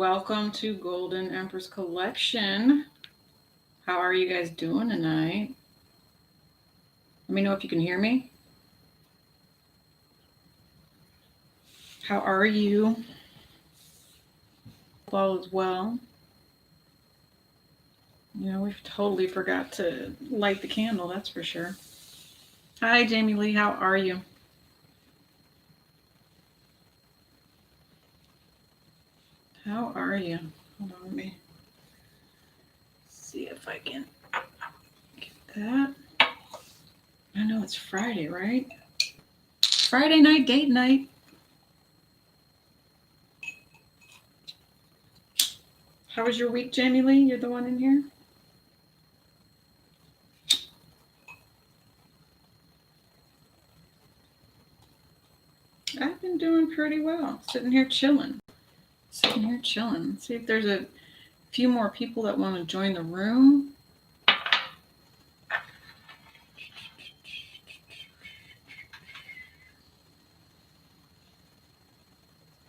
Welcome to Golden Empress Collection. How are you guys doing tonight? Let me know if you can hear me. How are you? All is well. We've totally forgot to light the candle, that's for sure. Hi, Jamie Lee. How are you? How are you? Hold on, let me see if I can get that. I know it's Friday, right? Friday night, date night. How was your week, Jamie Lee? You're the one in here? I've been doing pretty well. Sitting here chilling. Let's see if there's a few more people that want to join the room.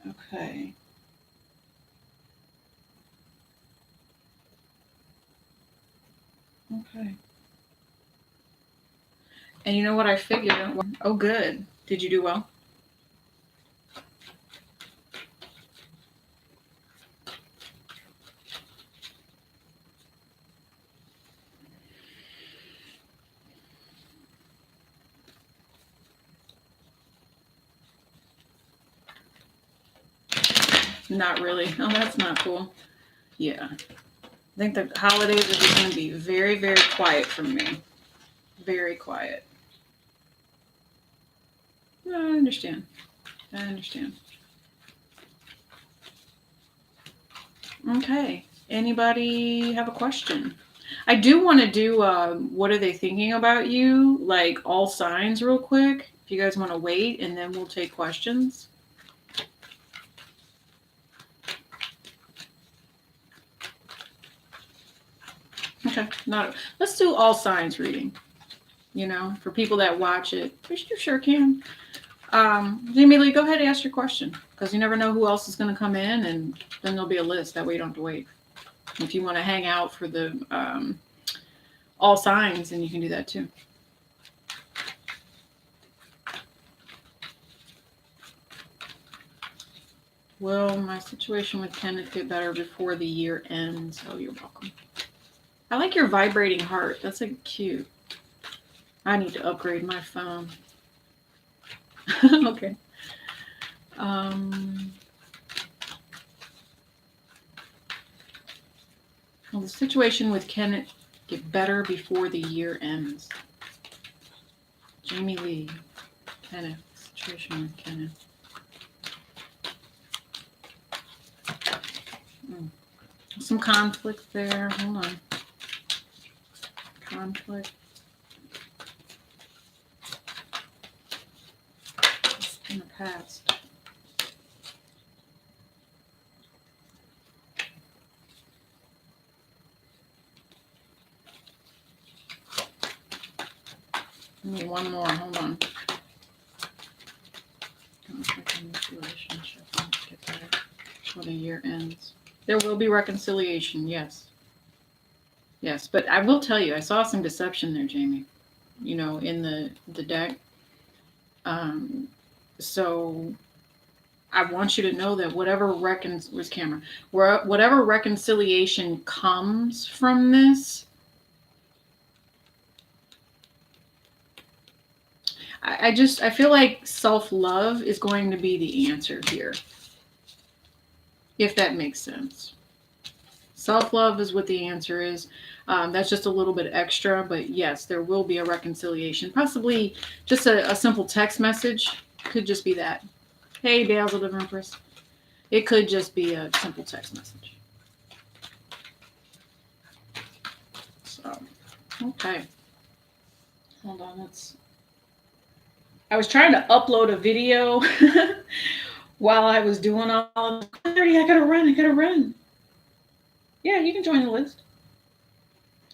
Okay. Okay. And you know what I figured? Oh, good. Did you do well? Not really. Oh, that's not cool. Yeah. I think the holidays are just going to be very, very quiet from me. Very quiet. No, I understand. Okay. Anybody have a question? I do want to do what are they thinking about you? Like all signs real quick. If you guys want to wait, and then we'll take questions. Okay. Let's do all signs reading. For people that watch it, which you sure can. Jamie Lee, go ahead and ask your question, because you never know who else is going to come in, and then there'll be a list. That way you don't have to wait. If you want to hang out for the all signs, then you can do that too. Will my situation with Kenneth get better before the year ends? Oh, you're welcome. I like your vibrating heart. That's like cute. I need to upgrade my phone. Okay. Will the situation with Kenneth get better before the year ends? Jamie Lee, Kenneth, situation with Kenneth. Some conflict there. Hold on. Conflict. In the past. Give me one more. Hold on. Conflict in this relationship. Get better before the year ends. There will be reconciliation, yes. Yes, but I will tell you, I saw some deception there, Jamie, in the deck. So I want you to know that whatever reconciliation comes from this, I feel like self-love is going to be the answer here. If that makes sense. Self-love is what the answer is. That's just a little bit extra, but yes, there will be a reconciliation. Possibly just a simple text message. Could just be that. Hey, Basil of Empress. It could just be a simple text message. So, okay. Hold on, I was trying to upload a video while I was doing all of this. I gotta run. Yeah, you can join the list.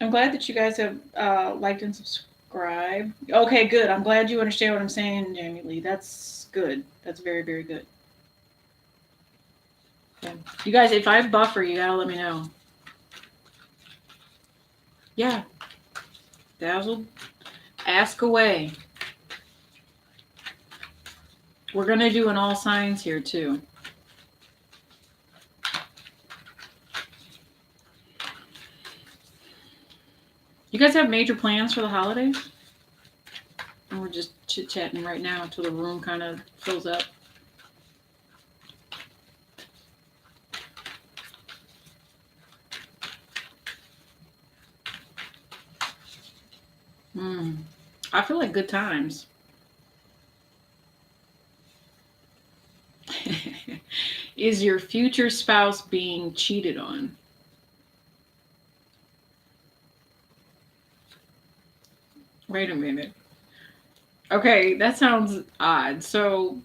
I'm glad that you guys have liked and subscribed. Okay, good. I'm glad you understand what I'm saying, Jamie Lee. That's good. That's very, very good. Okay. You guys, if I buffer, you gotta let me know. Yeah. Dazzled. Ask away. We're going to do an all signs here too. You guys have major plans for the holidays? And we're just chit-chatting right now until the room kind of fills up. I feel like good times. Is your future spouse being cheated on? Wait a minute. Okay, that sounds odd. So,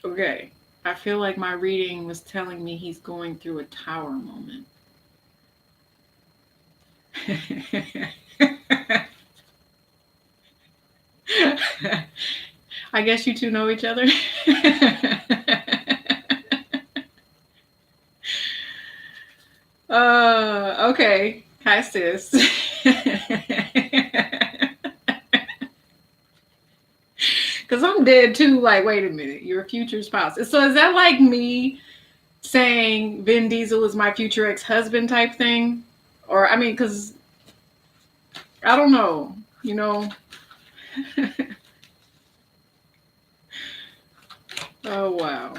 okay. I feel like my reading was telling me he's going through a tower moment. I guess you two know each other. Okay. Hi, sis. Because I'm dead too. Like, wait a minute. Your future spouse. So is that like me saying Vin Diesel is my future ex-husband type thing? Or, I mean, because I don't know. You know? Oh, wow.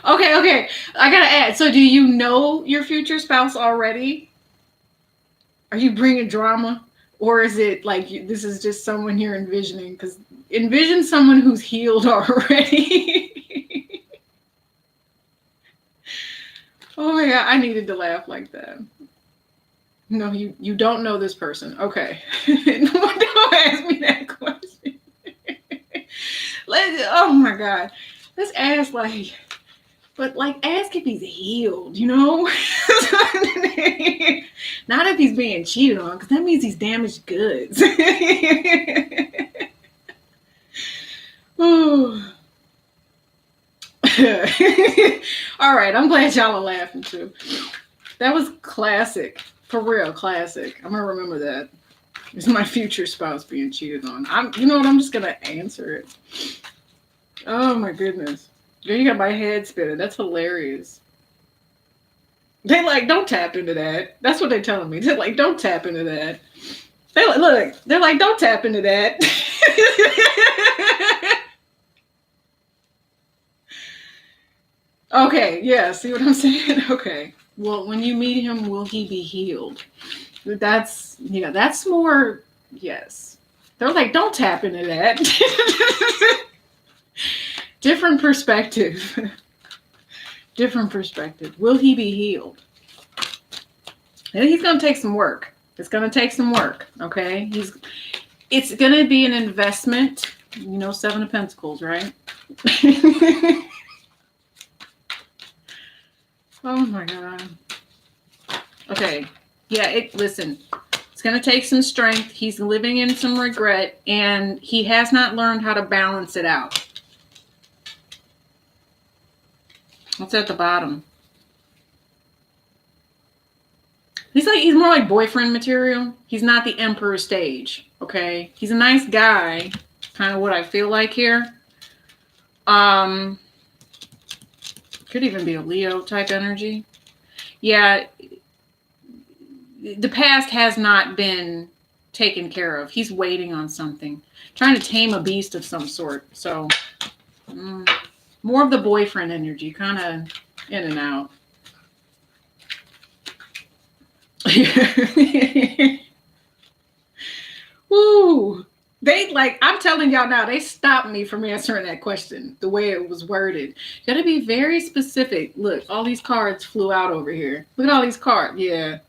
Okay. I gotta add. So, do you know your future spouse already? Are you bringing drama, or is it like this is just someone you're envisioning? Because envision someone who's healed already. Oh my god, I needed to laugh like that. No, you don't know this person. Okay, don't ask me that question. Oh my god, let's ask like. But, like, ask if he's healed, you know? Not if he's being cheated on, because that means he's damaged goods. Oh. All right, I'm glad y'all are laughing, too. That was classic. For real, classic. I'm going to remember that. It's my future spouse being cheated on. You know what? I'm just going to answer it. Oh, my goodness. You got my head spinning. That's hilarious. They like, don't tap into that. That's what they're telling me. They're like, don't tap into that. They're like, don't tap into that. Okay, yeah, see what I'm saying? Okay. Well, when you meet him, will he be healed? That's more, yes. They're like, don't tap into that. Different perspective. Different perspective. Will he be healed? And he's going to take some work. It's going to take some work, okay? It's going to be an investment. You know, 7 of Pentacles, right? Oh, my God. Okay. Yeah, listen. It's going to take some strength. He's living in some regret, and he has not learned how to balance it out. What's at the bottom? He's more like boyfriend material. He's not the Emperor stage, okay? He's a nice guy, kind of what I feel like here. Could even be a Leo type energy. Yeah, the past has not been taken care of. He's waiting on something, trying to tame a beast of some sort. So, more of the boyfriend energy, kind of in and out. Woo! I'm telling y'all now, they stopped me from answering that question the way it was worded. You gotta be very specific. Look, all these cards flew out over here. Look at all these cards. Yeah.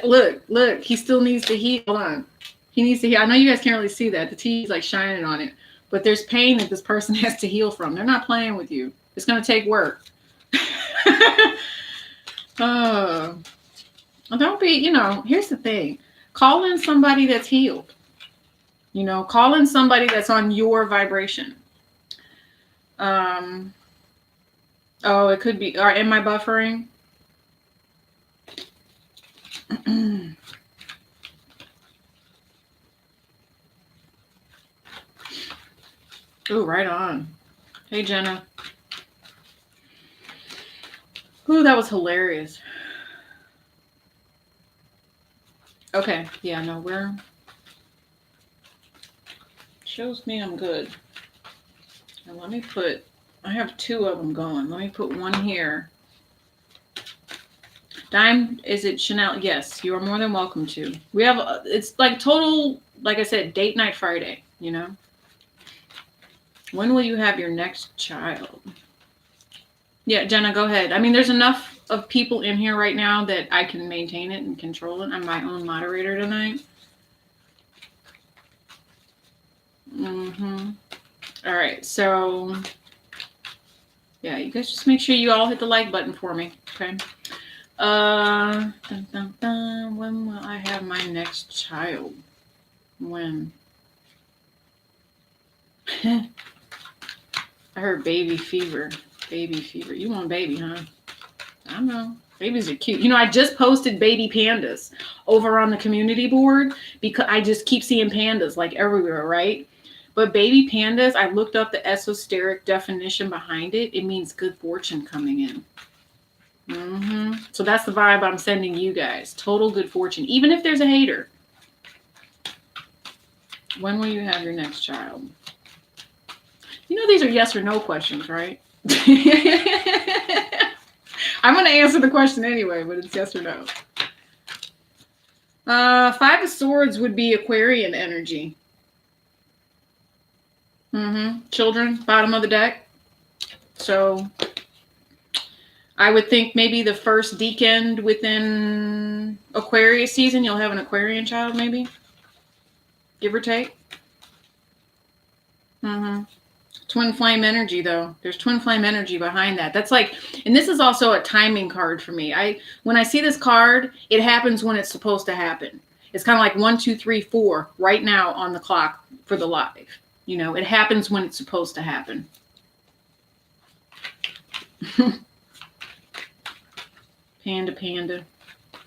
Look, he still needs to heal. Hold on. He needs to heal. I know you guys can't really see that. The T's like shining on it. But there's pain that this person has to heal from. They're not playing with you. It's going to take work. Don't be, here's the thing. Call in somebody that's healed. You know, call in somebody that's on your vibration. Oh, it could be. Am I buffering? Oh, right on. Hey, Jenna. Ooh, that was hilarious. Okay, yeah, no, shows me I'm good. And let me put, I have 2 of them going. Let me put one here. Dime, is it Chanel? Yes, you are more than welcome to. We have, it's like total, like I said, date night Friday, you know? When will you have your next child? Yeah, Jenna, go ahead. I mean, there's enough of people in here right now that I can maintain it and control it. I'm my own moderator tonight. All right, so yeah, you guys just make sure you all hit the like button for me, okay? When will I have my next child? When? I heard baby fever. Baby fever. You want baby, huh? I don't know. Babies are cute. You know, I just posted baby pandas over on the community board because I just keep seeing pandas like everywhere, right? But baby pandas, I looked up the esoteric definition behind it. It means good fortune coming in. So that's the vibe I'm sending you guys. Total good fortune, even if there's a hater. When will you have your next child? You know, these are yes or no questions, right? I'm going to answer the question anyway, but it's yes or no. 5 of Swords would be Aquarian energy. Children, bottom of the deck. So I would think maybe the first decade within Aquarius season, you'll have an Aquarian child, maybe. Give or take. Twin flame energy, though. There's twin flame energy behind that. That's like, and this is also a timing card for me. When I see this card, it happens when it's supposed to happen. It's kind of like 1, 2, 3, 4 right now on the clock for the live. You know, it happens when it's supposed to happen. Panda.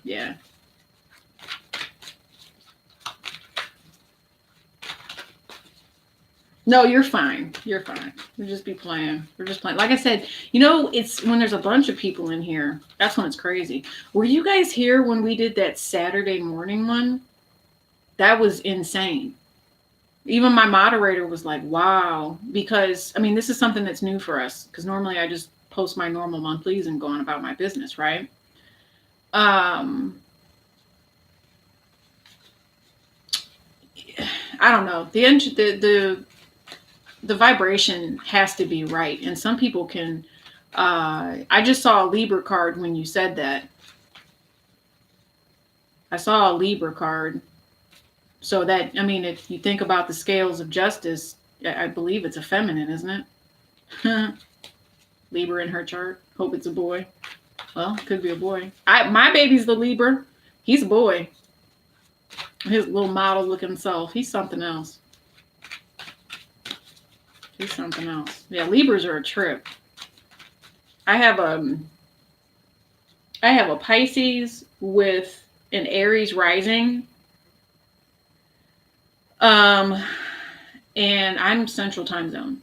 Yeah. No, you're fine. You're fine. We'll just be playing. We're just playing. Like I said, you know, it's when there's a bunch of people in here. That's when it's crazy. Were you guys here when we did that Saturday morning one? That was insane. Even my moderator was like, wow. Because, I mean, this is something that's new for us. Because normally I just post my normal monthlies and go on about my business, right? I don't know. The vibration has to be right. And some people can, I just saw a Libra card when you said that. I saw a Libra card. So that, I mean, if you think about the scales of justice, I believe it's a feminine, isn't it? Libra in her chart. Hope it's a boy. Well, it could be a boy. My baby's the Libra. He's a boy. His little model looking self. He's something else. He's something else. Yeah, Libras are a trip. I have a Pisces with an Aries rising. And I'm Central Time Zone.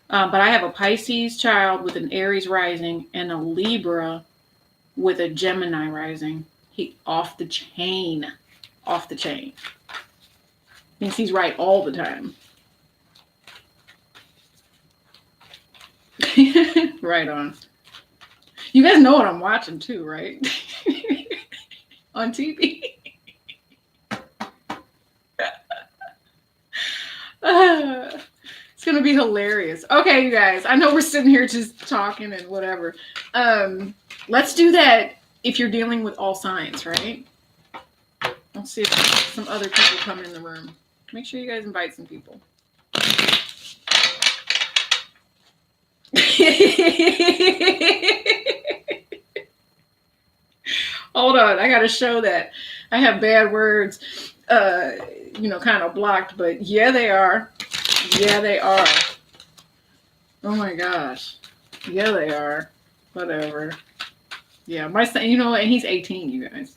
But I have a Pisces child with an Aries rising and a Libra with a Gemini rising. He off the chain. Off the chain. Thinks he's right all the time. Right on. You guys know what I'm watching too, right? On TV. It's gonna be hilarious. Okay, you guys. I know we're sitting here just talking and whatever. Let's do that if you're dealing with all signs, right? Let's see if some other people come in the room. Make sure you guys invite some people. Hold on, I gotta show that. I have bad words, kind of blocked, but yeah, they are. Yeah, they are. Oh my gosh. Yeah, they are. Whatever. Yeah, my son, and he's 18, you guys.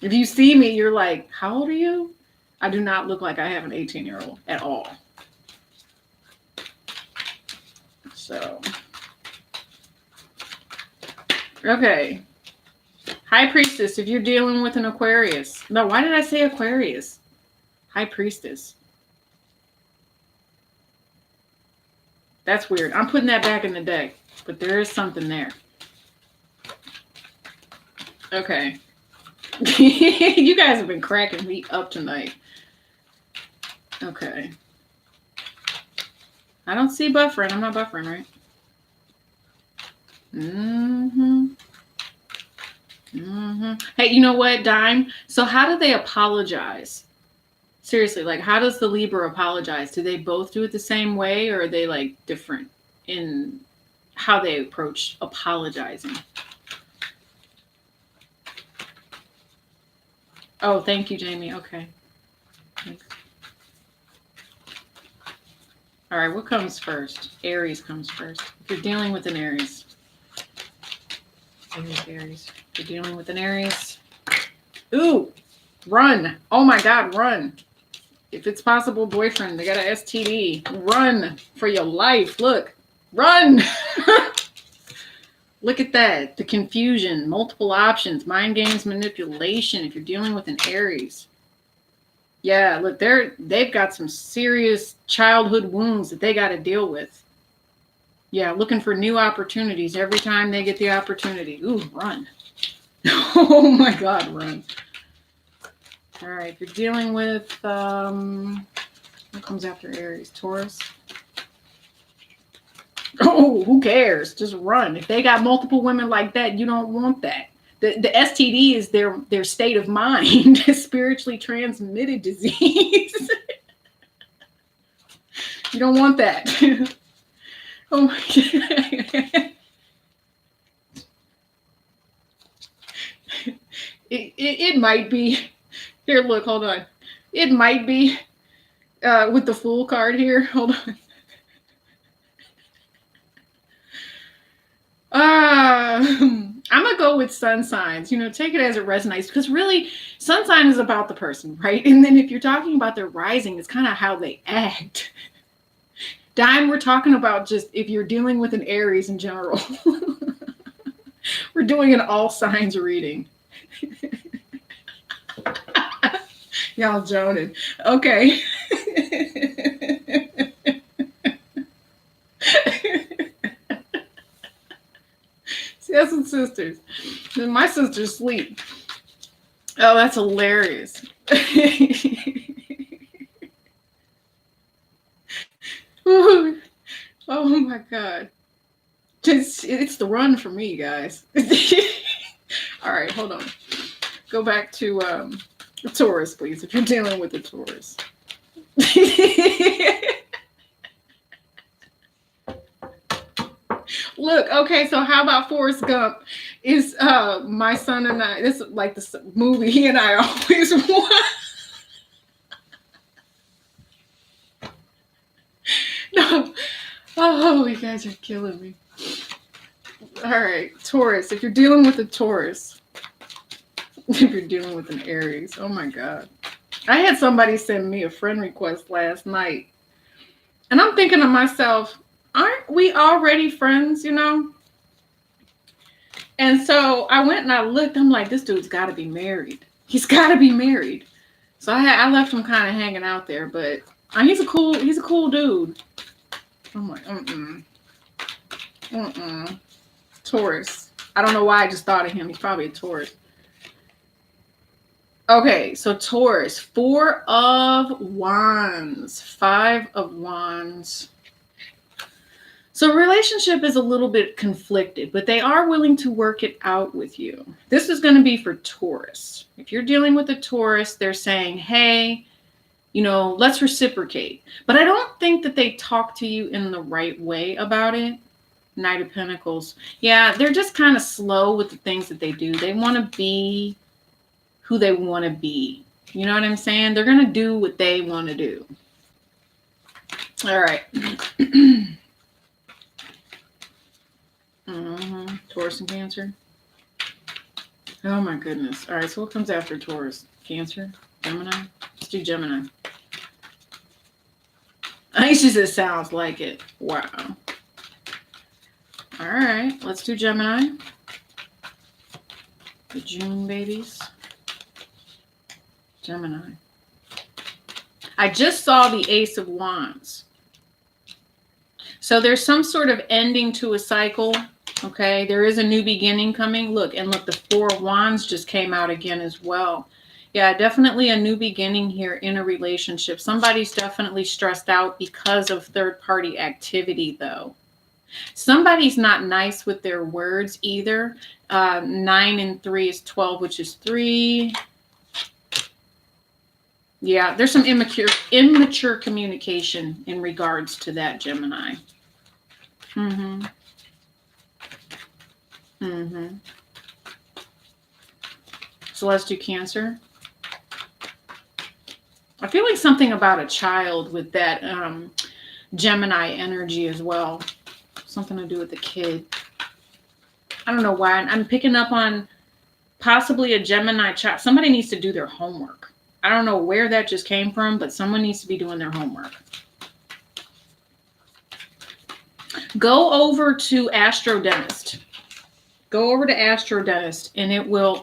If you see me, you're like, how old are you? I do not look like I have an 18-year-old at all. So, okay. High Priestess, if you're dealing with an Aquarius. No, why did I say Aquarius? High Priestess. That's weird. I'm putting that back in the deck, but there is something there. Okay. You guys have been cracking me up tonight. Okay. I don't see buffering. I'm not buffering, right? Hey, you know what, Dime? So how do they apologize? Seriously, like, how does the Libra apologize? Do they both do it the same way, or are they, like, different in how they approach apologizing? Oh, thank you, Jamie. Okay. Thanks. All right, what comes first? Aries comes first. If you're dealing with an Aries. Aries. If you're dealing with an Aries. Ooh, run. Oh my God, run. If it's possible, boyfriend, they got an STD. Run for your life. Look, run. Look at that. The confusion, multiple options, mind games, manipulation. If you're dealing with an Aries. Yeah, look, they've got some serious childhood wounds that they got to deal with. Yeah, looking for new opportunities every time they get the opportunity. Ooh, run. Oh my God, run. All right, if you're dealing with, what comes after Aries? Taurus? Oh, who cares? Just run. If they got multiple women like that, you don't want that. The STD is their state of mind, spiritually transmitted disease. You don't want that. Oh my God. It might be. Here, look, hold on. It might be with the Fool card here. Hold on. I'm going to go with sun signs. Take it as it resonates, because really, sun sign is about the person, right? And then if you're talking about their rising, it's kind of how they act. Dime, we're talking about just if you're dealing with an Aries in general. We're doing an all signs reading. Y'all joning. Okay. See, that's some sisters. My sisters sleep. Oh, that's hilarious. Oh my God. It's the run for me, guys. All right, hold on. Go back to Taurus, please, if you're dealing with the Taurus. Look, okay, so how about Forrest Gump? Is my son and I, this is like the movie he and I always want. No. Oh, you guys are killing me. All right, Taurus, if you're dealing with a Taurus, if you're dealing with an Aries, oh my God. I had somebody send me a friend request last night, and I'm thinking to myself, aren't we already friends, And so I went and I looked, I'm like, this dude's got to be married. He's got to be married. So I left him kind of hanging out there, but he's a cool dude. I'm like, Taurus. I don't know why I just thought of him. He's probably a Taurus. Okay, so Taurus, 4 of Wands, 5 of Wands. So relationship is a little bit conflicted, but they are willing to work it out with you. This is going to be for Taurus. If you're dealing with a Taurus, they're saying, hey, let's reciprocate. But I don't think that they talk to you in the right way about it. Knight of Pentacles. Yeah, they're just kind of slow with the things that they do. They want to be who they want to be. You know what I'm saying? They're going to do what they want to do. All right. Taurus and Cancer. Oh my goodness. All right, so what comes after Taurus? Cancer? Gemini? Let's do Gemini. I think she says sounds like it. Wow. All right, let's do Gemini. The June babies. Gemini. I just saw the Ace of Wands. So there's some sort of ending to a cycle. Okay, there is a new beginning coming. Look, and look, the Four of Wands just came out again as well. Yeah, definitely a new beginning here in a relationship. Somebody's definitely stressed out because of third-party activity, though. Somebody's not nice with their words either. 9 and 3 is 12, which is 3. Yeah, there's some immature communication in regards to that, Gemini. So let's do Cancer. I feel like something about a child with that Gemini energy as well. Something to do with the kid. I don't know why. I'm picking up on possibly a Gemini child. Somebody needs to do their homework. I don't know where that just came from, but someone needs to be doing their homework. Go over to Astro Dentist. Go over to Astro Dentist, and it will,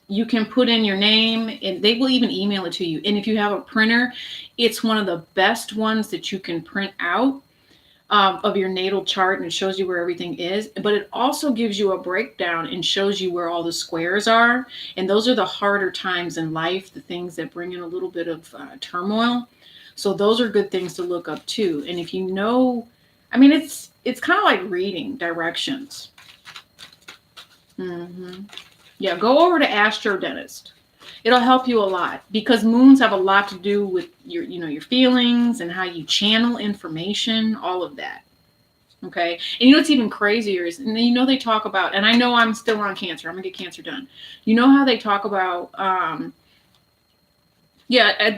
you can put in your name, and they will even email it to you. And if you have a printer, it's one of the best ones that you can print out of your natal chart, and it shows you where everything is. But it also gives you a breakdown and shows you where all the squares are. And those are the harder times in life, the things that bring in a little bit of turmoil. So those are good things to look up too. And if you know, I mean, it's kind of like reading directions. Yeah, go over to Astro Dentist. It'll help you a lot because moons have a lot to do with your, your feelings and how you channel information, all of that. Okay. And what's even crazier is, and they talk about, and I know I'm still on Cancer. I'm gonna get Cancer done. You know how they talk about, at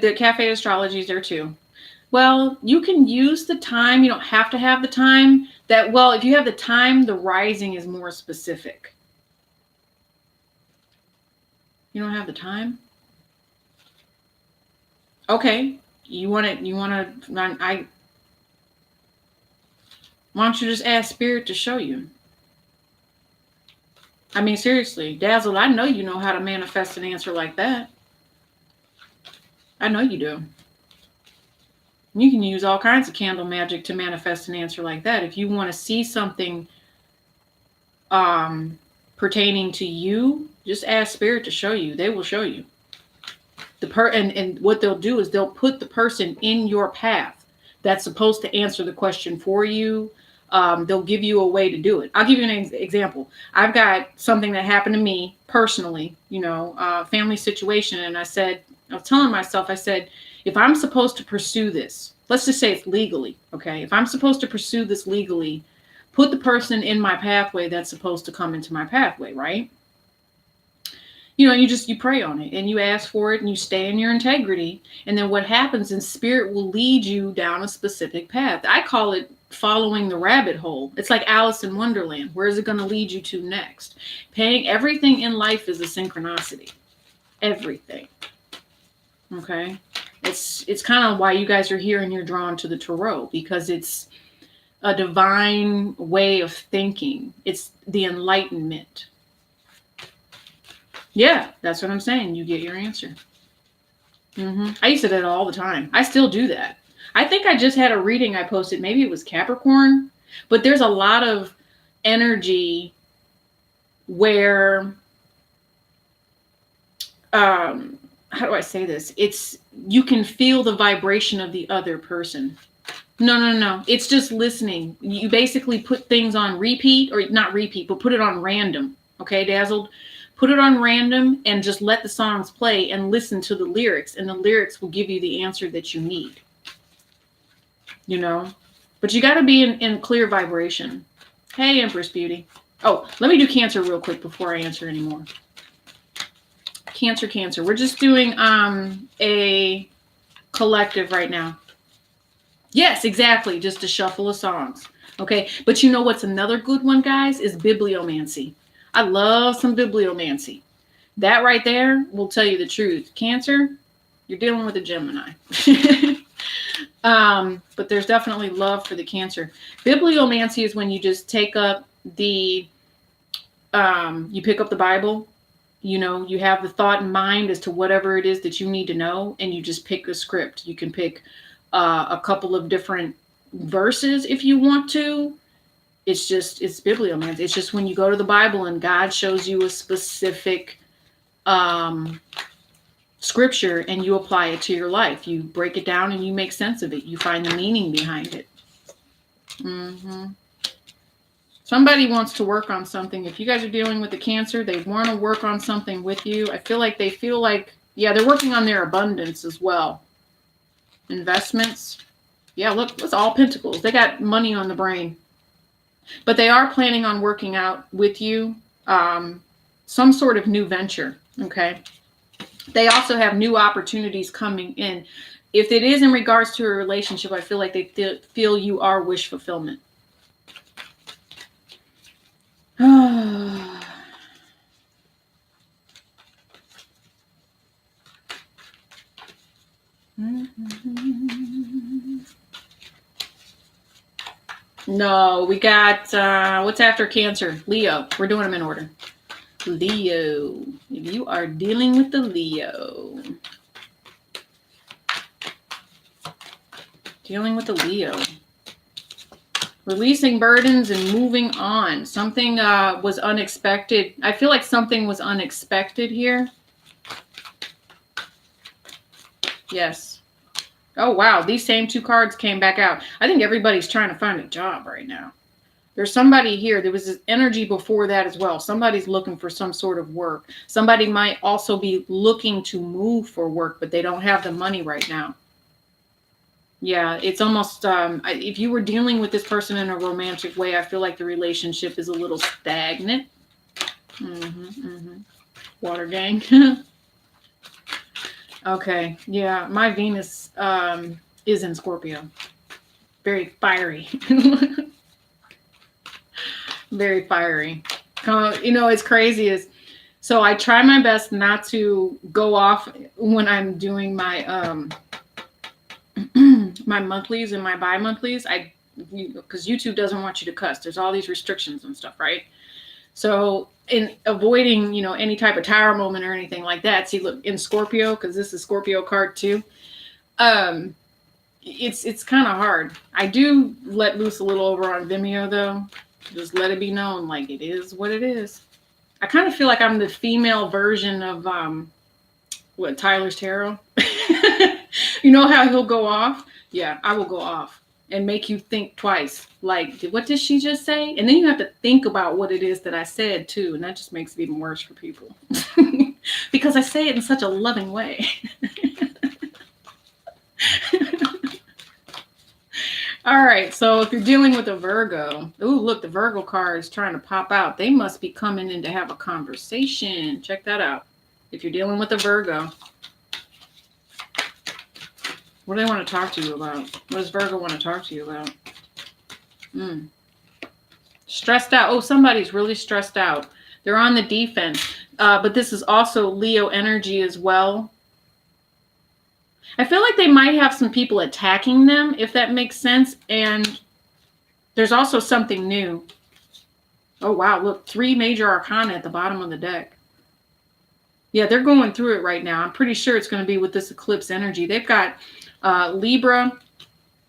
the Cafe Astrology is there too. Well, you can use the time. You don't have to have the time. If you have the time, the rising is more specific. You don't have the time? Okay. Why don't you just ask Spirit to show you? I mean, seriously, Dazzle, I know you know how to manifest an answer like that. I know you do. You can use all kinds of candle magic to manifest an answer like that. If you want to see something pertaining to you, just ask Spirit to show you. They will show you. And what they'll do is they'll put the person in your path that's supposed to answer the question for you. They'll give you a way to do it. I'll give you an example. I've got something that happened to me personally, family situation. And I was telling myself, if I'm supposed to pursue this, let's just say it's legally, okay? If I'm supposed to pursue this legally, put the person in my pathway that's supposed to come into my pathway, right? You pray on it and you ask for it and you stay in your integrity. And then what happens is Spirit will lead you down a specific path. I call it following the rabbit hole. It's like Alice in Wonderland. Where is it going to lead you to next? Everything in life is a synchronicity. Everything. Okay. It's kind of why you guys are here and you're drawn to the tarot, because it's a divine way of thinking. It's the enlightenment. Yeah, that's what I'm saying. You get your answer. I used to do that all the time. I still do that. I think I just had a reading I posted. Maybe it was Capricorn, but there's a lot of energy where, how do I say this? You can feel the vibration of the other person. No. It's just listening. You basically put things on repeat, or not repeat, but put it on random. Okay, Dazzled? Put it on random and just let the songs play and listen to the lyrics, and the lyrics will give you the answer that you need. But you got to be in clear vibration. Hey, Empress Beauty. Oh, let me do Cancer real quick before I answer anymore. Cancer. We're just doing a collective right now. Yes, exactly. Just a shuffle of songs. Okay. But you know what's another good one, guys, is bibliomancy. I love some bibliomancy. That right there will tell you the truth. Cancer, you're dealing with a Gemini. But there's definitely love for the Cancer. Bibliomancy is when you just take up the, you pick up the Bible, you know, you have the thought in mind as to whatever it is that you need to know, and you just pick a script. You can pick a couple of different verses if you want to. It's bibliomancy. It's just when you go to the Bible and God shows you a specific scripture and you apply it to your life. You break it down and you make sense of it. You find the meaning behind it. Somebody wants to work on something. If you guys are dealing with the Cancer, they want to work on something with you. I feel like yeah, they're working on their abundance as well. Investments. Yeah, look, it's all pentacles. They got money on the brain. But they are planning on working out with you some sort of new venture, okay? They also have new opportunities coming in. If it is in regards to a relationship, I feel like they feel you are wish fulfillment. No, we got, what's after Cancer? Leo. We're doing them in order. Leo. You are dealing with the Leo. Dealing with the Leo. Releasing burdens and moving on. Something was unexpected. I feel like something was unexpected here. Yes. Oh, wow. These same two cards came back out. I think everybody's trying to find a job right now. There's somebody here. There was this energy before that as well. Somebody's looking for some sort of work. Somebody might also be looking to move for work, but they don't have the money right now. Yeah, it's almost, if you were dealing with this person in a romantic way, I feel like the relationship is a little stagnant. Water gang. Okay, yeah, my Venus is in Scorpio. Very fiery. Very fiery. You know, it's crazy. So I try my best not to go off when I'm doing my my monthlies and my bi-monthlies. Because YouTube doesn't want you to cuss. There's all these restrictions and stuff, right? So in avoiding, you know, any type of tower moment or anything like that. See, look, in Scorpio, because this is Scorpio card too. It's kind of hard. I do let loose a little over on Vimeo though. Just let it be known, like, it is what it is. I kind of feel like I'm the female version of Tyler's Tarot. You know how he'll go off? Yeah, I will go off and make you think twice. Like, what did she just say? And then you have to think about what it is that I said too, and that just makes it even worse for people. Because I say it in such a loving way. All right, so if you're dealing with a Virgo, ooh, look, the Virgo card is trying to pop out. They must be coming in to have a conversation. Check that out. If you're dealing with a Virgo, what do they want to talk to you about? What does Virgo want to talk to you about? Stressed out. Oh, somebody's really stressed out. They're on the defense. But this is also Leo energy as well. I feel like they might have some people attacking them, if that makes sense. And there's also something new. Oh, wow. Look, 3 major arcana at the bottom of the deck. Yeah, they're going through it right now. I'm pretty sure it's going to be with this eclipse energy. They've got Libra,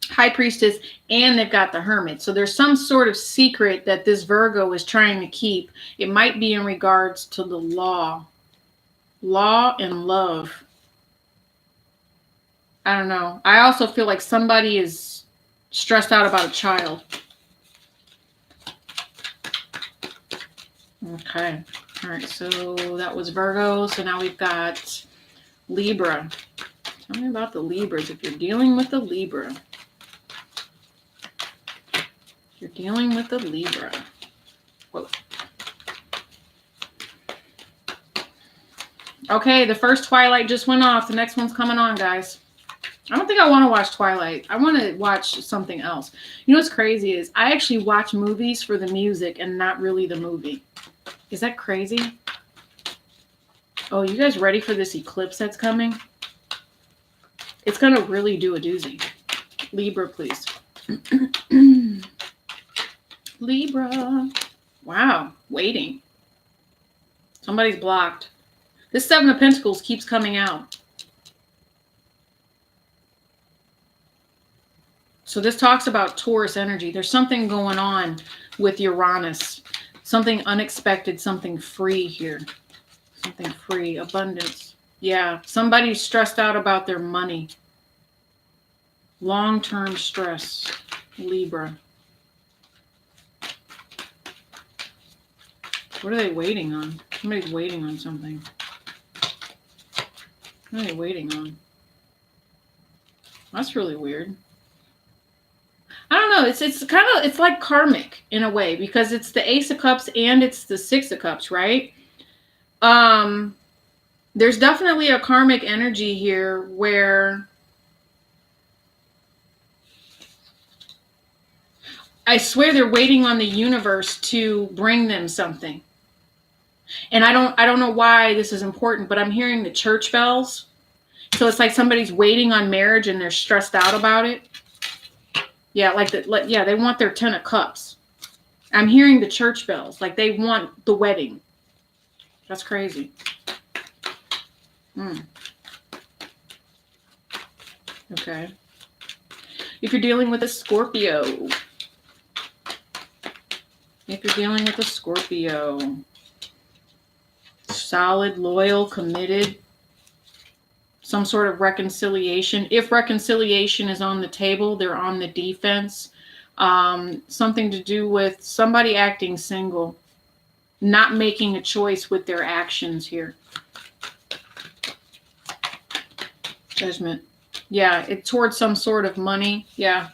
High Priestess, and they've got the Hermit. So there's some sort of secret that this Virgo is trying to keep. It might be in regards to the law. Law and love. I don't know. I also feel like somebody is stressed out about a child. Okay. All right. So that was Virgo. So now we've got Libra. Tell me about the Libras if you're dealing with the Libra. You're dealing with a Libra. Whoa. Okay, the first Twilight just went off. The next one's coming on, guys. I don't think I want to watch Twilight. I want to watch something else. You know what's crazy is I actually watch movies for the music and not really the movie. Is that crazy? Oh, you guys ready for this eclipse that's coming? It's going to really do a doozy. Libra, please. Libra. Wow, waiting. Somebody's blocked. This Seven of Pentacles keeps coming out. So this talks about Taurus energy. There's something going on with Uranus. Something unexpected, something free here. Something free, abundance. Yeah, somebody's stressed out about their money. Long-term stress, Libra. What are they waiting on? Somebody's waiting on something. What are they waiting on? That's really weird. I don't know. It's like karmic in a way because it's the Ace of Cups and it's the Six of Cups, right? There's definitely a karmic energy here where I swear they're waiting on the universe to bring them something. And I don't know why this is important, but I'm hearing the church bells. So it's like somebody's waiting on marriage and they're stressed out about it. Yeah, they want their 10 of Cups. I'm hearing the church bells, like they want the wedding. That's crazy. Okay. If you're dealing with a Scorpio. Solid, loyal, committed. Some sort of reconciliation. If reconciliation is on the table, they're on the defense. Something to do with somebody acting single. Not making a choice with their actions here. Judgment. Yeah, it's towards some sort of money. Yeah.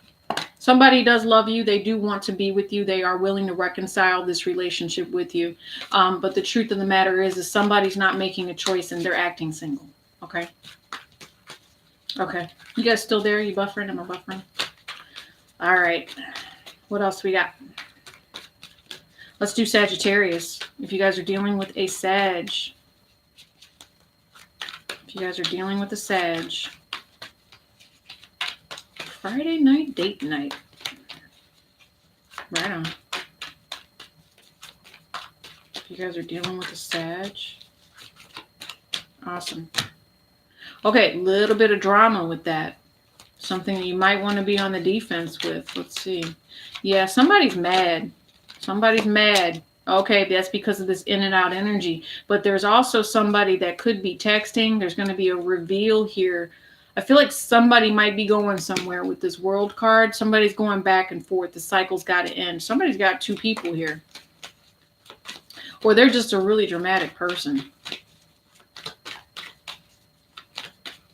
Somebody does love you. They do want to be with you. They are willing to reconcile this relationship with you. But the truth of the matter is somebody's not making a choice and they're acting single. Okay. Okay. You guys still there? You buffering? Am I buffering? All right. What else we got? Let's do Sagittarius. If you guys are dealing with a Sag. Friday night, date night. Right on. If you guys are dealing with a Sag. Awesome. Okay, a little bit of drama with that. Something that you might want to be on the defense with. Let's see. Yeah, somebody's mad. Okay, that's because of this in and out energy. But there's also somebody that could be texting. There's going to be a reveal here. I feel like somebody might be going somewhere with this World card. Somebody's going back and forth. The cycle's got to end. Somebody's got two people here. Or they're just a really dramatic person.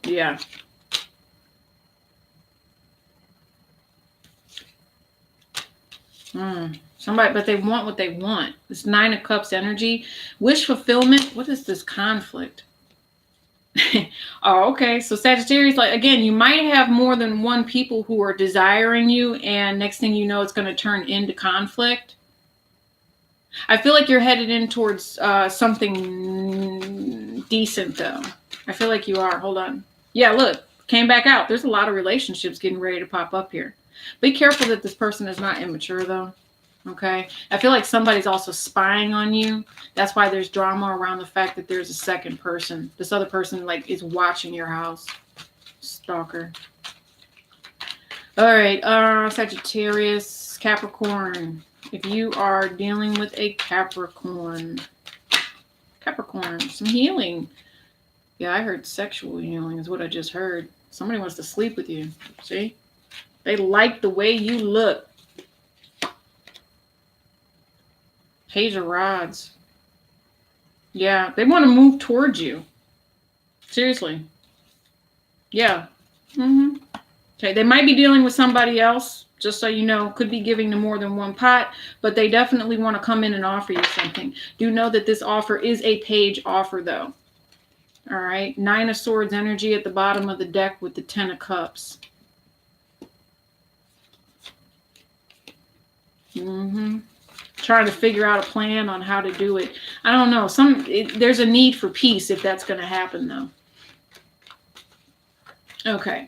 Yeah. Somebody, but they want what they want. This Nine of Cups energy. Wish fulfillment. What is this conflict? Oh, okay. So Sagittarius, like, again, you might have more than one people who are desiring you, and next thing you know, it's going to turn into conflict. I feel like you're headed in towards something decent, though. I feel like you are. Hold on. Yeah, look. Came back out. There's a lot of relationships getting ready to pop up here. Be careful that this person is not immature, though. Okay? I feel like somebody's also spying on you. That's why there's drama around the fact that there's a second person. This other person, like, is watching your house. Stalker. All right. Sagittarius, Capricorn. If you are dealing with a Capricorn, some healing. Yeah, I heard sexual healing is what I just heard. Somebody wants to sleep with you. See? They like the way you look. Page of Rods. Yeah, they want to move towards you. Seriously. Yeah. Okay, they might be dealing with somebody else. Just so you know, could be giving to more than one pot, but they definitely want to come in and offer you something. Do know that this offer is a page offer, though. All right. 9 of Swords energy at the bottom of the deck with the 10 of Cups. Trying to figure out a plan on how to do it. I don't know. There's a need for peace if that's going to happen, though. Okay.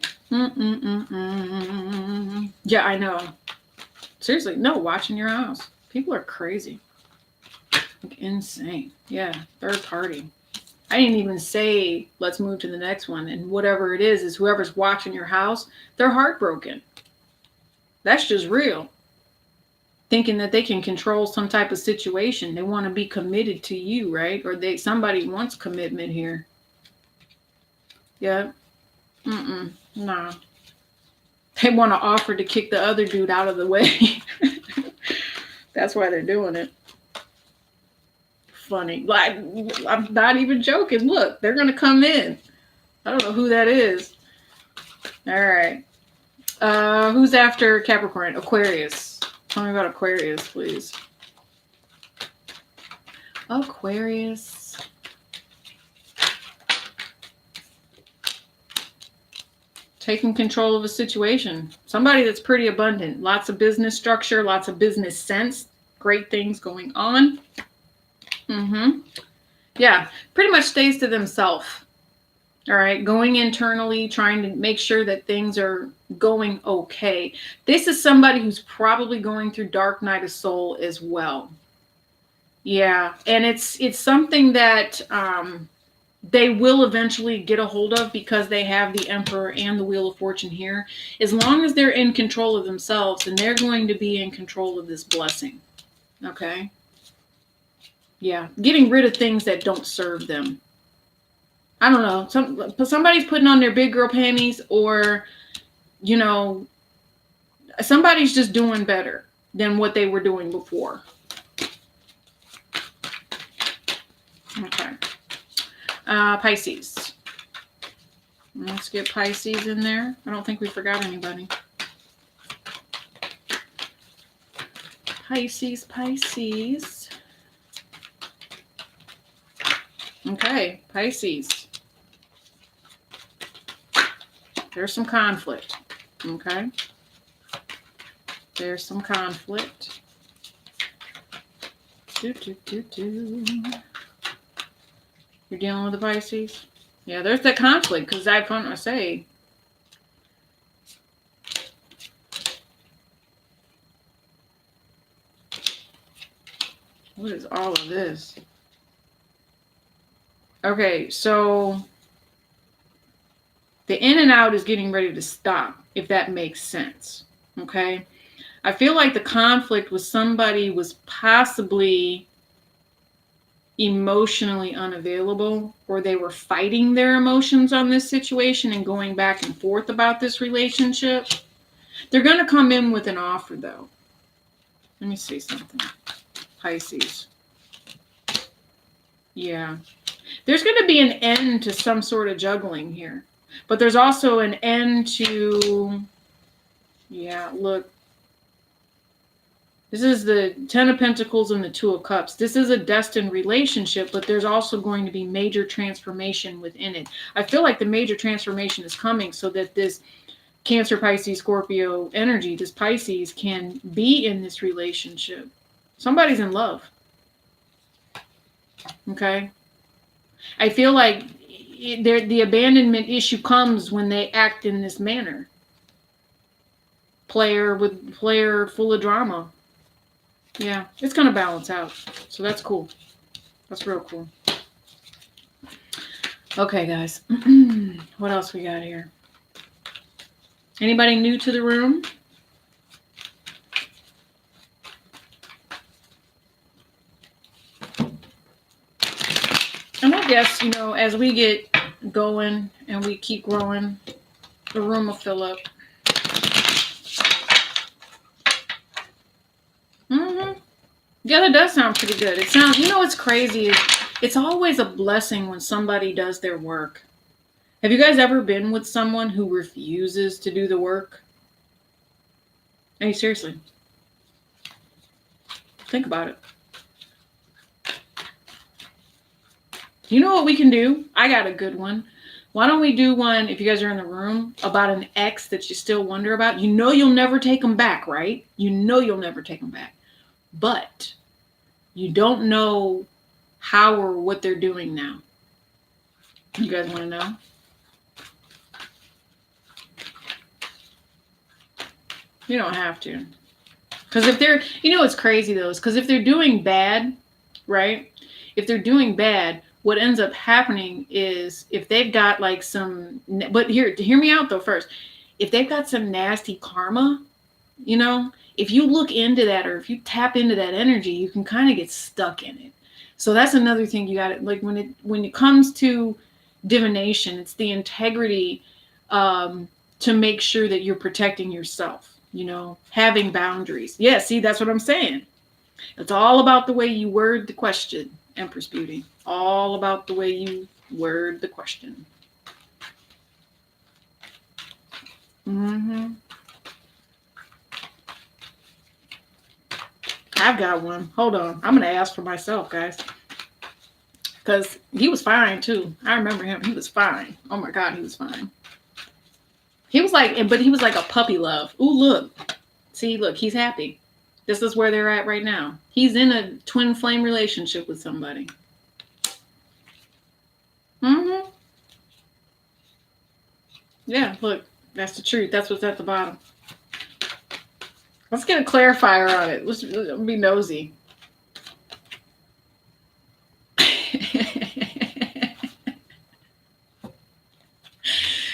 Yeah, I know. Seriously, no, watching your house. People are crazy. Like, insane. Yeah, third party. I didn't even say, let's move to the next one. And whatever it is whoever's watching your house, they're heartbroken. That's just real. Thinking that they can control some type of situation. They want to be committed to you, right? Or somebody wants commitment here. Yeah. Nah. They want to offer to kick the other dude out of the way. That's why they're doing it. Funny. Like, I'm not even joking. Look, they're going to come in. I don't know who that is. All right. Who's after Capricorn? Aquarius. Tell me about Aquarius, please. Aquarius. Taking control of a situation. Somebody that's pretty abundant. Lots of business structure, lots of business sense. Great things going on. Yeah, pretty much stays to themselves. All right, going internally, trying to make sure that things are going okay. This is somebody who's probably going through dark night of soul as well. Yeah, and it's something that they will eventually get a hold of because they have the Emperor and the Wheel of Fortune here. As long as they're in control of themselves, then they're going to be in control of this blessing. Okay? Yeah, getting rid of things that don't serve them. I don't know. Somebody's putting on their big girl panties, or, you know, somebody's just doing better than what they were doing before. Okay. Pisces. Let's get Pisces in there. I don't think we forgot anybody. Pisces. Okay, Pisces. There's some conflict. Okay. There's some conflict. You're dealing with the Pisces? Yeah, there's that conflict because I want to say. What is all of this? Okay, so the in and out is getting ready to stop, if that makes sense. Okay. I feel like the conflict with somebody was possibly emotionally unavailable, or they were fighting their emotions on this situation and going back and forth about this relationship. They're going to come in with an offer, though. Let me see something. Pisces. Yeah. There's going to be an end to some sort of juggling here. But there's also an end to, yeah, look. This is the 10 of Pentacles and the 2 of Cups. This is a destined relationship, but there's also going to be major transformation within it. I feel like the major transformation is coming so that this Cancer, Pisces, Scorpio energy, this Pisces, can be in this relationship. Somebody's in love. Okay? I feel like the abandonment issue comes when they act in this manner. Player full of drama. Yeah, it's going to balance out. So that's cool. That's real cool. Okay, guys. What else we got here? Anybody new to the room? And I guess, you know, as we get going and we keep growing, the room will fill up. Yeah, that does sound pretty good. It sounds, you know what's crazy is it's always a blessing when somebody does their work. Have you guys ever been with someone who refuses to do the work? Hey, seriously. Think about it. You know what we can do? I got a good one. Why don't we do one, if you guys are in the room, about an ex that you still wonder about? You know you'll never take them back, right? You know you'll never take them back. But you don't know how or what they're doing now. You guys want to know? You don't have to. Because if they're, you know what's crazy though, is because if they're doing bad, right? If they're doing bad, what ends up happening is if they've got like some, but hear me out though first. If they've got some nasty karma, you know, if you look into that or if you tap into that energy, you can kind of get stuck in it. So that's another thing you got to, like when it comes to divination, it's the integrity to make sure that you're protecting yourself, you know, having boundaries. Yeah, see, that's what I'm saying. It's all about the way you word the question, Empress Beauty. All about the way you word the question. Mm-hmm. I've got one. Hold on. I'm going to ask for myself, guys. Because he was fine, too. I remember him. He was fine. Oh, my God, he was fine. He was like, but he was like a puppy love. Ooh, look. See, look, he's happy. This is where they're at right now. He's in a twin flame relationship with somebody. Mm-hmm. Yeah, look. That's the truth. That's what's at the bottom. Let's get a clarifier on it. Let's be nosy.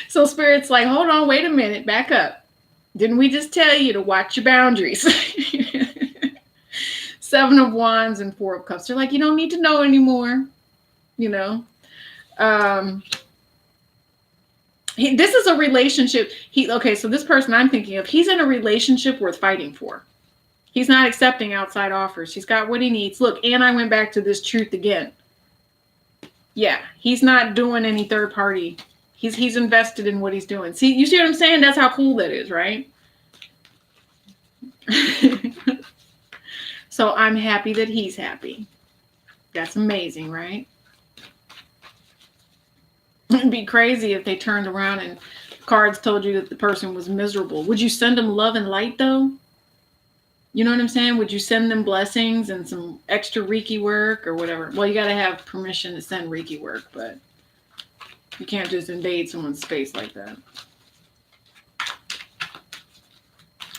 So Spirit's like, hold on, wait a minute, back up. Didn't we just tell you to watch your boundaries? 7 of Wands and 4 of Cups. They're like, you don't need to know anymore. You know? This is a relationship. Okay, so this person I'm thinking of, he's in a relationship worth fighting for. He's not accepting outside offers. He's got what he needs. Look, and I went back to this truth again. Yeah, he's not doing any third party. He's invested in what he's doing. See, you see what I'm saying? That's how cool that is, right? So I'm happy that he's happy. That's amazing, right? It'd be crazy if they turned around and cards told you that the person was miserable. Would you send them love and light, though? You know what I'm saying? Would you send them blessings and some extra Reiki work or whatever? Well, you got to have permission to send Reiki work, but you can't just invade someone's space like that.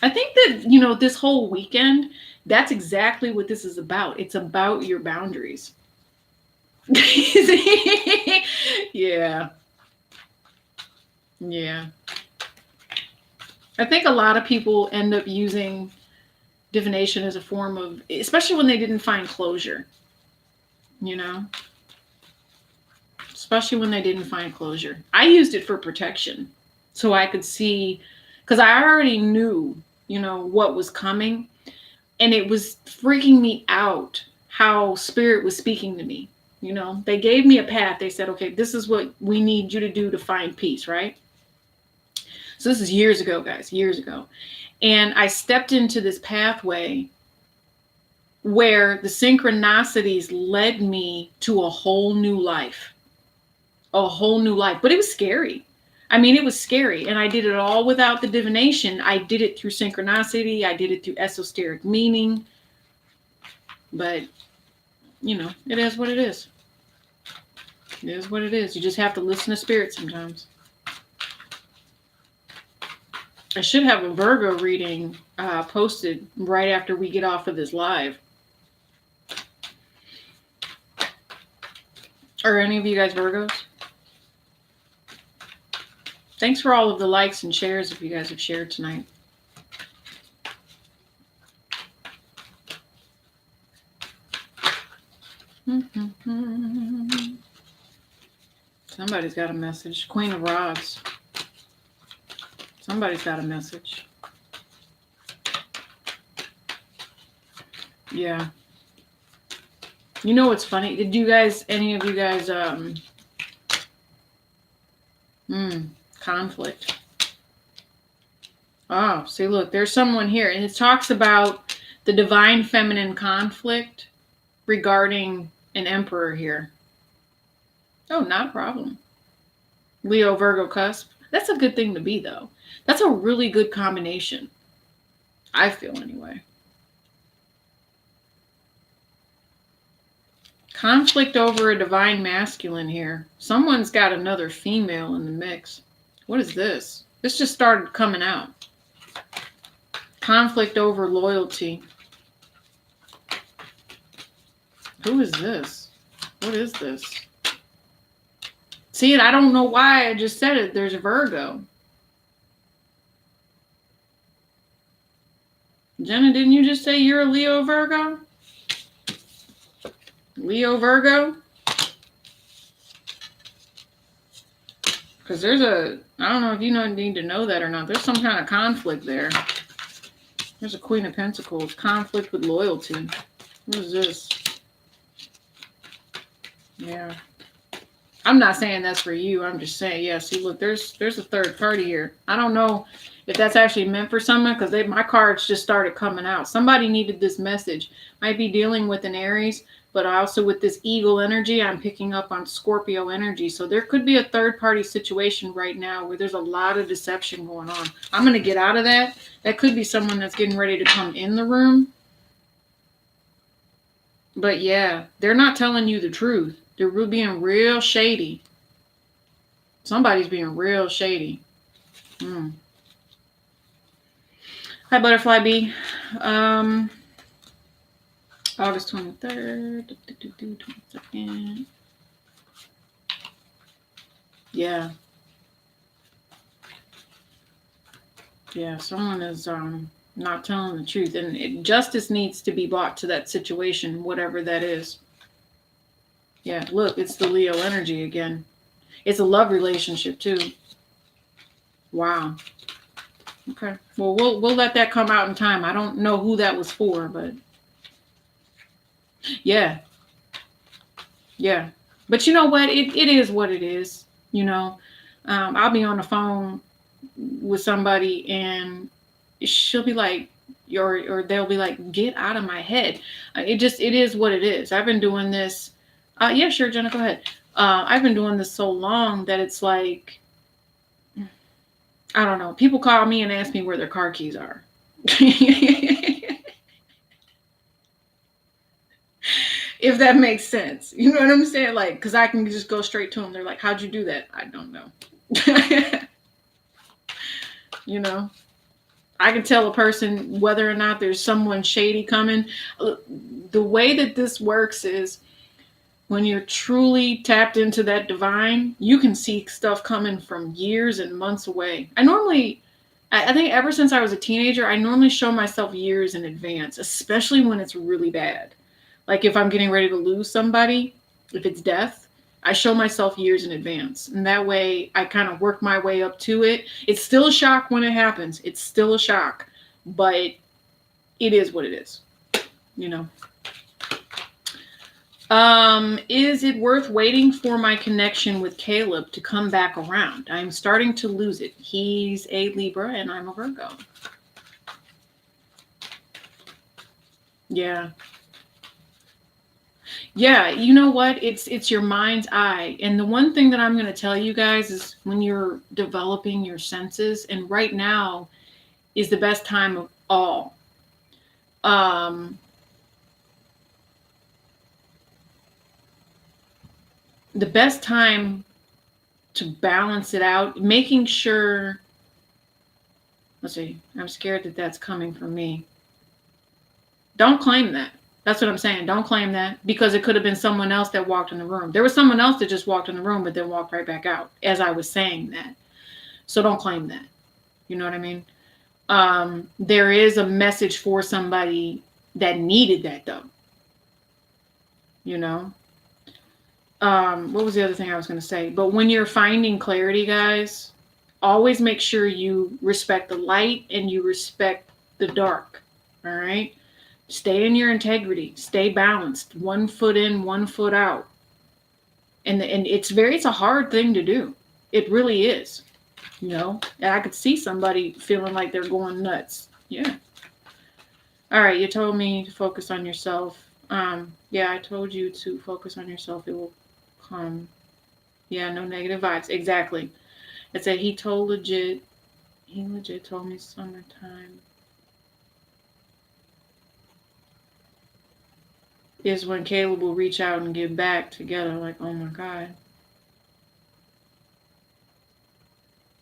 I think that, you know, this whole weekend, that's exactly what this is about. It's about your boundaries. Yeah. Yeah. I think a lot of people end up using divination as a form of, especially when they didn't find closure, you know? Especially when they didn't find closure. I used it for protection so I could see, because I already knew, you know, what was coming, and it was freaking me out how Spirit was speaking to me. You know, they gave me a path. They said, okay, this is what we need you to do to find peace, right? So this is years ago, guys, years ago. And I stepped into this pathway where the synchronicities led me to a whole new life. A whole new life. But it was scary. I mean, it was scary. And I did it all without the divination. I did it through synchronicity. I did it through esoteric meaning. But, you know, it is what it is. It is what it is. You just have to listen to Spirit sometimes. I should have a Virgo reading posted right after we get off of this live. Are any of you guys Virgos? Thanks for all of the likes and shares if you guys have shared tonight. Somebody's got a message. Queen of Rods. Somebody's got a message. Yeah. You know what's funny? Did you guys, any of you guys, conflict. Oh, see, look, there's someone here, and it talks about the divine feminine conflict regarding an emperor here. Oh, not a problem. Leo, Virgo, cusp. That's a good thing to be, though. That's a really good combination. I feel, anyway. Conflict over a divine masculine here. Someone's got another female in the mix. What is this? This just started coming out. Conflict over loyalty. Who is this? What is this? See, and I don't know why I just said it. There's a Virgo. Jenna, didn't you just say you're a Leo Virgo? Leo Virgo? Because there's I don't know if you need to know that or not. There's some kind of conflict there. There's a Queen of Pentacles. Conflict with loyalty. What is this? Yeah. I'm not saying that's for you. I'm just saying, yeah, see, look, there's a third party here. I don't know if that's actually meant for someone because my cards just started coming out. Somebody needed this message. Might be dealing with an Aries, but also with this eagle energy, I'm picking up on Scorpio energy. So there could be a third party situation right now where there's a lot of deception going on. I'm going to get out of that. That could be someone that's getting ready to come in the room. But yeah, they're not telling you the truth. They're being real shady. Somebody's being real shady. Hi, Butterfly B. August 23rd, 22nd. Yeah. Yeah, someone is not telling the truth. And justice needs to be brought to that situation, whatever that is. Yeah, look, it's the Leo energy again. It's a love relationship too. Wow. Okay. Well, we'll let that come out in time. I don't know who that was for, but yeah. Yeah. But you know what? It is what it is. You know, I'll be on the phone with somebody and she'll be like, or they'll be like, get out of my head. It is what it is. I've been doing this. Yeah, sure, Jenna, go ahead. I've been doing this so long that it's like, I don't know. People call me and ask me where their car keys are. If that makes sense. You know what I'm saying? Like, because I can just go straight to them. They're like, how'd you do that? I don't know. You know? I can tell a person whether or not there's someone shady coming. The way that this works is when you're truly tapped into that divine, you can see stuff coming from years and months away. I think ever since I was a teenager, I normally show myself years in advance, especially when it's really bad. Like if I'm getting ready to lose somebody, if it's death, I show myself years in advance. And that way I kind of work my way up to it. It's still a shock when it happens. It's still a shock, but it is what it is, you know. Is it worth waiting for my connection with Caleb to come back around? I'm starting to lose it. He's a Libra and I'm a Virgo. Yeah. Yeah, you know what? It's your mind's eye. And the one thing that I'm going to tell you guys is when you're developing your senses, and right now is the best time of all. The best time to balance it out, making sure, let's see, I'm scared that that's coming from me. Don't claim that. That's what I'm saying. Don't claim that because it could have been someone else that walked in the room. There was someone else that just walked in the room, but then walked right back out as I was saying that. So don't claim that. You know what I mean? There is a message for somebody that needed that though. You know? What was the other thing I was going to say? But when you're finding clarity, guys, always make sure you respect the light and you respect the dark. All right? Stay in your integrity. Stay balanced. 1 foot in, 1 foot out. And it's a hard thing to do. It really is. You know, and I could see somebody feeling like they're going nuts. Yeah. All right, you told me to focus on yourself. Yeah, I told you to focus on yourself. It will come. Yeah, no negative vibes. Exactly. It said he legit told me summertime is when Caleb will reach out and get back together. Like, oh my God.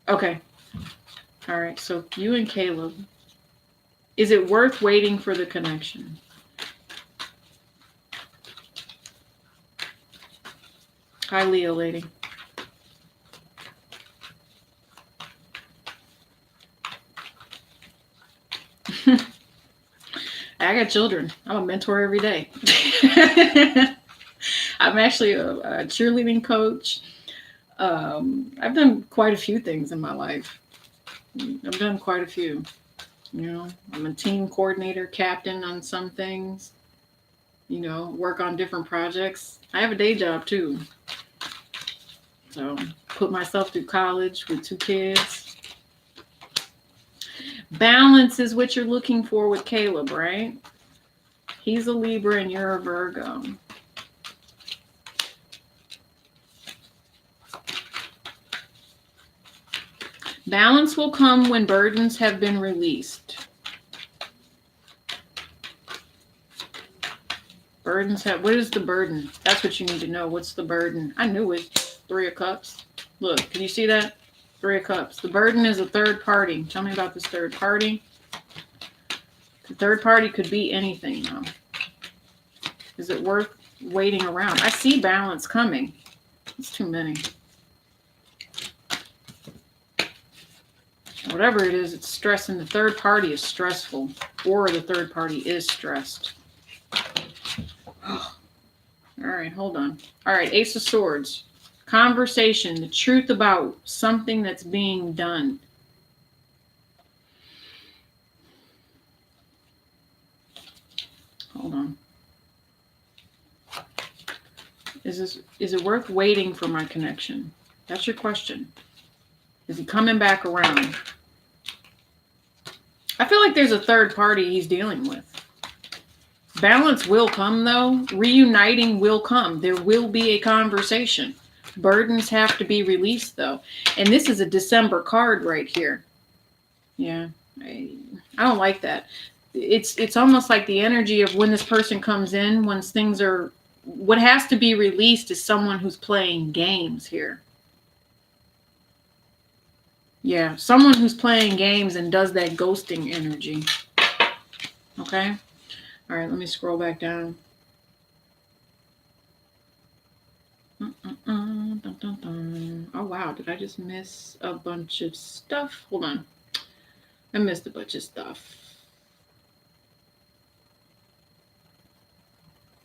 Okay. All right. So you and Caleb, is it worth waiting for the connection? Hi, Leo lady. I got children. I'm a mentor every day. I'm actually a cheerleading coach. I've done quite a few things in my life. I've done quite a few. You know, I'm a team coordinator, captain on some things. You know, work on different projects. I have a day job too. So, put myself through college with 2 kids. Balance is what you're looking for with Caleb, right? He's a Libra and you're a Virgo. Balance will come when burdens have been released. Burdens have, what is the burden? That's what you need to know. What's the burden? I knew it. 3 of Cups. Look, can you see that? 3 of Cups. The burden is a third party. Tell me about this third party. The third party could be anything now. Is it worth waiting around? I see balance coming. It's too many. Whatever it is, it's stressing. The third party is stressful, or the third party is stressed. All right, hold on. All right, Ace of Swords. Conversation, the truth about something that's being done. Hold on. Is it worth waiting for my connection? That's your question. Is he coming back around? I feel like there's a third party he's dealing with. Balance will come, though. Reuniting will come. There will be a conversation. Burdens have to be released, though. And this is a December card right here. Yeah, I don't like that. It's almost like the energy of when this person comes in, once things are... What has to be released is someone who's playing games here. Yeah, someone who's playing games and does that ghosting energy. Okay? All right, let me scroll back down. Oh, wow. Did I just miss a bunch of stuff? Hold on. I missed a bunch of stuff.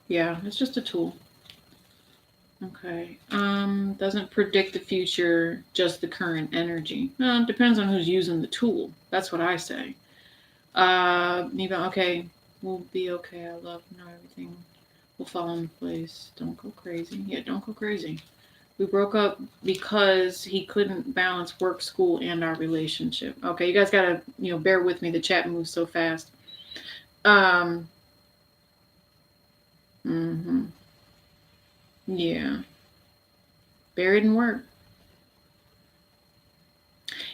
Yeah, it's just a tool. Okay. Doesn't predict the future, just the current energy. No, it depends on who's using the tool. That's what I say. Okay. We'll be okay. I love not everything will fall into place. Don't go crazy. Yeah, don't go crazy. We broke up because he couldn't balance work, school, and our relationship. Okay, you guys gotta, bear with me. The chat moves so fast. Yeah. Buried in work.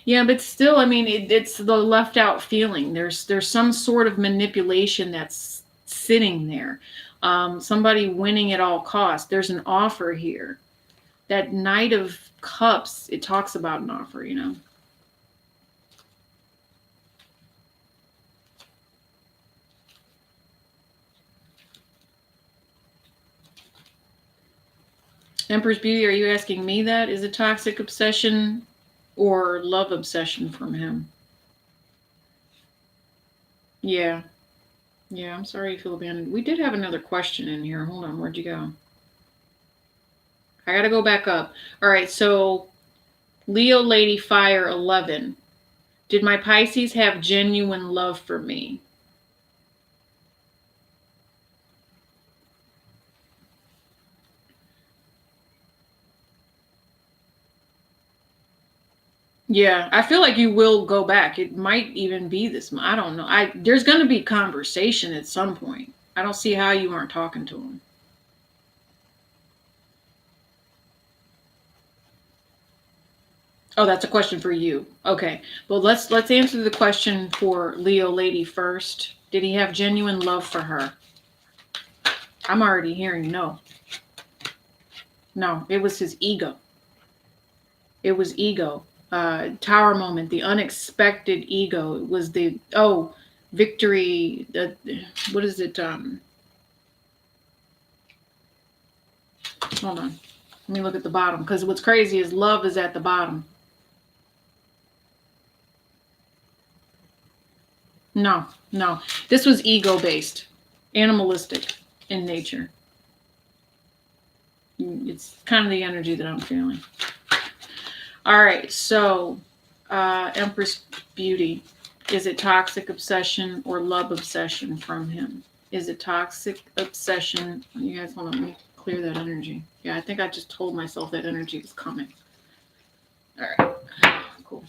Yeah, but still, it's the left out feeling. There's some sort of manipulation that's sitting there. Somebody winning at all costs. There's an offer here. That Knight of Cups, it talks about an offer, Empress Beauty, are you asking me that? Is it toxic obsession or love obsession from him? Yeah. Yeah, I'm sorry you feel abandoned. We did have another question in here. Hold on, where'd you go? I gotta go back up. All right, so Leo Lady Fire 11. Did my Pisces have genuine love for me? Yeah, I feel like you will go back. It might even be this month. I don't know. There's going to be conversation at some point. I don't see how you aren't talking to him. Oh, that's a question for you. Okay. Well, let's answer the question for Leo lady first. Did he have genuine love for her? I'm already hearing no. No, it was his ego. It was ego. Tower moment, the unexpected ego. It was the victory. What is it? Hold on. Let me look at the bottom, because what's crazy is love is at the bottom. No. This was ego based, animalistic in nature. It's kind of the energy that I'm feeling. All right, so Empress Beauty. Is it toxic obsession or love obsession from him? Is it toxic obsession? You guys, hold on, let me clear that energy. Yeah, I think I just told myself that energy was coming. All right, cool.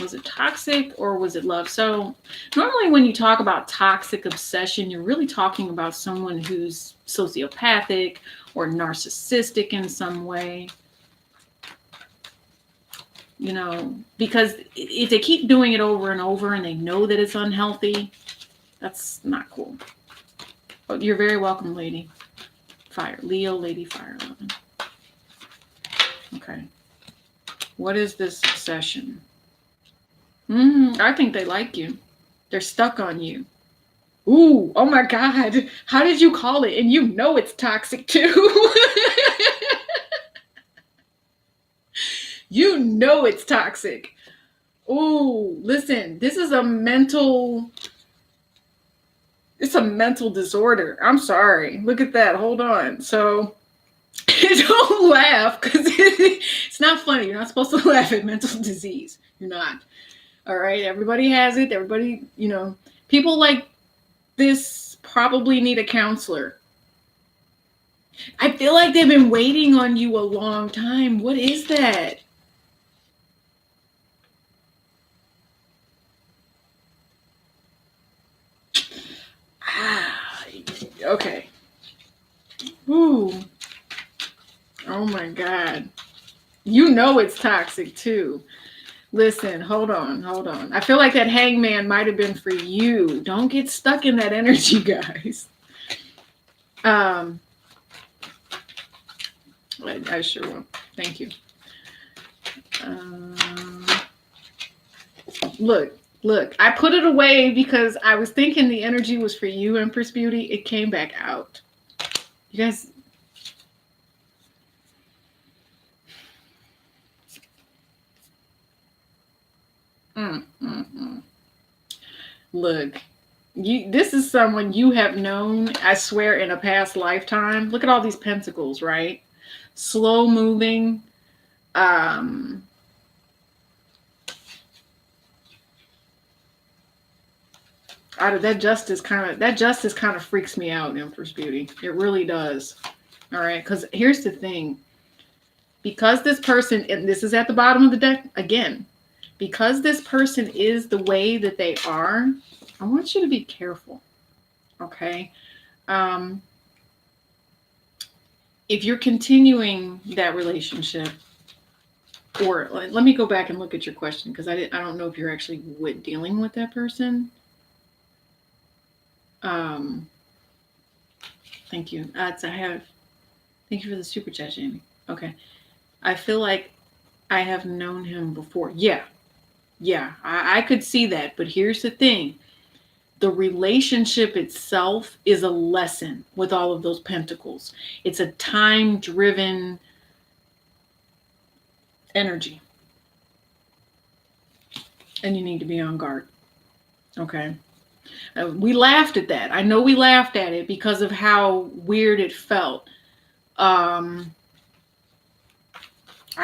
Was it toxic or was it love? So normally when you talk about toxic obsession, you're really talking about someone who's sociopathic or narcissistic in some way. You know, because if they keep doing it over and over and they know that it's unhealthy, that's not cool. But you're very welcome, lady. Fire. Leo, lady, fire. 11. Okay. What is this obsession? I think they like you. They're stuck on you. Ooh, oh my God. How did you call it? And you know it's toxic too. You know it's toxic. Ooh, listen, this is it's a mental disorder. I'm sorry. Look at that. Hold on. So don't laugh, because it's not funny. You're not supposed to laugh at mental disease. You're not. All right. Everybody has it. Everybody, people like this probably need a counselor. I feel like they've been waiting on you a long time. What is that? Okay. Ooh. Oh my God. You know it's toxic too. Listen, hold on. I feel like that hangman might have been for you. Don't get stuck in that energy, guys. I sure will. Thank you. Look. I put it away because I was thinking the energy was for you, Empress Beauty. It came back out. You guys... Look, this is someone you have known, I swear, in a past lifetime. Look at all these pentacles, right? Slow moving. That justice kind of freaks me out, Empress Beauty. It really does. All right, because here's the thing. Because this person, and this is at the bottom of the deck again, because this person is the way that they are, I want you to be careful. Okay? If you're continuing that relationship, or let me go back and look at your question, because I don't know if you're actually dealing with that person. Thank you. Thank you for the super chat, Jamie. Okay. I feel like I have known him before. Yeah, I could see that. But here's the thing. The relationship itself is a lesson with all of those pentacles. It's a time-driven energy. And you need to be on guard. Okay? We laughed at that. I know we laughed at it because of how weird it felt. I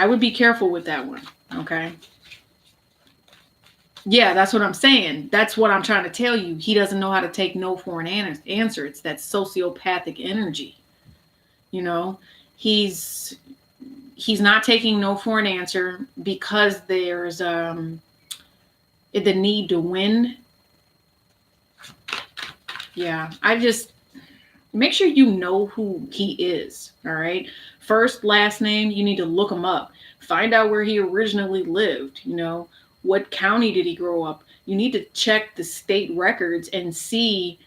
would be careful with that one. Okay? Yeah, that's what I'm saying. That's what I'm trying to tell you. He doesn't know how to take no for an answer. It's that sociopathic energy. He's he's not taking no for an answer because there's the need to win. Yeah, I just make sure you know who he is. All right. First, last name, you need to look him up. Find out where he originally lived. You know, what county did he grow up? You need to check the state records and see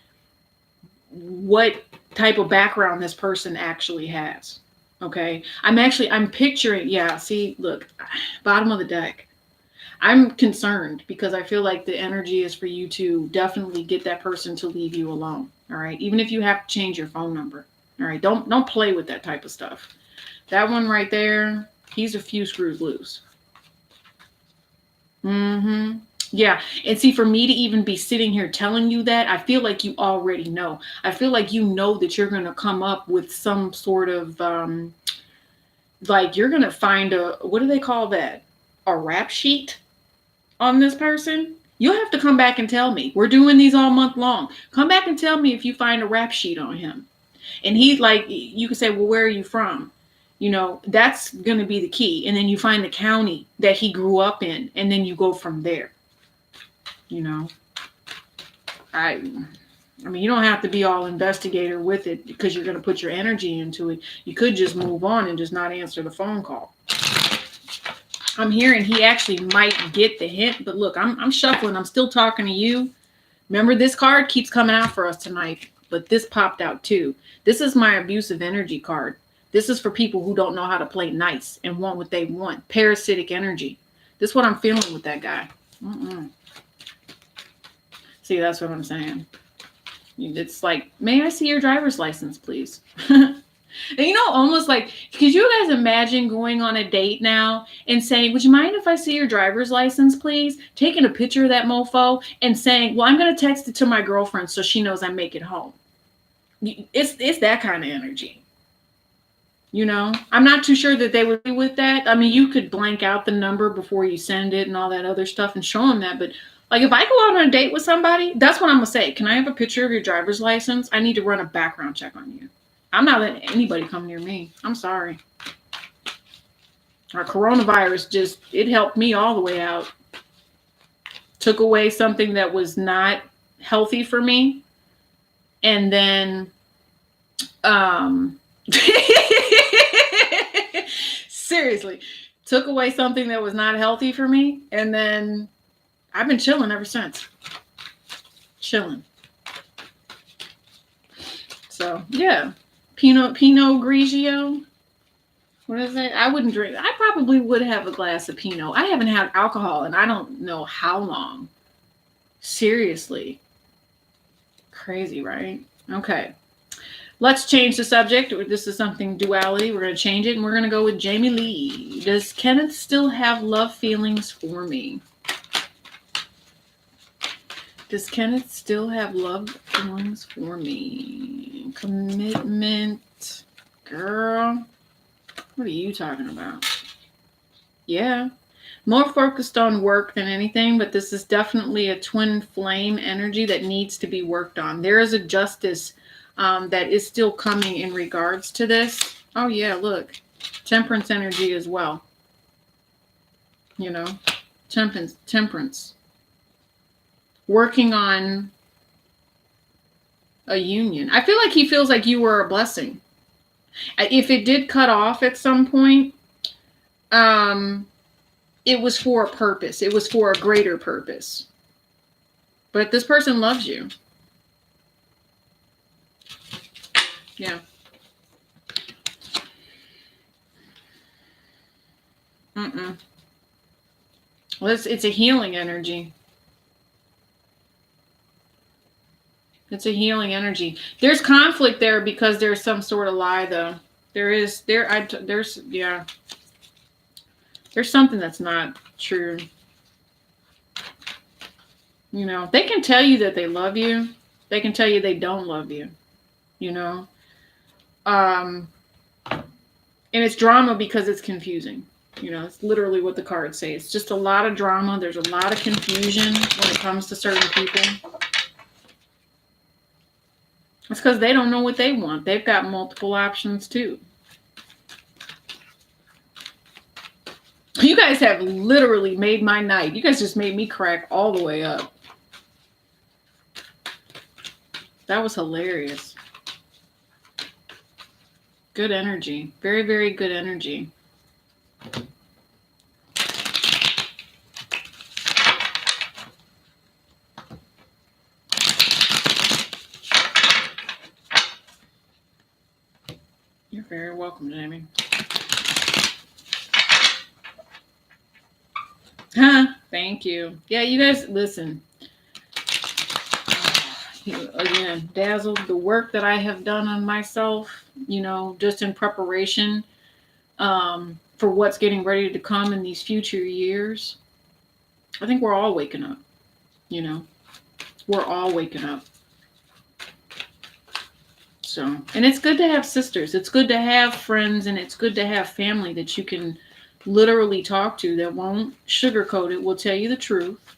what type of background this person actually has. Okay. I'm picturing, yeah, see, look, bottom of the deck. I'm concerned because I feel like the energy is for you to definitely get that person to leave you alone. All right. Even if you have to change your phone number. All right. Don't play with that type of stuff. That one right there, he's a few screws loose. Mm-hmm. Yeah. And see, for me to even be sitting here telling you that, I feel like you already know. I feel like you know that you're going to come up with some sort of, like you're going to find what do they call that? A rap sheet on this person. You'll have to come back and tell me. We're doing these all month long. Come back and tell me if you find a rap sheet on him. And he's like, you can say, well, where are you from? You know, that's going to be the key. And then you find the county that he grew up in, and then you go from there. You know, I mean, you don't have to be all investigator with it because you're going to put your energy into it. You could just move on and just not answer the phone call. I'm hearing he actually might get the hint, but look, I'm shuffling. I'm still talking to you. Remember, this card keeps coming out for us tonight, but this popped out too. This is my abusive energy card. This is for people who don't know how to play nice and want what they want. Parasitic energy. This is what I'm feeling with that guy. See, that's what I'm saying. It's like, may I see your driver's license, please? And you know, almost like, could you guys imagine going on a date now and saying, would you mind if I see your driver's license, please? Taking a picture of that mofo and saying, well, I'm going to text it to my girlfriend so she knows I make it home. It's that kind of energy. You know, I'm not too sure that they would be with that. I mean, you could blank out the number before you send it and all that other stuff and show them that. But like, if I go out on a date with somebody, that's what I'm going to say. Can I have a picture of your driver's license? I need to run a background check on you. I'm not letting anybody come near me. I'm sorry. Our coronavirus it helped me all the way out. Took away something that was not healthy for me. And then, seriously, took away something that was not healthy for me. And then I've been chilling ever since. Chilling. So, yeah. Pinot Grigio. What is it? I wouldn't drink. I probably would have a glass of Pinot. I haven't had alcohol and I don't know how long. Seriously. Crazy, right? Okay. Let's change the subject. This is something duality. We're going to change it and we're going to go with Jamie Lee. Does Kenneth still have love feelings for me? Does Kenneth still have love feelings for me? Commitment. Girl. What are you talking about? Yeah. More focused on work than anything, but this is definitely a twin flame energy that needs to be worked on. There is a justice that is still coming in regards to this. Oh, yeah, look. Temperance energy as well. You know, temperance. Working on a union. I feel like he feels like you were a blessing. If it did cut off at some point, it was for a purpose. It was for a greater purpose. But this person loves you. Yeah. Well, it's a healing energy. It's a healing energy. There's conflict there because there's some sort of lie, though. There's something that's not true. You know, they can tell you that they love you. They can tell you they don't love you. You know, and it's drama because it's confusing. You know, it's literally what the cards say. It's just a lot of drama. There's a lot of confusion when it comes to certain people. It's because they don't know what they want. They've got multiple options too. You guys have literally made my night. You guys just made me crack all the way up. That was hilarious. Good energy. Very, very good energy. You're very welcome, Jamie. Huh? Thank you. Yeah, you guys, listen. Again, dazzled, the work that I have done on myself, just in preparation for what's getting ready to come in these future years. I think we're all waking up. We're all waking up. So, and it's good to have sisters. It's good to have friends, and it's good to have family that you can literally talk to that won't sugarcoat it, will tell you the truth.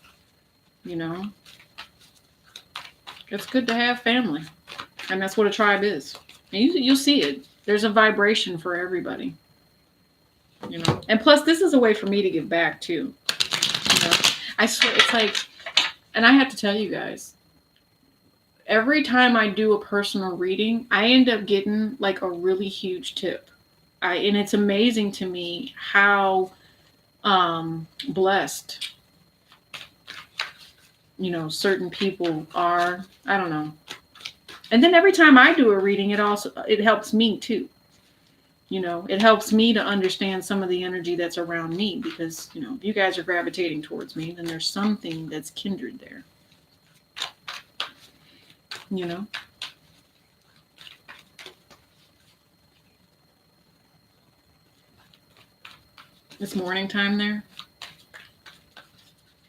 It's good to have family. And that's what a tribe is. And you'll see it. There's a vibration for everybody. And plus, this is a way for me to give back, too. I swear, it's like, and I have to tell you guys, every time I do a personal reading, I end up getting like a really huge tip. And it's amazing to me how blessed, certain people are. I don't know. And then every time I do a reading, it helps me too. It helps me to understand some of the energy that's around me, because, if you guys are gravitating towards me, then there's something that's kindred there. It's morning time there.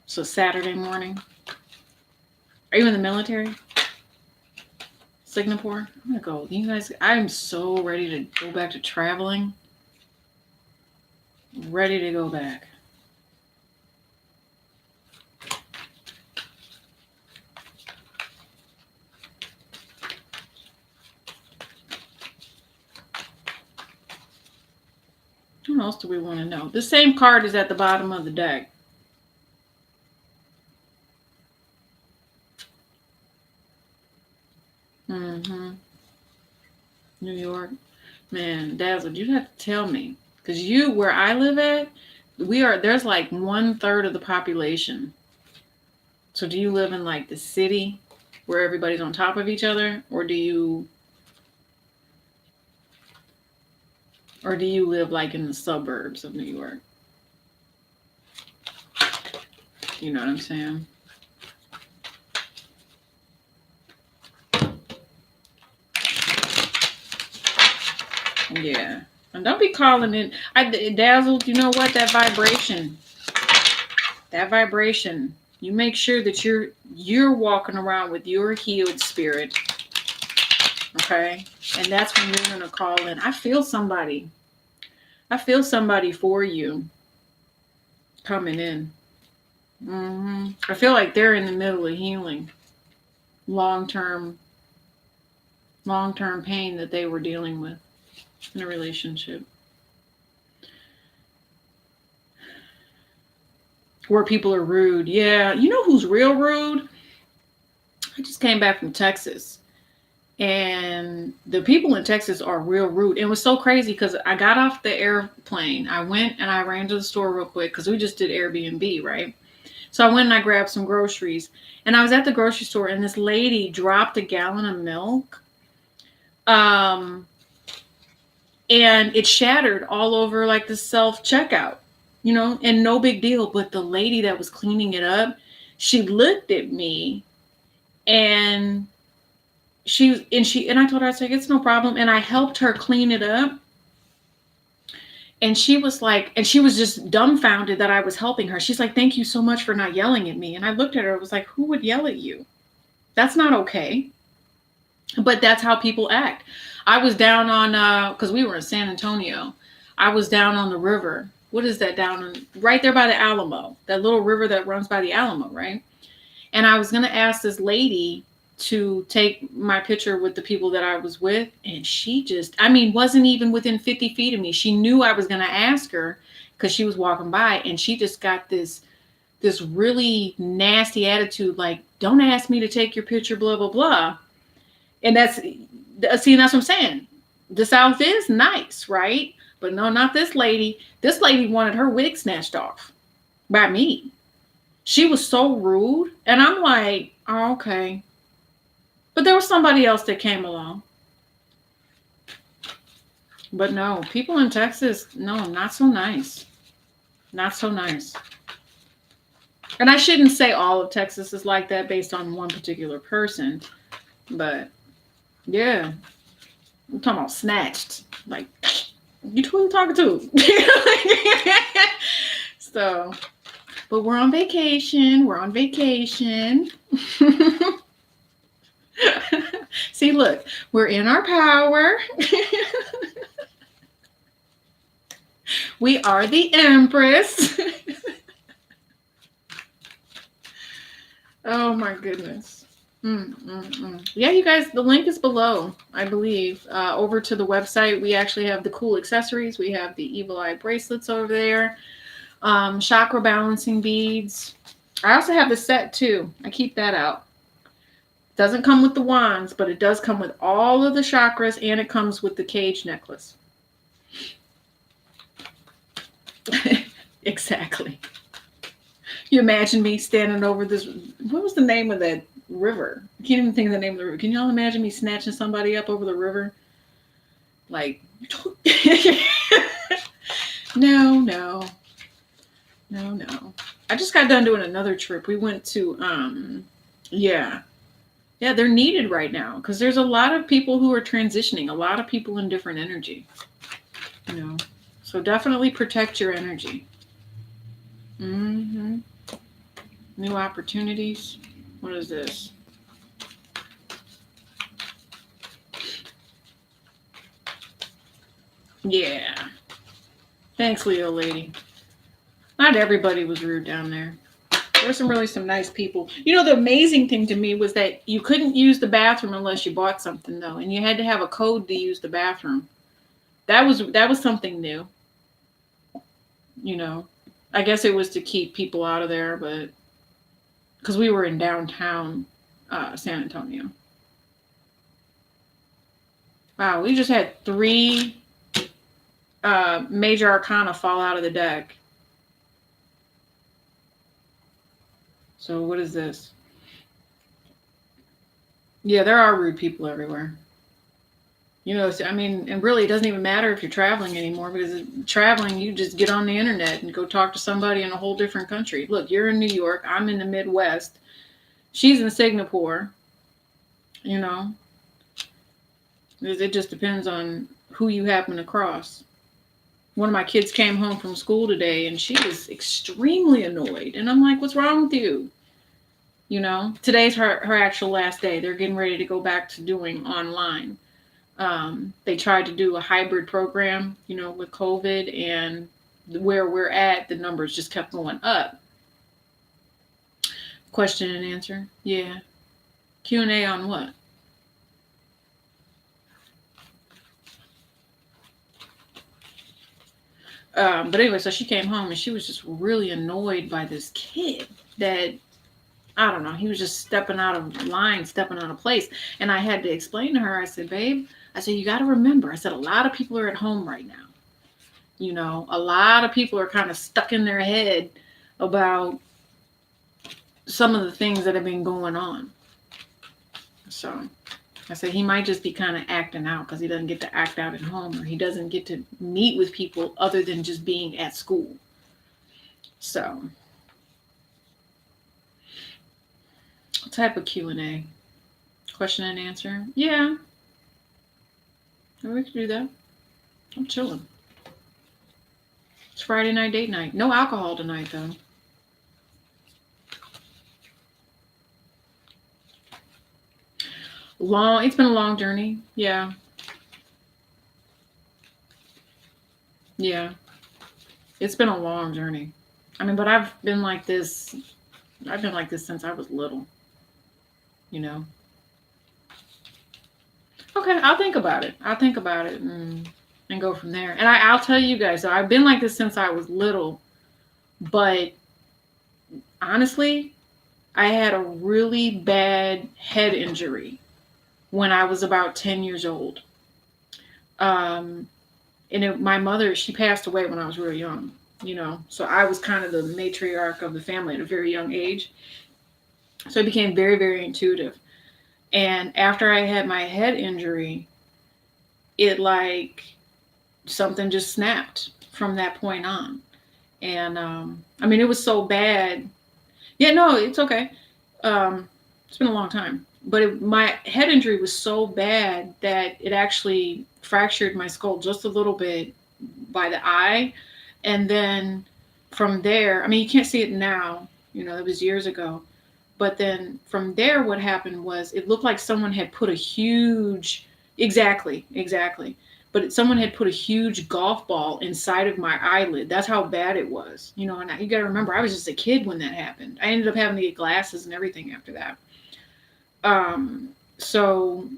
So Saturday morning. Are you in the military? Singapore? I'm gonna go. You guys, I'm so ready to go back to traveling. Ready to go back. What else do we want to know? The same card is at the bottom of the deck. New York. Man, Dazzled, you have to tell me. Because where I live at, there's like 1/3 of the population. So do you live in like the city where everybody's on top of each other? Or do you live like in the suburbs of New York? You know what I'm saying? Yeah. And don't be calling in. Dazzled, you know what? That vibration. You make sure that you're walking around with your healed spirit. Okay? And that's when you're going to call in. I feel somebody for you coming in. I feel like they're in the middle of healing. Long-term pain that they were dealing with in a relationship. Where people are rude. Yeah. You know who's real rude? I just came back from Texas. And the people in Texas are real rude. It was so crazy because I got off the airplane. I went and I ran to the store real quick because we just did Airbnb, right? So I went and I grabbed some groceries. And I was at the grocery store and this lady dropped a gallon of milk. And it shattered all over like the self-checkout, and no big deal. But the lady that was cleaning it up, she looked at me and I told her, I said, it's no problem. And I helped her clean it up. And she was just dumbfounded that I was helping her. She's like, thank you so much for not yelling at me. And I looked at her, I was like, who would yell at you? That's not okay. But that's how people act. I was down on, because we were in San Antonio. I was down on the river. What is that right there by the Alamo? That little river that runs by the Alamo, right? And I was going to ask this lady to take my picture with the people that I was with. And she wasn't even within 50 feet of me. She knew I was going to ask her. because she was walking by and she just got this really nasty attitude, like, don't ask me to take your picture, blah, blah, blah. And that's what I'm saying. The South is nice, right? But no, not this lady. This lady wanted her wig snatched off by me. She was so rude. And I'm like, oh, okay. But there was somebody else that came along. But no, people in Texas, no, not so nice. Not so nice. And I shouldn't say all of Texas is like that based on one particular person. But yeah, I'm talking about snatched. Like, who you talking to? So, but we're on vacation. We're on vacation. See, look, we're in our power. We are the Empress. Oh my goodness. Yeah, you guys, the link is below, I believe. Over to the website, we actually have the cool accessories. We have the evil eye bracelets over there. Chakra balancing beads. I also have the set too. I keep that out. Doesn't come with the wands, but it does come with all of the chakras, and it comes with the cage necklace. Exactly. You imagine me standing over this. What was the name of that river? I can't even think of the name of the river. Can y'all imagine me snatching somebody up over the river? Like, no. I just got done doing another trip. We went to, yeah, they're needed right now because there's a lot of people who are transitioning, a lot of people in different energy, so definitely protect your energy. New opportunities. What is this? Yeah. Thanks, Leo lady. Not everybody was rude down there. There were some nice people. The amazing thing to me was that you couldn't use the bathroom unless you bought something, though, and you had to have a code to use the bathroom. That was something new. I guess it was to keep people out of there, but because we were in downtown San Antonio. Wow, we just had 3 major arcana fall out of the deck. So what is this? Yeah, there are rude people everywhere. And really it doesn't even matter if you're traveling anymore, because traveling, you just get on the internet and go talk to somebody in a whole different country. Look, you're in New York. I'm in the Midwest. She's in Singapore. It just depends on who you happen to cross. One of my kids came home from school today and she was extremely annoyed. And I'm like, what's wrong with you? Today's her actual last day. They're getting ready to go back to doing online. They tried to do a hybrid program, with COVID, and where we're at, the numbers just kept going up. Question and answer. Yeah. Q&A on what? But anyway, so she came home and she was just really annoyed by this kid that, I don't know, he was just stepping out of line, stepping out of place. And I had to explain to her, I said, babe, you got to remember, I said, a lot of people are at home right now. A lot of people are kind of stuck in their head about some of the things that have been going on. So I said, he might just be kind of acting out because he doesn't get to act out at home, or he doesn't get to meet with people other than just being at school. So what type of Q&A? Question and answer? Yeah. We could do that. I'm chilling. It's Friday night, date night. No alcohol tonight, though. It's been a long journey. Yeah. Yeah. It's been a long journey. But I've been like this since I was little. Okay, I'll think about it. And and go from there. And I'll tell you guys, so I've been like this since I was little, but honestly, I had a really bad head injury when I was about 10 years old. Um, my mother, she passed away when I was really young, so I was kind of the matriarch of the family at a very young age. So I became very, very intuitive. And after I had my head injury, it like something just snapped from that point on. And I mean, it was so bad. Yeah, no, it's okay. It's been a long time. But my head injury was so bad that it actually fractured my skull just a little bit by the eye. And then from there, I mean, you can't see it now, it was years ago. But then from there, what happened was it looked like someone had put a huge, exactly. But someone had put a huge golf ball inside of my eyelid. That's how bad it was, and you got to remember, I was just a kid when that happened. I ended up having to get glasses and everything after that. So,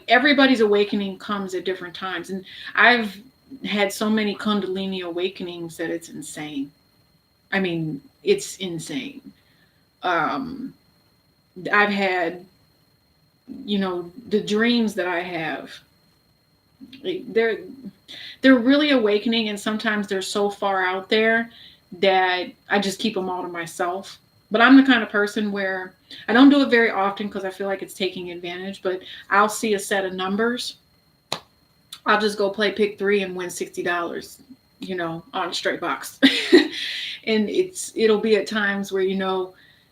everybody's awakening comes at different times. And I've had so many Kundalini awakenings that it's insane. I mean, it's insane. I've had, the dreams that I have, they're really awakening, and sometimes they're so far out there that I just keep them all to myself. But I'm the kind of person where I don't do it very often because I feel like it's taking advantage, but I'll see a set of numbers. I'll just go play pick 3 and win $60, on a straight box. And it'll be at times where,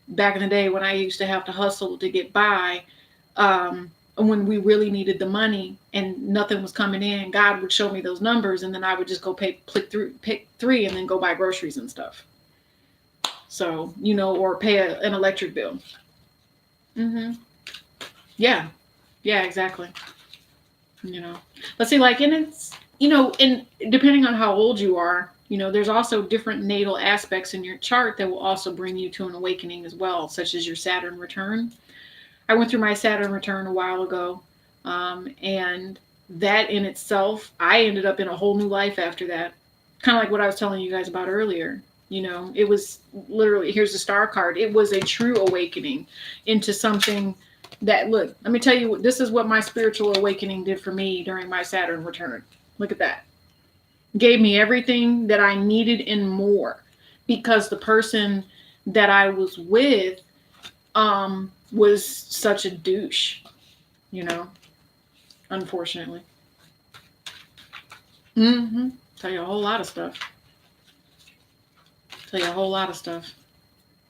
back in the day when I used to have to hustle to get by, when we really needed the money and nothing was coming in, God would show me those numbers, and then I would just go pick 3 and then go buy groceries and stuff. So, or pay an electric bill. Mm-hmm. Yeah, exactly. But see, like, and it's, and depending on how old you are, there's also different natal aspects in your chart that will also bring you to an awakening as well, such as your Saturn return. I went through my Saturn return a while ago, and that in itself, I ended up in a whole new life after that. Kind of like what I was telling you guys about earlier. It was literally, here's the star card. It was a true awakening into something that, look, let me tell you, this is what my spiritual awakening did for me during my Saturn return. Look at that. Gave me everything that I needed and more, because the person that I was with was such a douche, unfortunately. Tell you a whole lot of stuff.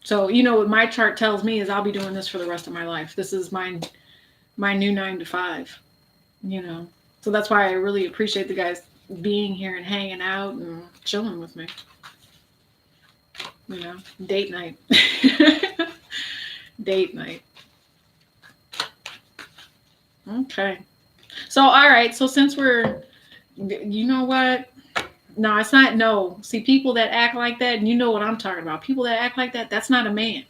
So, what my chart tells me is I'll be doing this for the rest of my life. This is my new 9 to 5, So that's why I really appreciate the guys being here and hanging out and chilling with me. Date night. Date night. Okay. So, all right. So since we're, you know what? No, it's not. No. See, people that act like that, and you know what I'm talking about. People that act like that, that's not a man.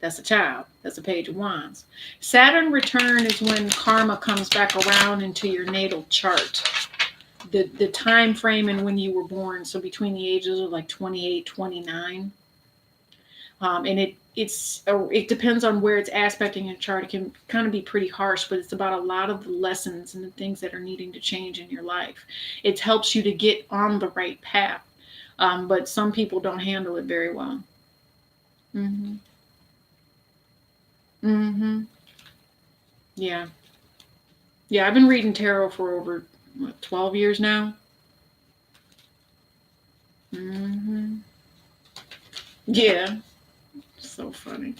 That's a child. That's a Page of Wands. Saturn return is when karma comes back around into your natal chart. The time frame and when you were born. So between the ages of like 28, 29. And it depends on where it's aspecting your chart. It can kind of be pretty harsh, but it's about a lot of the lessons and the things that are needing to change in your life. It helps you to get on the right path. But some people don't handle it very well. Mm-hmm. Mm-hmm. Yeah. Yeah, I've been reading tarot for over 12 years now. Mm-hmm. Yeah. So funny.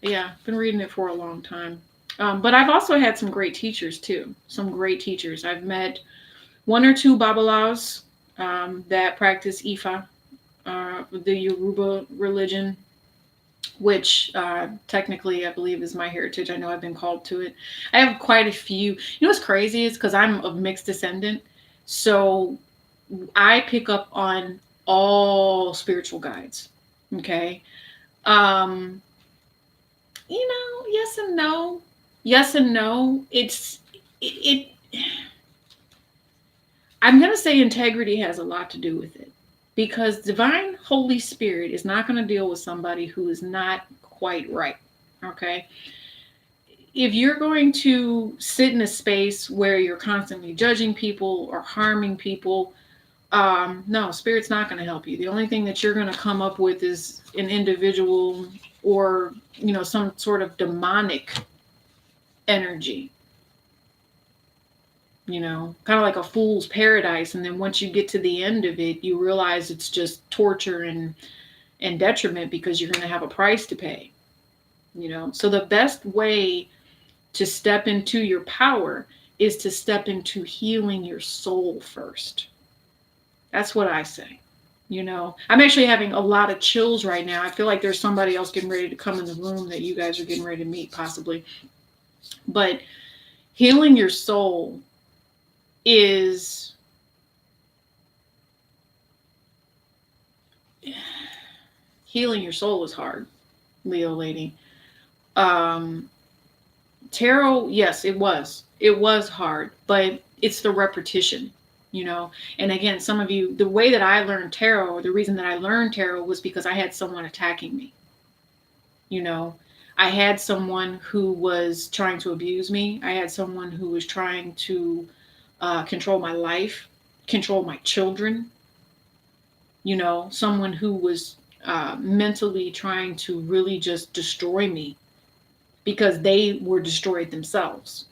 Yeah, I've been reading it for a long time. But I've also had some great teachers too. Some great teachers. I've met 1 or 2 Babalaos that practice Ifa, the Yoruba religion, which technically I believe is my heritage. I know I've been called to it. I have quite a few. What's crazy is because I'm of mixed descendant, so I pick up on all spiritual guides. Okay. Yes and no. Yes and no. I'm going to say integrity has a lot to do with it, because divine Holy Spirit is not going to deal with somebody who is not quite right. Okay. If you're going to sit in a space where you're constantly judging people or harming people, no, Spirit's not going to help you. The only thing that you're going to come up with is an individual, or, some sort of demonic energy, kind of like a fool's paradise. And then once you get to the end of it, you realize it's just torture and detriment, because you're going to have a price to pay. So the best way to step into your power is to step into healing your soul first. That's what I say. I'm actually having a lot of chills right now. I feel like there's somebody else getting ready to come in the room that you guys are getting ready to meet, possibly. But healing your soul is hard, Leo lady. Tarot, yes, it was hard, but it's the repetition, and again, some of you, the way that I learned tarot, or the reason that I learned tarot, was because I had someone attacking me. I had someone who was trying to abuse me. I had someone who was trying to control my life, control my children, someone who was mentally trying to really just destroy me, because they were destroyed themselves.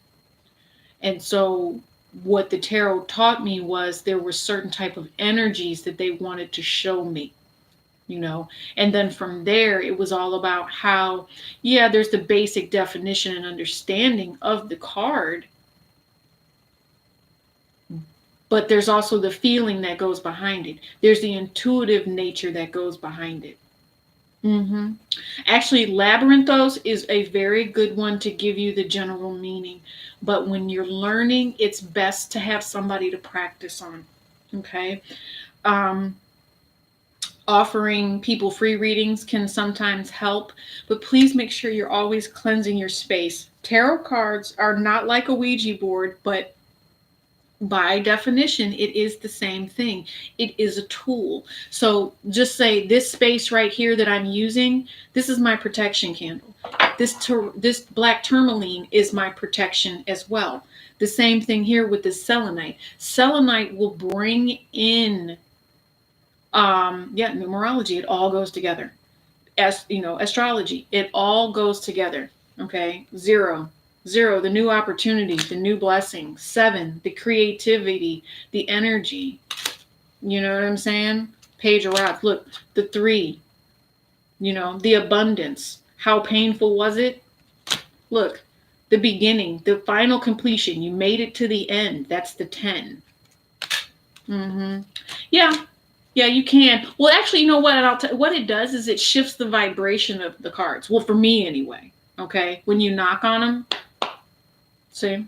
And so what the tarot taught me was there were certain type of energies that they wanted to show me, and then from there, it was all about how, there's the basic definition and understanding of the card, but there's also the feeling that goes behind it. There's the intuitive nature that goes behind it. Actually, Labyrinthos is a very good one to give you the general meaning. But when you're learning, it's best to have somebody to practice on. Okay. Offering people free readings can sometimes help, but please make sure you're always cleansing your space. Tarot cards are not like a Ouija board, but by definition, it is the same thing. It is a tool. So just say, this space right here that I'm using, this is my protection candle. This black tourmaline is my protection as well. The same thing here with the selenite. Selenite will bring in, numerology. It all goes together. As astrology, it all goes together. Okay, 0, the new opportunity, the new blessing. 7, the creativity, the energy. You know what I'm saying? Page of Rock. Look, the 3, the abundance. How painful was it? Look, the beginning, the final completion. You made it to the end. That's the 10. Yeah, you can. Well, actually, you know what? What it does is it shifts the vibration of the cards. Well, for me anyway. Okay, when you knock on them, see,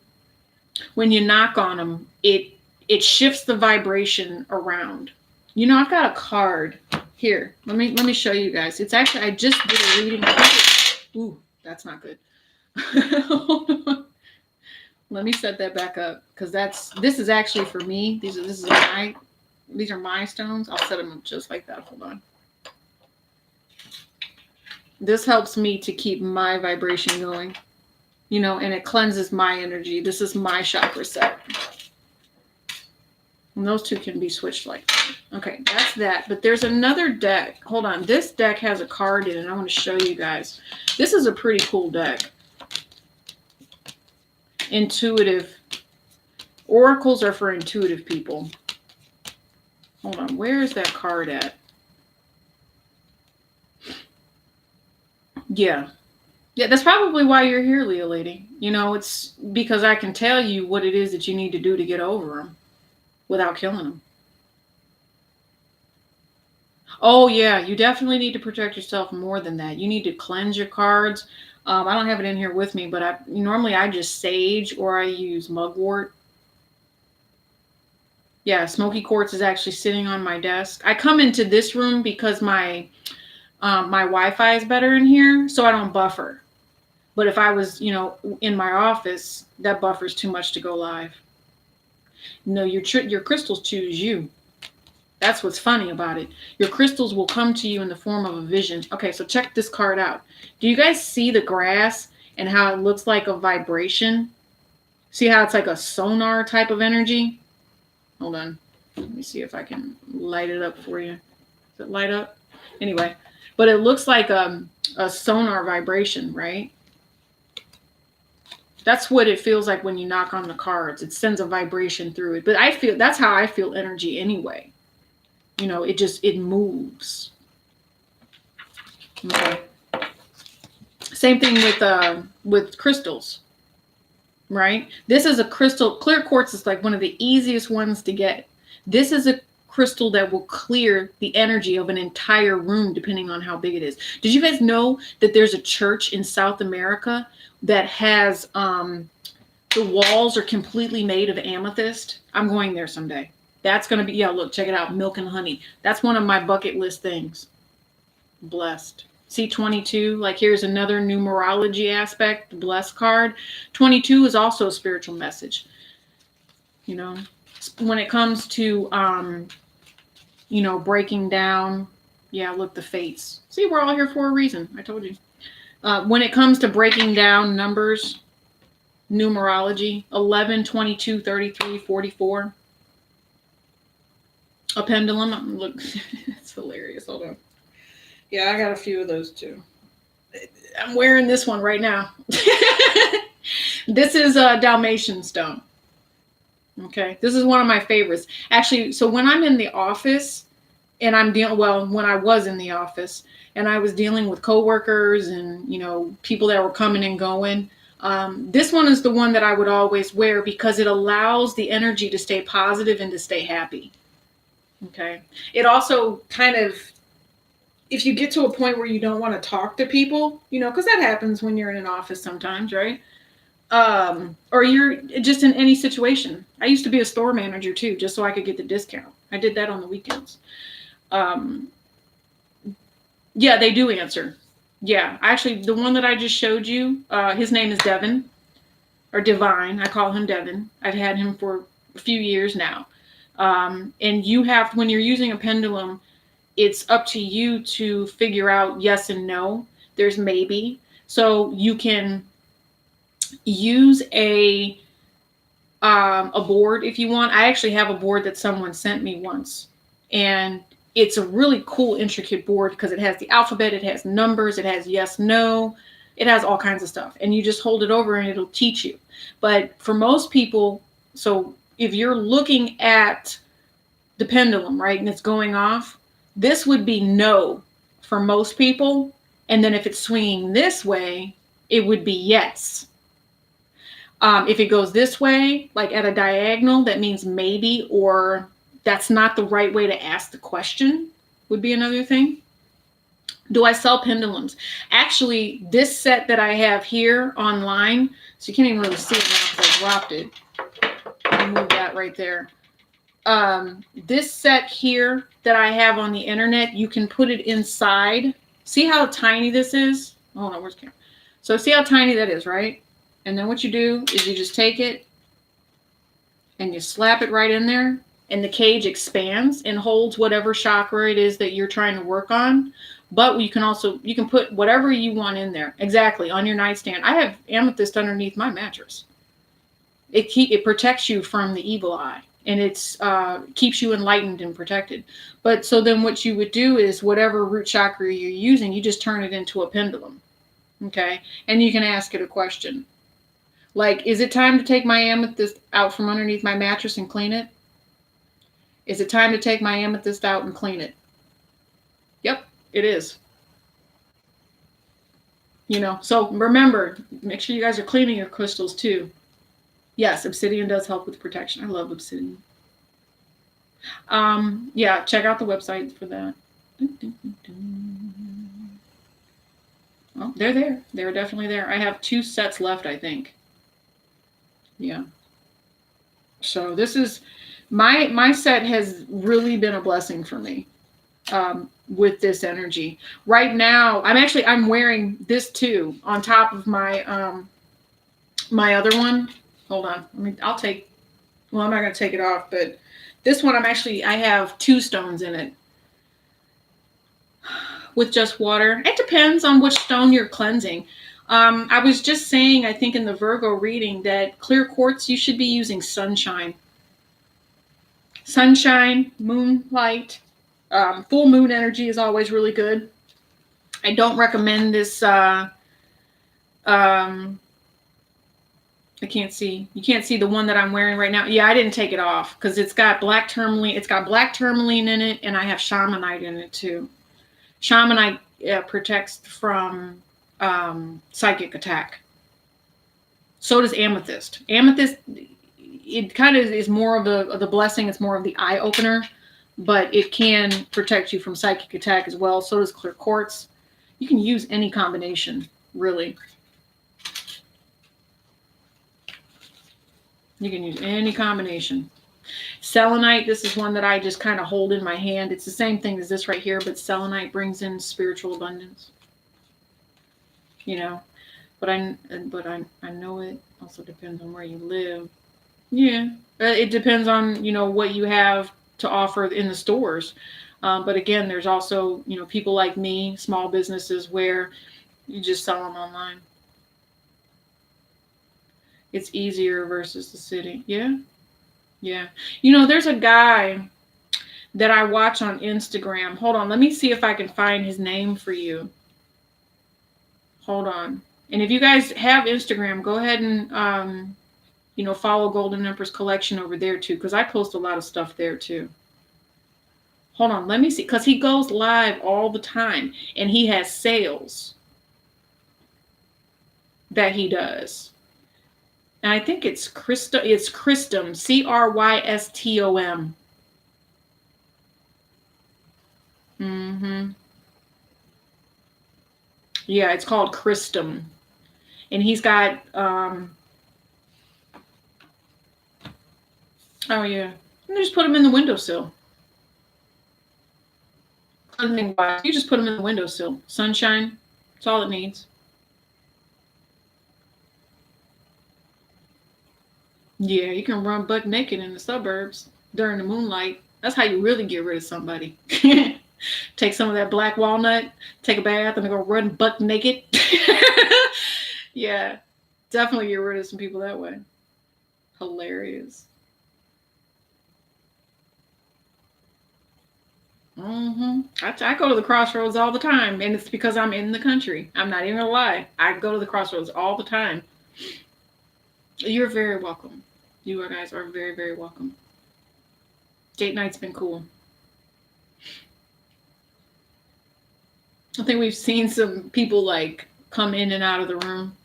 when you knock on them, it shifts the vibration around. I've got a card here. Let me show you guys. It's actually, I just did a reading. Ooh, that's not good. Let me set that back up, because this is actually for me. These are my stones. I'll set them up just like that. Hold on. This helps me to keep my vibration going, and it cleanses my energy. This is my chakra set. And those two can be switched like that. Okay, that's that. But there's another deck. Hold on. This deck has a card in it. I want to show you guys. This is a pretty cool deck. Intuitive. Oracles are for intuitive people. Hold on. Where is that card at? Yeah, that's probably why you're here, Leo lady. It's because I can tell you what it is that you need to do to get over them without killing them. Oh, yeah, you definitely need to protect yourself more than that. You need to cleanse your cards. I don't have it in here with me, but normally I just sage, or I use mugwort. Yeah, smoky quartz is actually sitting on my desk. I come into this room because my Wi-Fi is better in here, so I don't buffer. But if I was, in my office, that buffer's too much to go live. No, your crystals choose you. That's what's funny about it. Your crystals will come to you in the form of a vision. Okay, so check this card out. Do you guys see the grass and how it looks like a vibration? See how it's like a sonar type of energy? Hold on. Let me see if I can light it up for you. Does it light up? Anyway, but it looks like a sonar vibration, right? That's what it feels like when you knock on the cards. It sends a vibration through it. But I feel that's how I feel energy anyway. You know, it moves. Okay. Same thing with crystals, right? This is a crystal. Clear quartz is like one of the easiest ones to get. This is a crystal that will clear the energy of an entire room depending on how big it is. Did you guys know that there's a church in South America that has the walls are completely made of amethyst? I'm going there someday. That's going to be, yeah, look, check it out. Milk and honey. That's one of my bucket list things. Blessed. See 22, like here's another numerology aspect, blessed card. 22 is also a spiritual message. You know, when it comes to, you know, breaking down, yeah, look, the fates. See, we're all here for a reason. I told you. When it comes to breaking down numbers, numerology, 11, 22, 33, 44. A pendulum. Look, it's hilarious. Hold on. Yeah, I got a few of those too. I'm wearing this one right now. This is a Dalmatian stone. Okay, this is one of my favorites. Actually, so when I'm in the office and I'm dealing, well, when I was in the office and I was dealing with coworkers and, you know, people that were coming and going, this one is the one that I would always wear because it allows the energy to stay positive and to stay happy. Okay. It also kind of, if you get to a point where you don't want to talk to people, you know, because that happens when you're in an office sometimes, right? Or you're just in any situation. I used to be a store manager too, just so I could get the discount. I did that on the weekends. Yeah, they do answer. Yeah, actually, the one that I just showed you, his name is Devin, or Divine. I call him Devin. I've had him for a few years now. And you have, when you're using a pendulum, it's up to you to figure out yes and no. There's maybe. So you can use a board if you want. I actually have a board that someone sent me once. And it's a really cool, intricate board because it has the alphabet, it has numbers, it has yes, no, it has all kinds of stuff. And you just hold it over and it'll teach you. But for most people, so if you're looking at the pendulum, right, and it's going off, this would be no for most people. And then if it's swinging this way, it would be yes. If it goes this way, like at a diagonal, that means maybe, or that's not the right way to ask the question, would be another thing. Do I sell pendulums? Actually, this set that I have here online, so you can't even really see it now because I dropped it. I'll move that right there. This set here that I have on the internet, you can put it inside. See how tiny this is? Hold on, where's the camera? So see how tiny that is, right? And then what you do is you just take it and you slap it right in there, and the cage expands and holds whatever chakra it is that you're trying to work on. But you can put whatever you want in there. Exactly, on your nightstand. I have amethyst underneath my mattress. It protects you from the evil eye, and it's keeps you enlightened and protected. But so then what you would do is whatever root chakra you're using, you just turn it into a pendulum. Okay? And you can ask it a question. Like, is it time to take my amethyst out from underneath my mattress and clean it? Is it time to take my amethyst out and clean it? Yep, it is. You know, so remember, make sure you guys are cleaning your crystals too. Yes, obsidian does help with protection. I love obsidian. Yeah, check out the website for that. Well, they're there. They're definitely there. I have 2 sets left, I think. Yeah. So this is my set has really been a blessing for me with this energy. Right now, I'm wearing this too on top of my my other one. Hold on. I'll take Well, I'm not going to take it off, but this one I have 2 stones in it with just water. It depends on which stone you're cleansing. I was just saying, I think in the Virgo reading, that clear quartz, you should be using sunshine. Sunshine, moonlight, full moon energy is always really good. I don't recommend this. I can't see. You can't see the one that I'm wearing right now. Yeah, I didn't take it off because it's got black tourmaline. It's got black tourmaline in it, and I have shamanite in it too. Shamanite protects from psychic attack. So does amethyst. Amethyst, it kind of is more of the blessing. It's more of the eye opener, but it can protect you from psychic attack as well. So does clear quartz. You can use any combination, really. You can use any combination. Selenite, this is one that I just kind of hold in my hand. It's the same thing as this right here, but selenite brings in spiritual abundance. You know, but I know it also depends on where you live. Yeah, it depends on, what you have to offer in the stores. But again, there's also, people like me, small businesses where you just sell them online. It's easier versus the city. Yeah. Yeah. There's a guy that I watch on Instagram. Hold on. Let me see if I can find his name for you. Hold on. And if you guys have Instagram, go ahead and, follow Golden Empress Collection over there too, because I post a lot of stuff there too. Hold on. Let me see. Because he goes live all the time and he has sales that he does. And I think it's Christum, Crystom. Mm-hmm. Yeah, it's called Christum. And he's got, oh yeah. You just put them in the windowsill. You just put them in the windowsill. Sunshine, that's all it needs. Yeah, you can run butt naked in the suburbs during the moonlight. That's how you really get rid of somebody. Take some of that black walnut, take a bath, and go run butt naked. Yeah, definitely get rid of some people that way. Hilarious. I go to the crossroads all the time, and it's because I'm in the country. I'm not even gonna lie. I go to the crossroads all the time. You're very welcome. You guys are very, very welcome. Date night's been cool. I think we've seen some people come in and out of the room.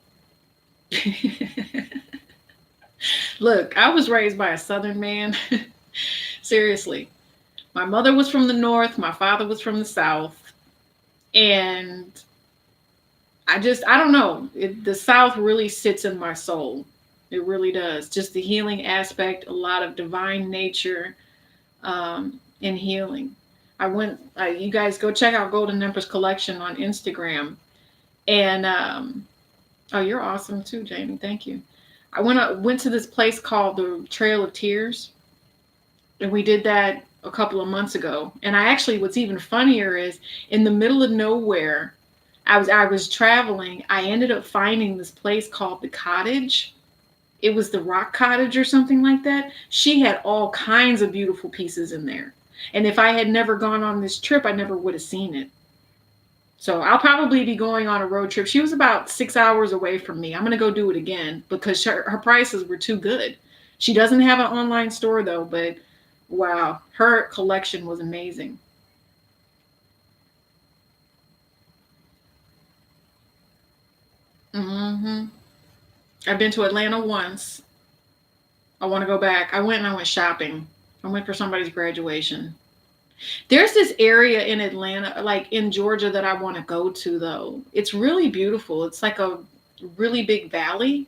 Look, I was raised by a Southern man. Seriously. My mother was from the North. My father was from the South. And I don't know. The South really sits in my soul. It really does. Just the healing aspect, a lot of divine nature and healing. You guys go check out Golden Empress Collection on Instagram. And, oh, you're awesome too, Jamie. Thank you. I went to this place called the Trail of Tears. And we did that a couple of months ago. And what's even funnier is in the middle of nowhere, I was traveling. I ended up finding this place called The Cottage. It was the Rock Cottage or something like that. She had all kinds of beautiful pieces in there. And if I had never gone on this trip, I never would have seen it. So I'll probably be going on a road trip. She was about 6 hours away from me. I'm going to go do it again because her prices were too good. She doesn't have an online store though, but wow, her collection was amazing. I've been to Atlanta once. I want to go back. I went shopping. I went for somebody's graduation. There's this area in Atlanta, like in Georgia, that I want to go to though. It's really beautiful. It's like a really big valley.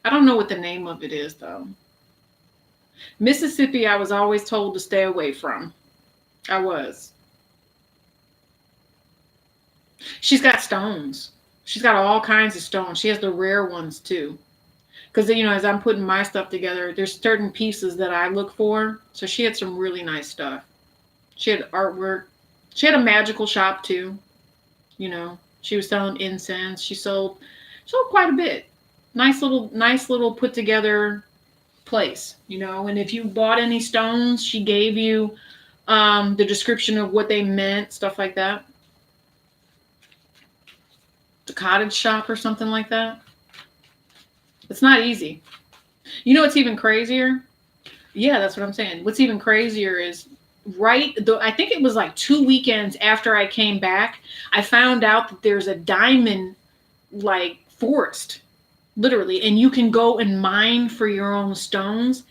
I don't know what the name of it is though. Mississippi, I was always told to stay away from. I was. She's got stones. She's got all kinds of stones. She has the rare ones too. Because, as I'm putting my stuff together, there's certain pieces that I look for. So she had some really nice stuff. She had artwork. She had a magical shop too. She was selling incense. She sold quite a bit. Nice little put together place. And if you bought any stones, she gave you the description of what they meant, stuff like that. The cottage shop or something like that. It's not easy. What's even crazier? Yeah, that's what I'm saying. What's even crazier is I think it was like 2 weekends after I came back, I found out that there's a diamond like forest, literally, and you can go and mine for your own stones.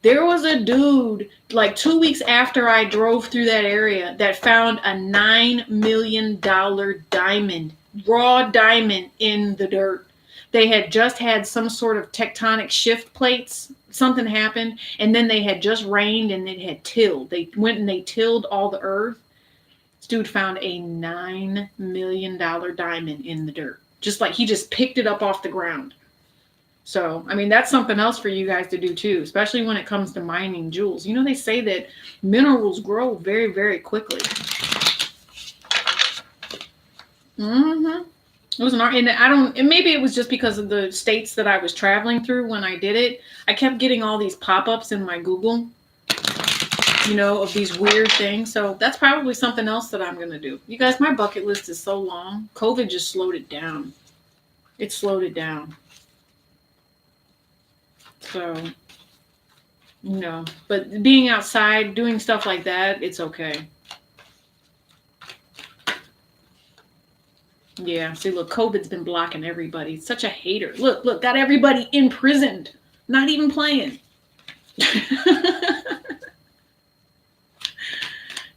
There was a dude like 2 weeks after I drove through that area that found a $9 million diamond, raw diamond in the dirt. They had just had some sort of tectonic shift plates. Something happened, and then they had just rained and it had tilled. They went and they tilled all the earth. This dude found a $9 million diamond in the dirt. Just like he just picked it up off the ground. So, that's something else for you guys to do too, especially when it comes to mining jewels. They say that minerals grow very, very quickly. It was and maybe it was just because of the states that I was traveling through when I did it. I kept getting all these pop-ups in my Google, of these weird things. So that's probably something else that I'm going to do. You guys, my bucket list is so long. COVID just slowed it down. It slowed it down. So, but being outside, doing stuff like that, it's okay. Yeah, see, look, COVID's been blocking everybody. It's such a hater. Look, got everybody imprisoned. Not even playing.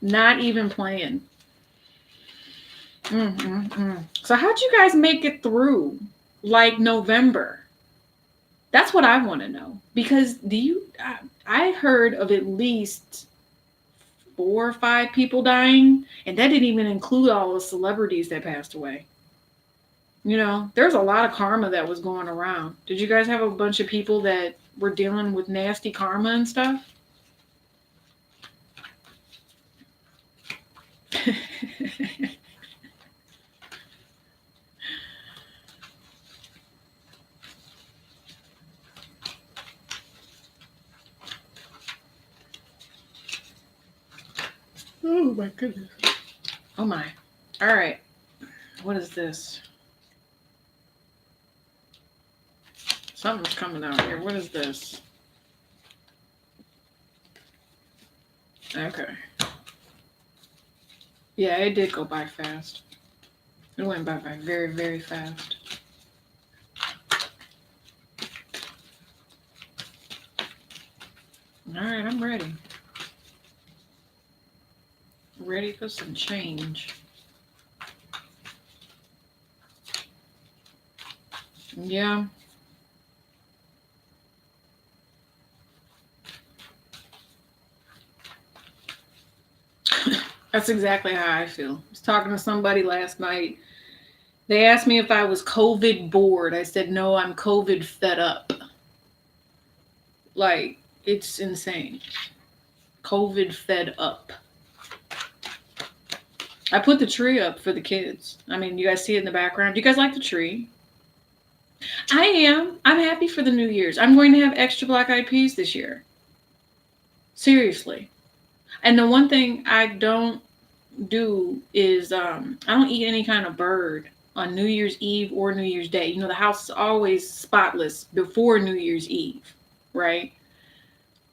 Not even playing. So how'd you guys make it through, like, November? That's what I want to know. Because I heard of at least 4 or 5 people dying, and that didn't even include all the celebrities that passed away. There's a lot of karma that was going around. Did you guys have a bunch of people that were dealing with nasty karma and stuff? Oh my goodness. Oh my. All right. What is this? Something's coming out here. What is this? Okay. Yeah, it did go by fast. It went by very, very fast. All right, I'm ready. Ready for some change. Yeah. That's exactly how I feel. I was talking to somebody last night. They asked me if I was COVID bored. I said, no, I'm COVID fed up. Like, it's insane. COVID fed up. I put the tree up for the kids. You guys see it in the background. Do you guys like the tree? I am. I'm happy for the New Year's. I'm going to have extra black eyed peas this year. Seriously. And the one thing I don't do is I don't eat any kind of bird on New Year's Eve or New Year's Day. The house is always spotless before New Year's Eve, right?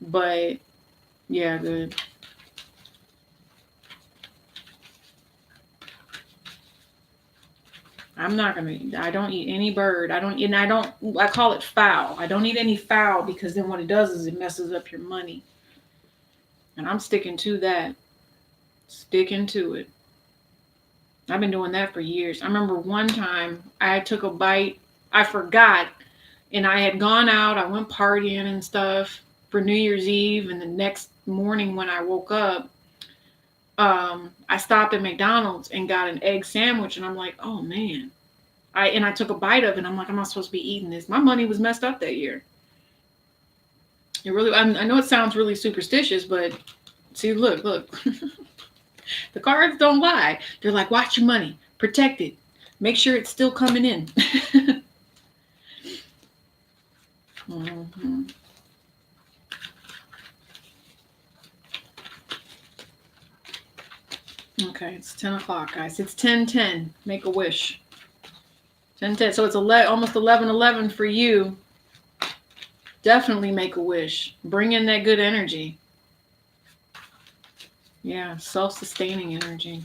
But yeah, good. I don't eat any bird. I call it fowl. I don't eat any fowl because then what it does is it messes up your money. And I'm sticking to that. Sticking to it. I've been doing that for years. I remember one time I took a bite. I forgot. And I had gone out. I went partying and stuff for New Year's Eve. And the next morning when I woke up, I stopped at McDonald's and got an egg sandwich. And I'm like, oh, man. I took a bite of it, and I'm like, I'm not supposed to be eating this. My money was messed up that year. It really, I know it sounds really superstitious, but see, look. The cards don't lie. They're like, watch your money, protect it, make sure it's still coming in. Mm-hmm. Okay, it's 10 o'clock, guys. It's 10:10. Make a wish. 10:10. So it's almost 11:11 for you. Definitely make a wish. Bring in that good energy. Yeah, self-sustaining energy.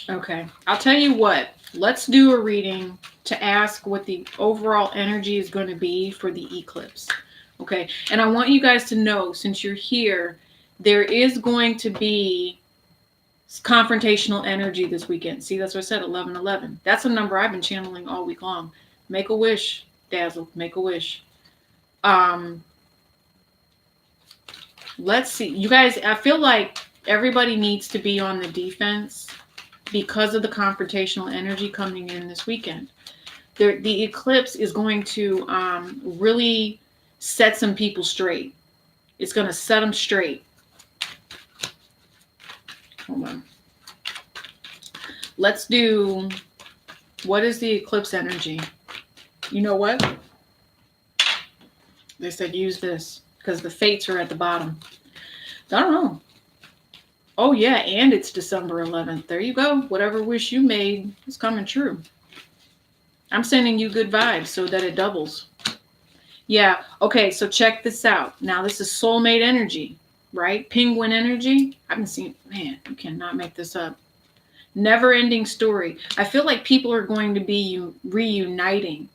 Okay, I'll tell you what. Let's do a reading to ask what the overall energy is going to be for the eclipse. Okay, and I want you guys to know, since you're here, there is going to be confrontational energy this weekend. See, that's what I said, 11:11. That's a number I've been channeling all week long. Make a wish, Dazzle. Make a wish. Let's see. You guys, I feel like everybody needs to be on the defense because of the confrontational energy coming in this weekend. The eclipse is going to really set some people straight. It's going to set them straight. Hold on. Let's do, what is the eclipse energy? You know what? They said use this because the fates are at the bottom. I don't know. Oh, yeah, and it's December 11th. There you go. Whatever wish you made is coming true. I'm sending you good vibes so that it doubles. Yeah, okay, so check this out. Now, this is soulmate energy, right? Penguin energy. I've been seeing, man, you cannot make this up. Never-ending story. I feel like people are going to be reuniting.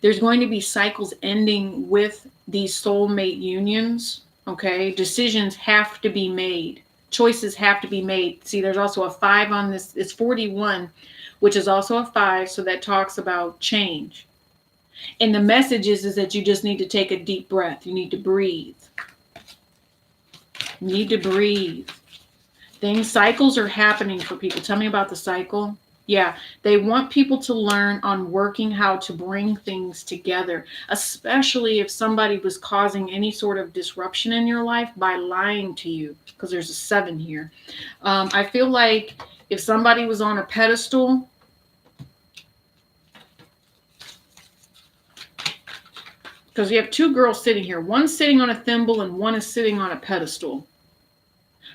There's going to be cycles ending with these soulmate unions, okay? Decisions have to be made. Choices have to be made. See, there's also a 5 on this. It's 41, which is also a 5, so that talks about change. And the message is that you just need to take a deep breath. You need to breathe. You need to breathe. Cycles are happening for people. Tell me about the cycle. Yeah, they want people to learn on working how to bring things together, especially if somebody was causing any sort of disruption in your life by lying to you, because there's a 7 here. I feel like if somebody was on a pedestal, because you have 2 girls sitting here. One's sitting on a thimble and one is sitting on a pedestal.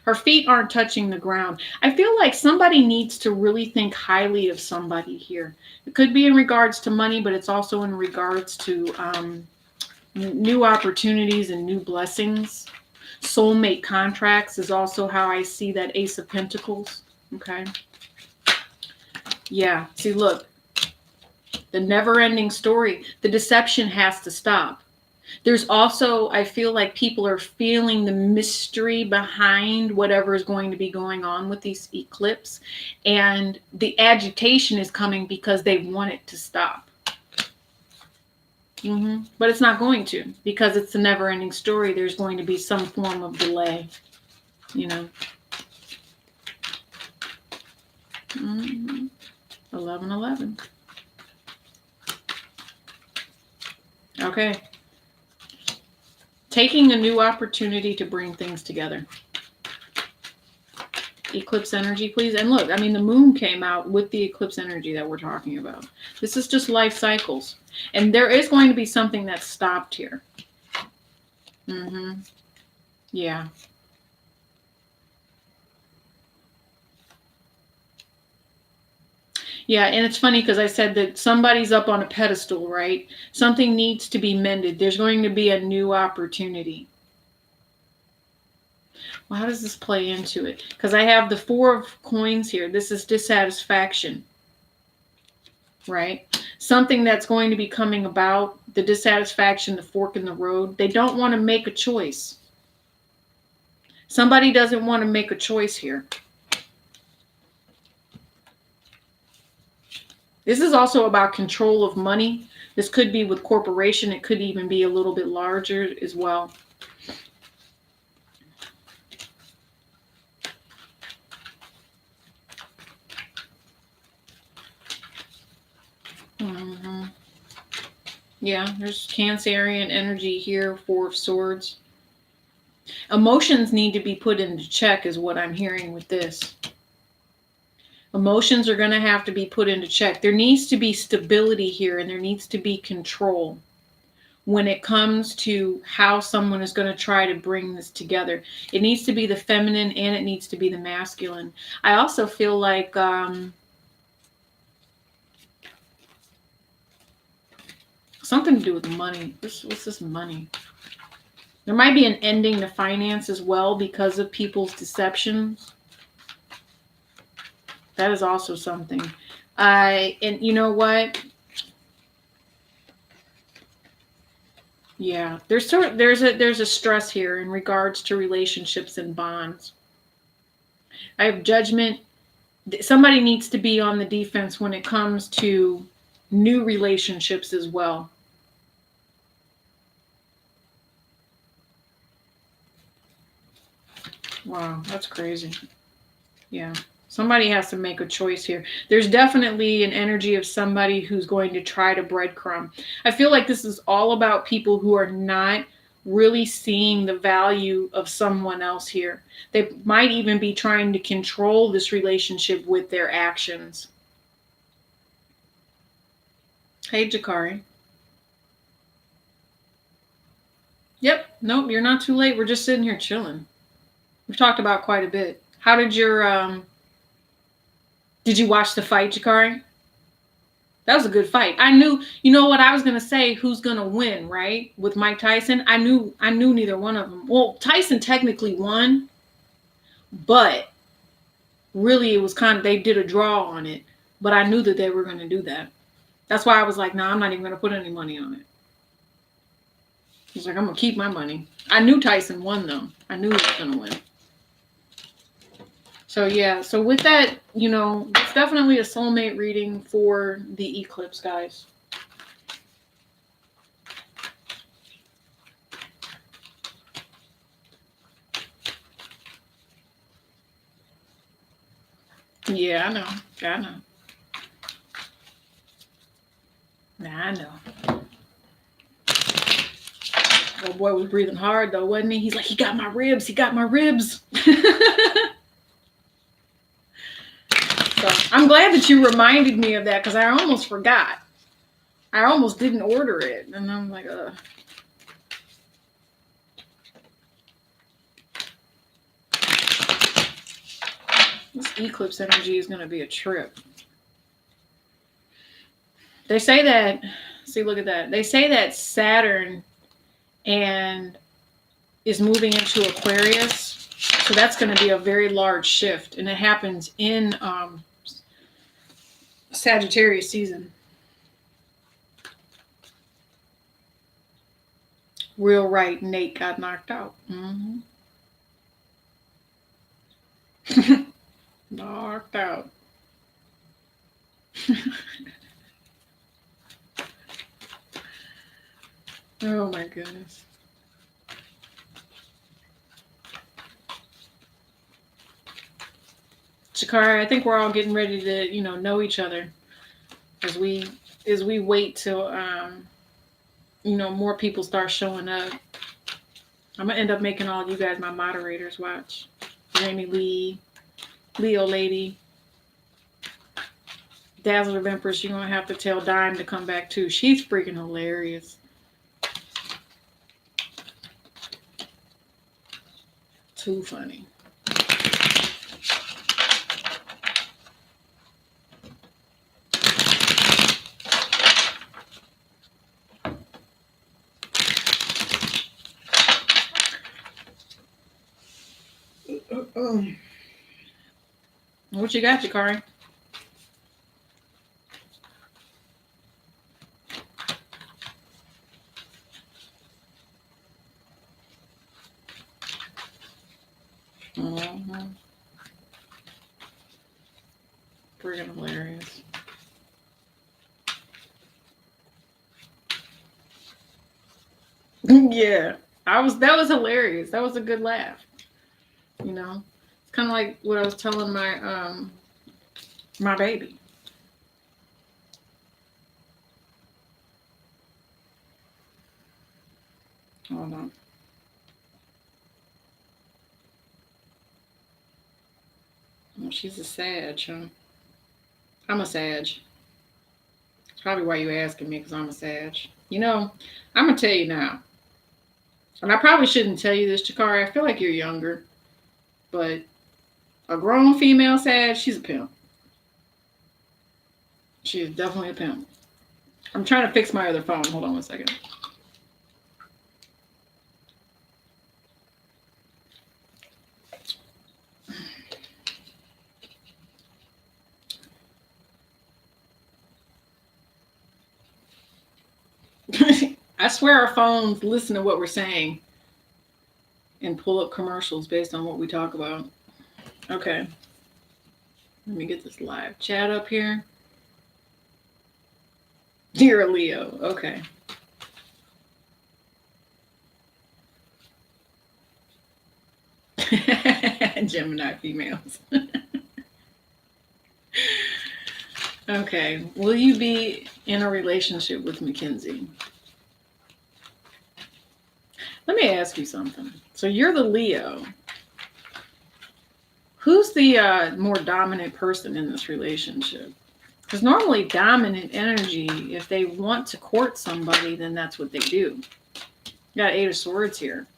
Her feet aren't touching the ground. I feel like somebody needs to really think highly of somebody here. It could be in regards to money, but it's also in regards to new opportunities and new blessings. Soulmate contracts is also how I see that Ace of Pentacles. Okay. Yeah. See, look. The never-ending story. The deception has to stop. There's also, I feel like people are feeling the mystery behind whatever is going to be going on with these eclipse. And the agitation is coming because they want it to stop. But it's not going to, because it's a never-ending story. There's going to be some form of delay, you know. 11:11. Okay. Taking a new opportunity to bring things together. Eclipse energy, please. And look, I mean, the moon came out with the eclipse energy that we're talking about. This is just life cycles. And there is going to be something that's stopped here. Yeah. Yeah, and it's funny because I said that somebody's up on a pedestal, right? Something needs to be mended. There's going to be a new opportunity. Well, how does this play into it? Because I have the 4 of coins here. This is dissatisfaction, right? Something that's going to be coming about, the dissatisfaction, the fork in the road. They don't want to make a choice. Somebody doesn't want to make a choice here. This is also about control of money. This could be with corporation. It could even be a little bit larger as well. Mm-hmm. Yeah, there's Cancerian energy here, Four of Swords. Emotions need to be put into check is what I'm hearing with this. Emotions are going to have to be put into check. There needs to be stability here, and there needs to be control when it comes to how someone is going to try to bring this together. It needs to be the feminine and it needs to be the masculine. I also feel like something to do with money. What's this money? There might be an ending to finance as well because of people's deceptions. That is also something. And you know what? Yeah, there's a stress here in regards to relationships and bonds. I have Judgment. Somebody needs to be on the defense when it comes to new relationships as well. Wow, that's crazy. Yeah. Somebody has to make a choice here. There's definitely an energy of somebody who's going to try to breadcrumb. I feel like this is all about people who are not really seeing the value of someone else here. They might even be trying to control this relationship with their actions. Hey, Jakari. Yep. Nope, you're not too late. We're just sitting here chilling. We've talked about quite a bit. How did did you watch the fight, Jakari? That was a good fight. I knew, you know what I was gonna say, who's gonna win, right? With Mike Tyson. I knew neither one of them. Well, Tyson technically won, but really it was kind of, they did a draw on it. But I knew that they were gonna do that. That's why I was like, nah, I'm not even gonna put any money on it. He's like, I'm gonna keep my money. I knew Tyson won though. I knew he was gonna win. So yeah, so with that, it's definitely a soulmate reading for the eclipse, guys. Yeah, I know. I know. I know. Old boy was breathing hard though, wasn't he? He's like, he got my ribs. He got my ribs. So I'm glad that you reminded me of that because I almost forgot. I almost didn't order it. And I'm like, This eclipse energy is going to be a trip. They say that, see, look at that. They say that Saturn is moving into Aquarius. So that's going to be a very large shift. And it happens in Sagittarius season. Real right, Nate got knocked out. Mm-hmm. Knocked out. Oh my goodness. Shakara, I think we're all getting ready to, know each other as we wait till more people start showing up. I'm gonna end up making all you guys my moderators. Watch. Jamie Lee, Leo Lady, Dazzler of Empress. You're gonna have to tell Dime to come back too. She's freaking hilarious. Too funny. What you got, Jakari? Mm-hmm. Freaking hilarious. Yeah, that was hilarious. That was a good laugh. It's kind of like what I was telling my baby. Hold on. Oh, she's a Sag, huh? I'm a Sag. That's probably why you're asking me, because I'm a Sag. You know, I'm going to tell you now. And I probably shouldn't tell you this, Chikari. I feel like you're younger. But a grown female Sag, she's a pimp. She is definitely a pimp. I'm trying to fix my other phone. Hold on one second. I swear our phones listen to what we're saying and pull up commercials based on what we talk about. Okay. Let me get this live chat up here. You're a Leo. Okay. Gemini females. Okay. Will you be in a relationship with Mackenzie? Let me ask you something. So you're the Leo. Who's the more dominant person in this relationship? Because normally dominant energy, if they want to court somebody, then that's what they do. You got 8 of Swords here.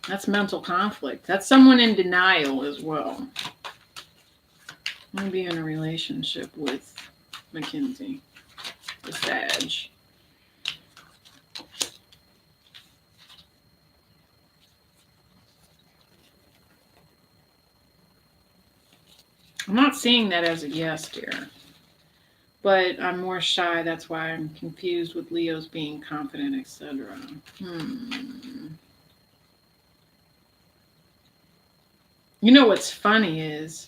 That's mental conflict. That's someone in denial as well. Let me be in a relationship with Mackenzie, the Sag. I'm not seeing that as a yes, dear. But I'm more shy. That's why I'm confused with Leo's being confident, etc. You know what's funny is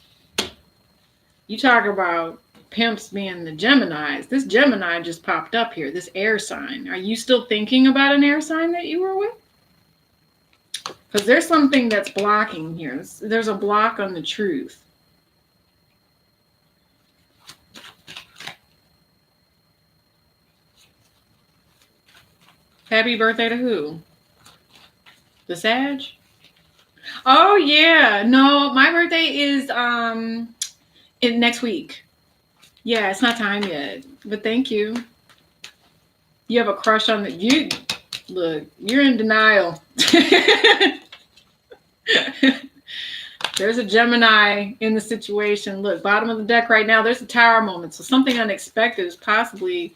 you talk about pimps being the Geminis. This Gemini just popped up here, this air sign. Are you still thinking about an air sign that you were with? Because there's something that's blocking here. There's a block on the truth. Happy birthday to who? The Sag? Oh yeah. No, my birthday is next week. Yeah, it's not time yet. But thank you. You have a crush on you look, you're in denial. There's a Gemini in the situation. Look, bottom of the deck right now, there's a Tower moment. So something unexpected is possibly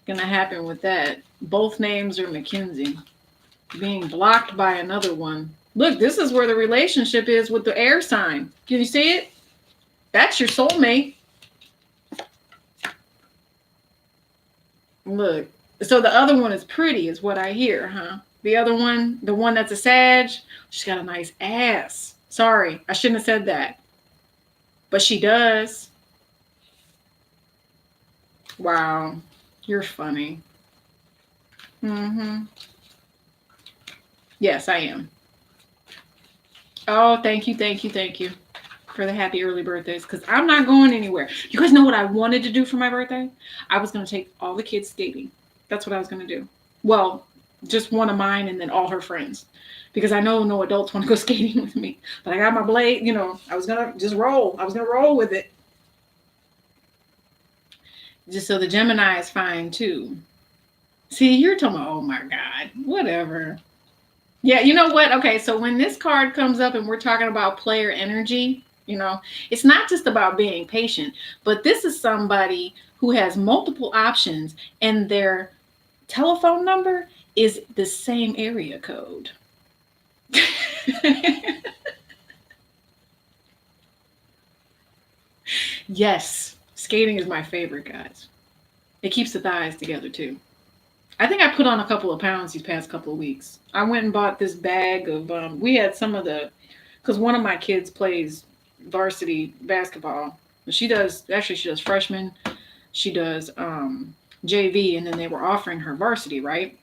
going to happen with that. Both names are Mackenzie. Being blocked by another one. Look, this is where the relationship is with the air sign. Can you see it? That's your soulmate. Look. So the other one is pretty, is what I hear, huh? The other one, the one that's a Sag, she's got a nice ass. Sorry, I shouldn't have said that. But she does. Wow. You're funny. Yes, I am. Oh, thank you for the happy early birthdays, because I'm not going anywhere. You guys know what I wanted to do for my birthday? I was going to take all the kids skating. That's what I was going to do. Well, just one of mine and then all her friends, because I know no adults want to go skating with me. But I got my blade, I was going to just roll. I was going to roll with it. Just so the Gemini is fine too. See, you're talking about, oh my God, whatever. Yeah, you know what? Okay, so when this card comes up and we're talking about player energy, it's not just about being patient, but this is somebody who has multiple options and their telephone number is the same area code. Yes, skating is my favorite, guys. It keeps the thighs together too. I think I put on a couple of pounds these past couple of weeks. I went and bought this bag of, we had some of because one of my kids plays varsity basketball. She does freshman. She does JV, and then they were offering her varsity, right?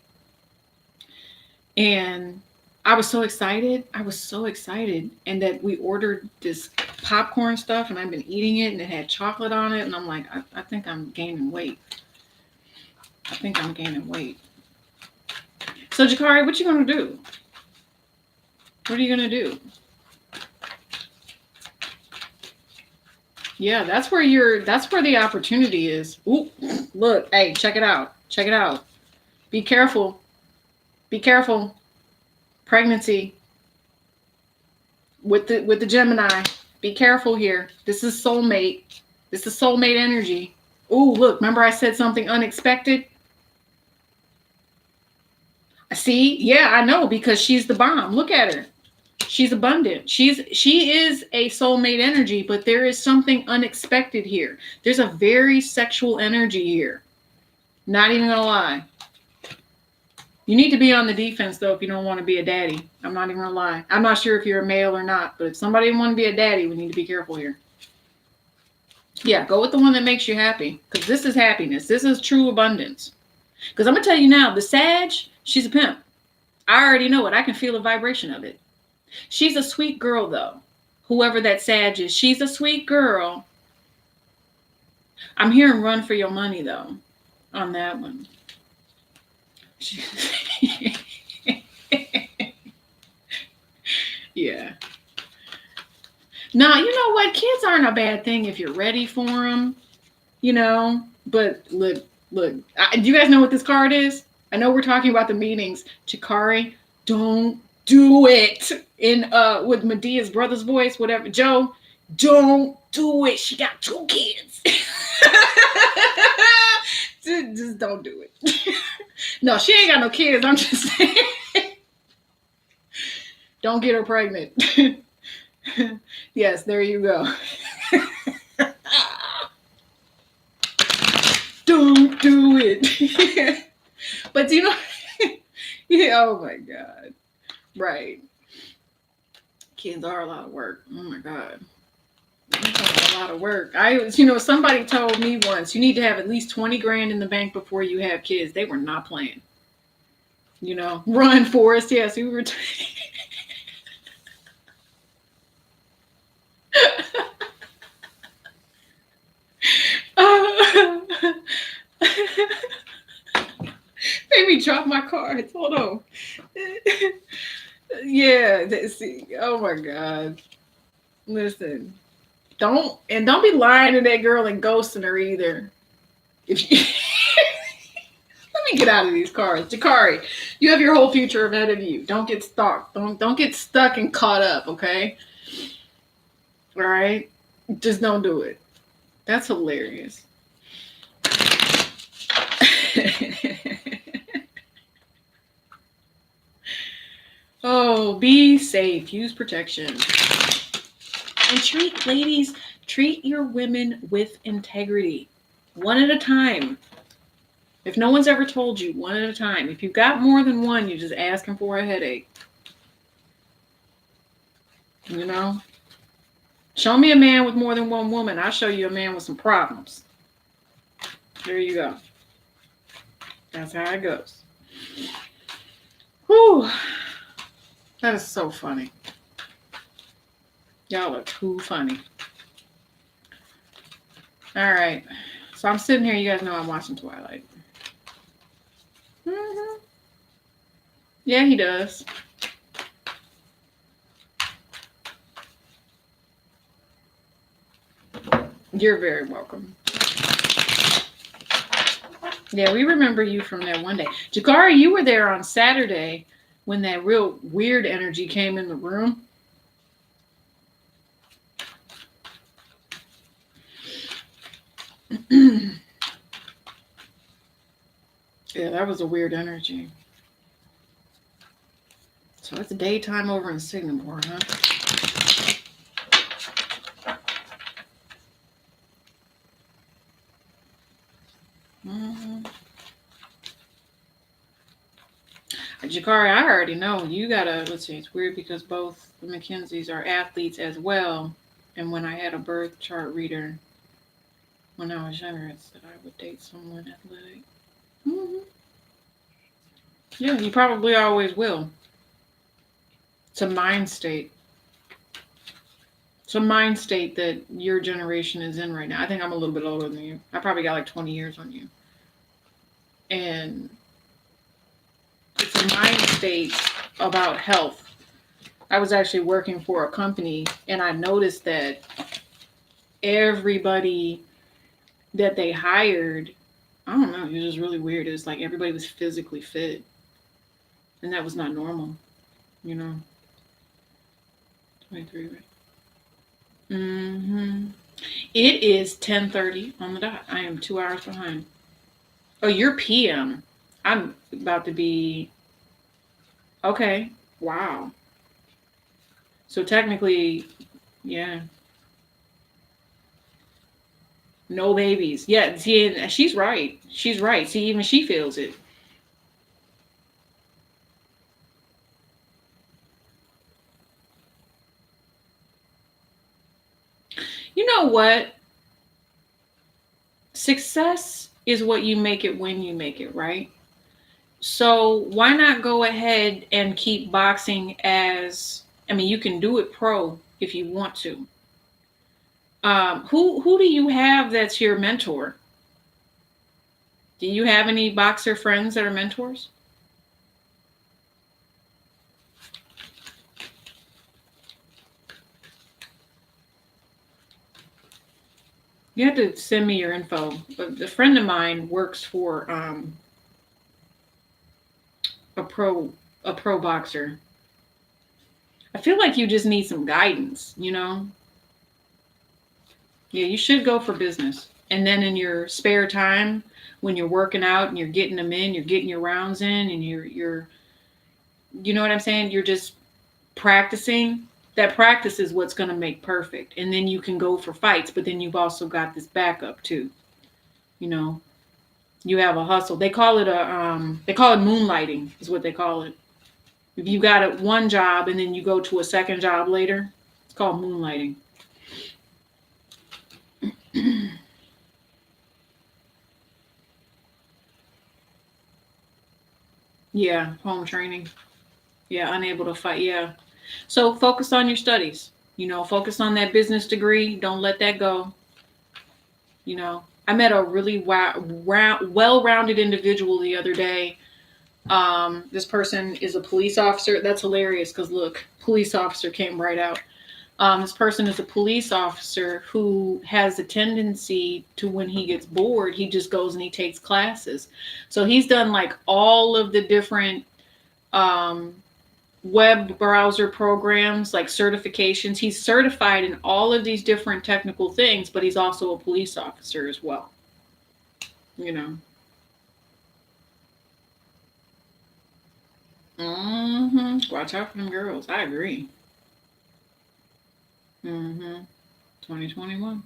And I was so excited. And that we ordered this popcorn stuff, and I've been eating it, and it had chocolate on it. And I'm like, I think I'm gaining weight. So Jakari, what you gonna do? What are you gonna do? Yeah, that's where the opportunity is. Ooh, look, hey, check it out. Check it out. Be careful. Be careful. Pregnancy with the Gemini. Be careful here. This is soulmate. This is soulmate energy. Ooh, look, remember I said something unexpected? See? Yeah, I know, because she's the bomb. Look at her. She's abundant. She is a soulmate energy, but there is something unexpected here. There's a very sexual energy here. Not even gonna lie. You need to be on the defense though if you don't want to be a daddy. I'm not even gonna lie. I'm not sure if you're a male or not, but if somebody wants to be a daddy, we need to be careful here. Yeah, go with the one that makes you happy, because this is happiness. This is true abundance. Because I'm gonna tell you now, the Sag, she's a pimp. I already know it. I can feel the vibration of it. She's a sweet girl, though. Whoever that Sag is, she's a sweet girl. I'm hearing run for your money, though, on that one. Yeah. Now, you know what? Kids aren't a bad thing if you're ready for them, you know. But look, do you guys know what this card is? I know we're talking about the meanings. Chikari, don't do it. In with Medea's brother's voice, whatever. Joe, don't do it. She got 2 kids. Just don't do it. No, she ain't got no kids. I'm just saying. Don't get her pregnant. Yes, there you go. Don't do it. But do you know? Yeah, oh my God. Right. Kids are a lot of work. Oh my God. A lot of work. Somebody told me once, you need to have at least 20 grand in the bank before you have kids. They were not playing. Run, Forrest. Yes, we were. Made me drop my cards. Hold on. Yeah. See. Oh my God. Listen. Don't be lying to that girl and ghosting her either. If you let me get out of these cards. Jakari, you have your whole future ahead of you. Don't get stalked. Don't get stuck and caught up, okay? All right? Just don't do it. That's hilarious. Oh, be safe. Use protection. And treat your women with integrity. One at a time. If no one's ever told you, one at a time. If you've got more than one, you're just asking for a headache. Show me a man with more than one woman. I'll show you a man with some problems. There you go. That's how it goes. Whew. That is so funny. Y'all are too funny. All right. So I'm sitting here. You guys know I'm watching Twilight. Mm-hmm. Yeah, he does. You're very welcome. Yeah, we remember you from that one day. Jakari, you were there on Saturday when that real weird energy came in the room. Yeah, that was a weird energy. So it's daytime over in Singapore, huh? Mm-hmm. Jakari, I already know. You gotta, let's see, it's weird because both the McKenzies are athletes as well. And when I had a birth chart reader when I was younger, it said I would date someone athletic. Mm-hmm. Yeah, you probably always will. It's a mind state. It's a mind state that your generation is in right now. I think I'm a little bit older than you. I probably got like 20 years on you. And it's a mind state about health. I was actually working for a company, and I noticed that everybody that they hired, I don't know, it was just really weird. It was like everybody was physically fit, and that was not normal, you know. 23, right? It is 10:30 on the dot. I am 2 hours behind. Oh, you're PM. I'm about to be. Okay. Wow. So technically, yeah. No babies. Yeah, see, she's right. She's right. See, even she feels it. You know what? Success is what you make it when you make it, right? So why not go ahead and keep boxing as, I mean, you can do it pro if you want to. Who do you have that's your mentor? Do you have any boxer friends that are mentors? You have to send me your info. A friend of mine works for a pro boxer. I feel like you just need some guidance, you know? Yeah, you should go for business. And then in your spare time, when you're working out and you're getting them in, you're getting your rounds in, and you're you know what I'm saying? You're just practicing. That practice is what's going to make perfect. And then you can go for fights, but then you've also got this backup too. You know, you have a hustle. They call it moonlighting is what they call it. If you got one job and then you go to a second job later, it's called moonlighting. Yeah, home training. Yeah, unable to fight. Yeah. So focus on your studies. You know, focus on that business degree. Don't let that go. You know, I met a really well-rounded individual the other day. This person is a police officer. That's hilarious because look, police officer came right out. This person is a police officer who has a tendency to, when he gets bored, he just goes and he takes classes. So he's done like all of the different um, web browser programs, like certifications. He's certified in all of these different technical things, but he's also a police officer as well. You know. Watch out for them girls. I agree. 2021.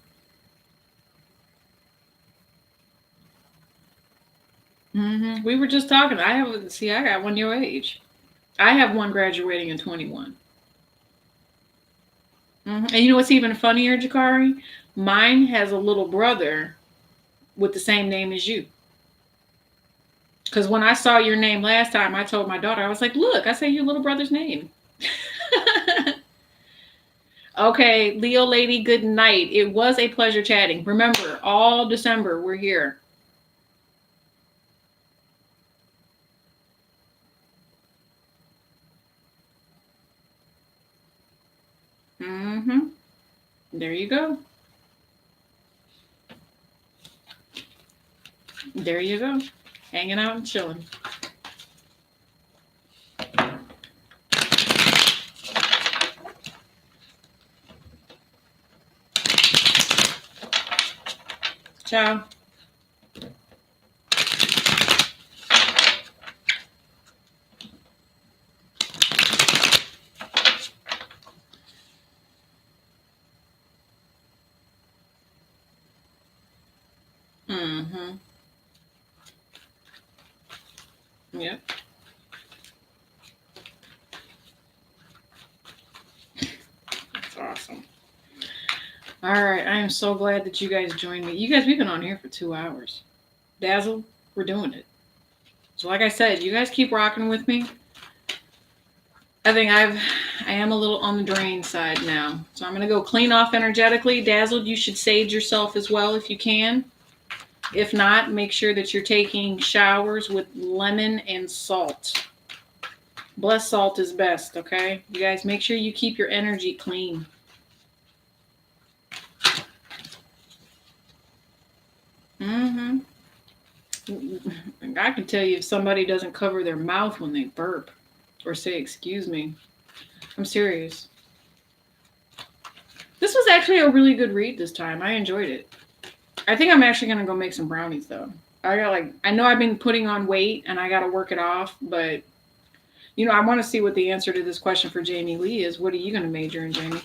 We were just talking. I got one your age. I have one graduating in 21. And you know what's even funnier, Jakari? Mine has a little brother with the same name as you. Because when I saw your name last time, I told my daughter, I was like, look, I say your little brother's name. Okay, Leo lady, good night. It was a pleasure chatting. Remember, all December, we're here. There you go. There you go. Hanging out and chilling. Ciao. Yep. That's awesome. All right. I am so glad that you guys joined me. You guys, we've been on here for 2 hours. Dazzle, we're doing it. So like I said, you guys keep rocking with me. I think I am a little on the drain side now. So I'm going to go clean off energetically. Dazzled, you should sage yourself as well if you can. If not, make sure that you're taking showers with lemon and salt. Blessed salt is best, okay? You guys make sure you keep your energy clean. Mm-hmm. I can tell you if somebody doesn't cover their mouth when they burp or say, excuse me. I'm serious. This was actually a really good read this time. I enjoyed it. I think I'm actually going to go make some brownies, though. I know I've been putting on weight and I got to work it off, but, I want to see what the answer to this question for Jamie Lee is. What are you going to major in, Jamie?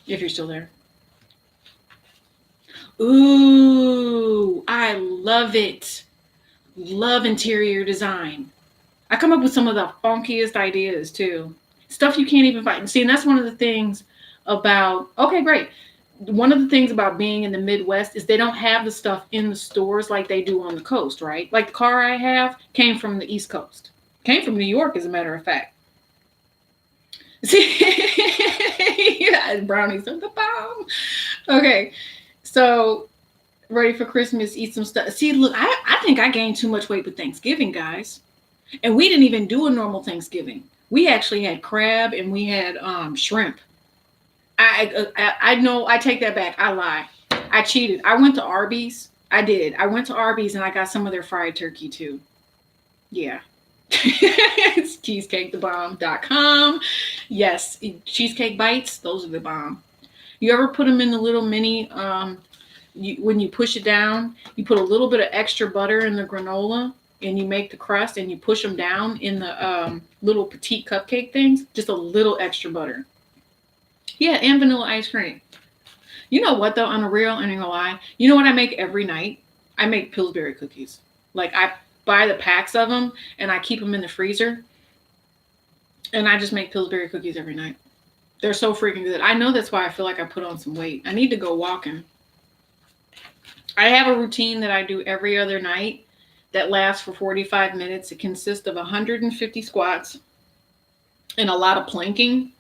If you're still there. Ooh, I love it. Love interior design. I come up with some of the funkiest ideas too. Stuff you can't even find. See, and that's one of the things about, okay, great. One of the things about being in the Midwest is they don't have the stuff in the stores like they do on the coast, right? Like the car I have came from the East Coast. Came from New York, as a matter of fact. See, yeah, brownies are the bomb. Okay, so ready for Christmas, eat some stuff. See, look, I think I gained too much weight with Thanksgiving, guys. And we didn't even do a normal Thanksgiving. We actually had crab and we had shrimp. I know, I take that back. I lie. I cheated. I went to Arby's. I did. I went to Arby's and I got some of their fried turkey too. Yeah. It's cheesecakethebomb.com. Yes, cheesecake bites, those are the bomb. You ever put them in the little mini when you push it down, you put a little bit of extra butter in the granola and you make the crust and you push them down in the little petite cupcake things, just a little extra butter. Yeah, and vanilla ice cream. You know what though, on a real, and I'm gonna lie, you know what I make every night? I make Pillsbury cookies. Like I buy the packs of them and I keep them in the freezer and I just make Pillsbury cookies every night. They're so freaking good. I know that's why I feel like I put on some weight. I need to go walking. I have a routine that I do every other night that lasts for 45 minutes. It consists of 150 squats and a lot of planking,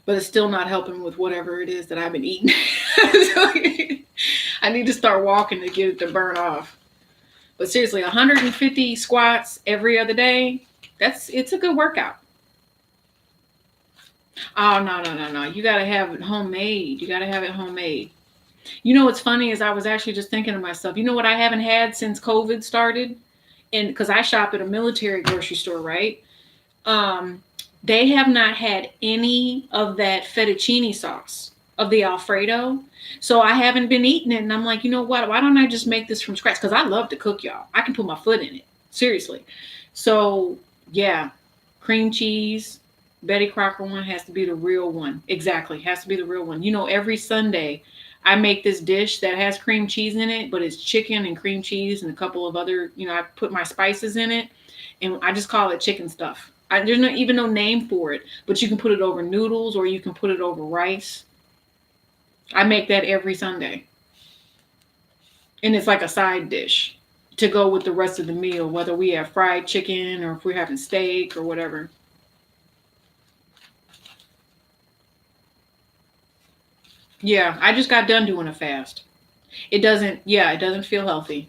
but it's still not helping with whatever it is that I've been eating. So I need to start walking to get it to burn off. But seriously, 150 squats every other day, it's a good workout. Oh, no. You got to have it homemade. You got to have it homemade. You know what's funny is I was actually just thinking to myself, you know what I haven't had since COVID started? And because I shop at a military grocery store, right? They have not had any of that fettuccine sauce of the Alfredo. So I haven't been eating it. And I'm like, you know what? Why don't I just make this from scratch? Because I love to cook, y'all. I can put my foot in it. Seriously. So, yeah, cream cheese. Betty Crocker one has to be the real one. Exactly. Has to be the real one. You know, every Sunday I make this dish that has cream cheese in it, but it's chicken and cream cheese and a couple of other, I put my spices in it and I just call it chicken stuff. There's not even no name for it, but you can put it over noodles or you can put it over rice. I make that every Sunday. And it's like a side dish to go with the rest of the meal, whether we have fried chicken or if we're having steak or whatever. Yeah, I just got done doing a fast. It doesn't feel healthy.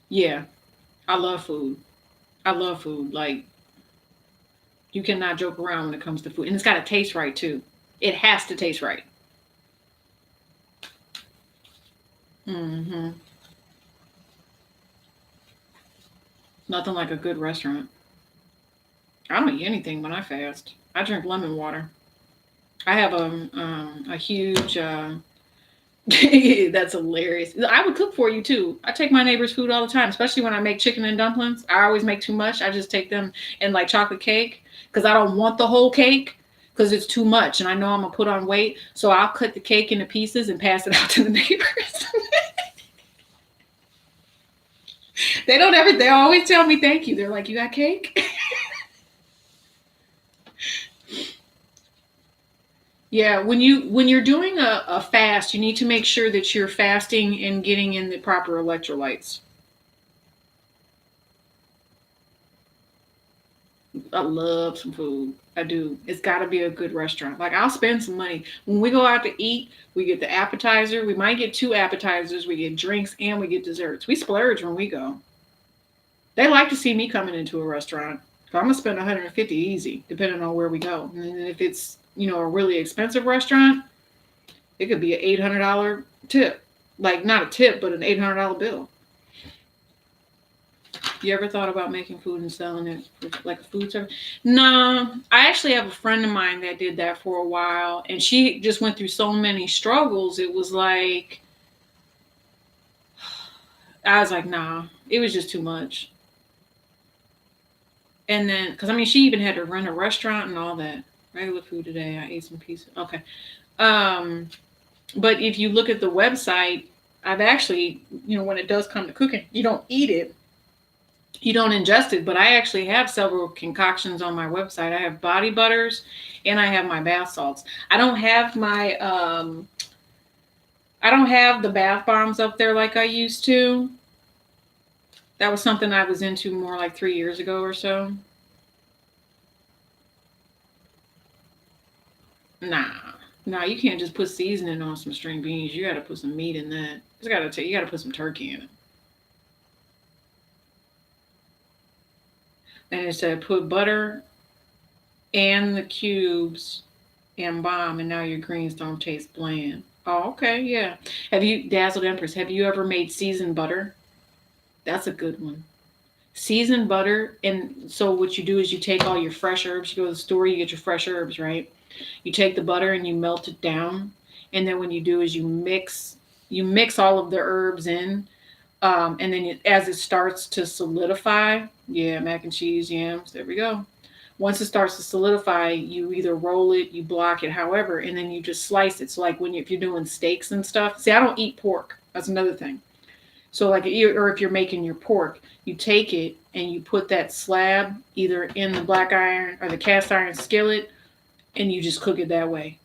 Yeah, I love food. I love food. Like, you cannot joke around when it comes to food. And it's got to taste right, too. It has to taste right. Hmm. Nothing like a good restaurant. I don't eat anything when I fast. I drink lemon water. I have a huge. That's hilarious. I would cook for you too. I take my neighbor's food all the time, especially when I make chicken and dumplings. I always make too much. I just take them and like chocolate cake because I don't want the whole cake because it's too much and I know I'm gonna put on weight. So I'll cut the cake into pieces and pass it out to the neighbors. They don't ever. They always tell me thank you. They're like, "You got cake?" Yeah, when you're doing a fast, you need to make sure that you're fasting and getting in the proper electrolytes. I love some food. I do. It's got to be a good restaurant. Like, I'll spend some money. When we go out to eat, we get the appetizer. We might get 2 appetizers. We get drinks and we get desserts. We splurge when we go. They like to see me coming into a restaurant. So I'm going to spend 150 easy, depending on where we go. And then if it's, a really expensive restaurant, it could be an $800 tip. Like, not a tip, but an $800 bill. You ever thought about making food and selling it for like a food service? No, I actually have a friend of mine that did that for a while, and she just went through so many struggles. It was like, I was like, nah, it was just too much. And then, because I mean, she even had to run a restaurant and all that. Regular food today. I ate some pizza. Okay. Um, but if you look at the website, I've actually, when it does come to cooking, you don't eat it, you don't ingest it, but I actually have several concoctions on my website. I have body butters and I have my bath salts. I don't have the bath bombs up there like I used to. That was something I was into more like 3 years ago or so. Nah. No, you can't just put seasoning on some string beans. You got to put some meat in that. You got to put some turkey in it. And it said put butter and the cubes and bomb, and now your greens don't taste bland. Oh, okay, yeah. Have you, Dazzled Empress, have you ever made seasoned butter? That's a good one. Seasoned butter, and so what you do is you take all your fresh herbs, you go to the store, you get your fresh herbs, right? You take the butter and you melt it down, and then when you do is you mix all of the herbs in, and then as it starts to solidify, yeah, mac and cheese, yams, there we go. Once it starts to solidify, you either roll it, you block it, however, and then you just slice it. So like if you're doing steaks and stuff, see, I don't eat pork. That's another thing. So like, or if you're making your pork, you take it and you put that slab either in the black iron or the cast iron skillet, and you just cook it that way.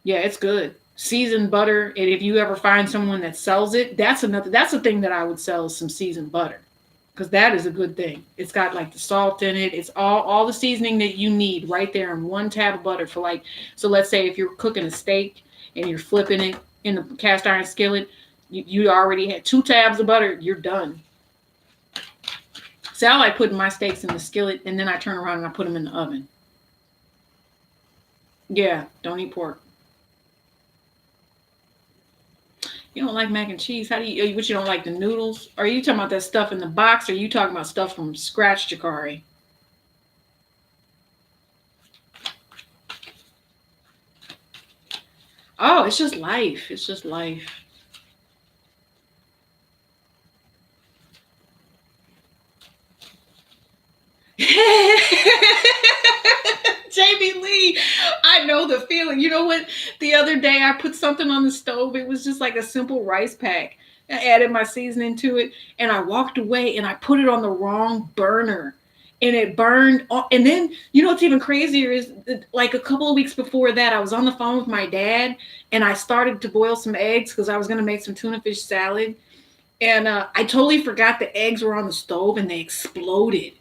Yeah, it's good. Seasoned butter, and if you ever find someone that sells it, that's a thing that I would sell, is some seasoned butter. Because that is a good thing. It's got like the salt in it. It's all the seasoning that you need right there in one tab of butter for like, so let's say if you're cooking a steak and you're flipping it in the cast iron skillet, you already had 2 tabs of butter, you're done. So I like putting my steaks in the skillet and then I turn around and I put them in the oven. Yeah, don't eat pork. You don't like mac and cheese. How do you, what, you don't like the noodles? Are you talking about that stuff in the box, or are you talking about stuff from scratch, Jakari? Oh, it's just life. It's just life. Jamie Lee, I know the feeling. You know what? The other day I put something on the stove. It was just like a simple rice pack. I added my seasoning to it and I walked away and I put it on the wrong burner and it burned. And then, what's even crazier is like a couple of weeks before that, I was on the phone with my dad and I started to boil some eggs because I was going to make some tuna fish salad. And I totally forgot the eggs were on the stove and they exploded.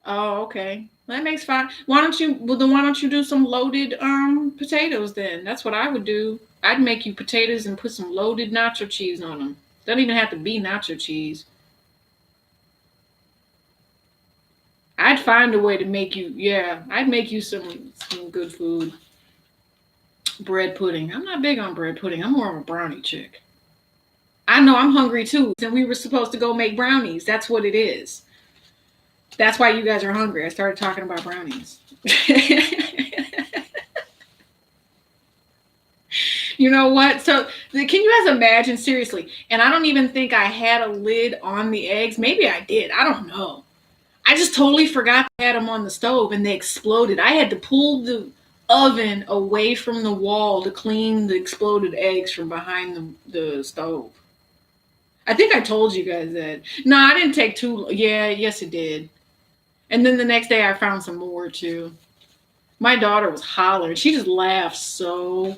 Oh, okay. That makes fine. Why don't you do some loaded potatoes then? That's what I would do. I'd make you potatoes and put some loaded nacho cheese on them. Doesn't even have to be nacho cheese. I'd find a way to make you, yeah, I'd make you some good food. Bread pudding. I'm not big on bread pudding. I'm more of a brownie chick. I know I'm hungry too. And we were supposed to go make brownies. That's what it is. That's why you guys are hungry. I started talking about brownies. You know what? So can you guys imagine, seriously? And I don't even think I had a lid on the eggs. Maybe I did. I don't know. I just totally forgot I had them on the stove and they exploded. I had to pull the oven away from the wall to clean the exploded eggs from behind the stove. I think I told you guys that. No, I didn't take too. Yeah, yes, it did. And then the next day I found some more too. My daughter was hollering. She just laughed so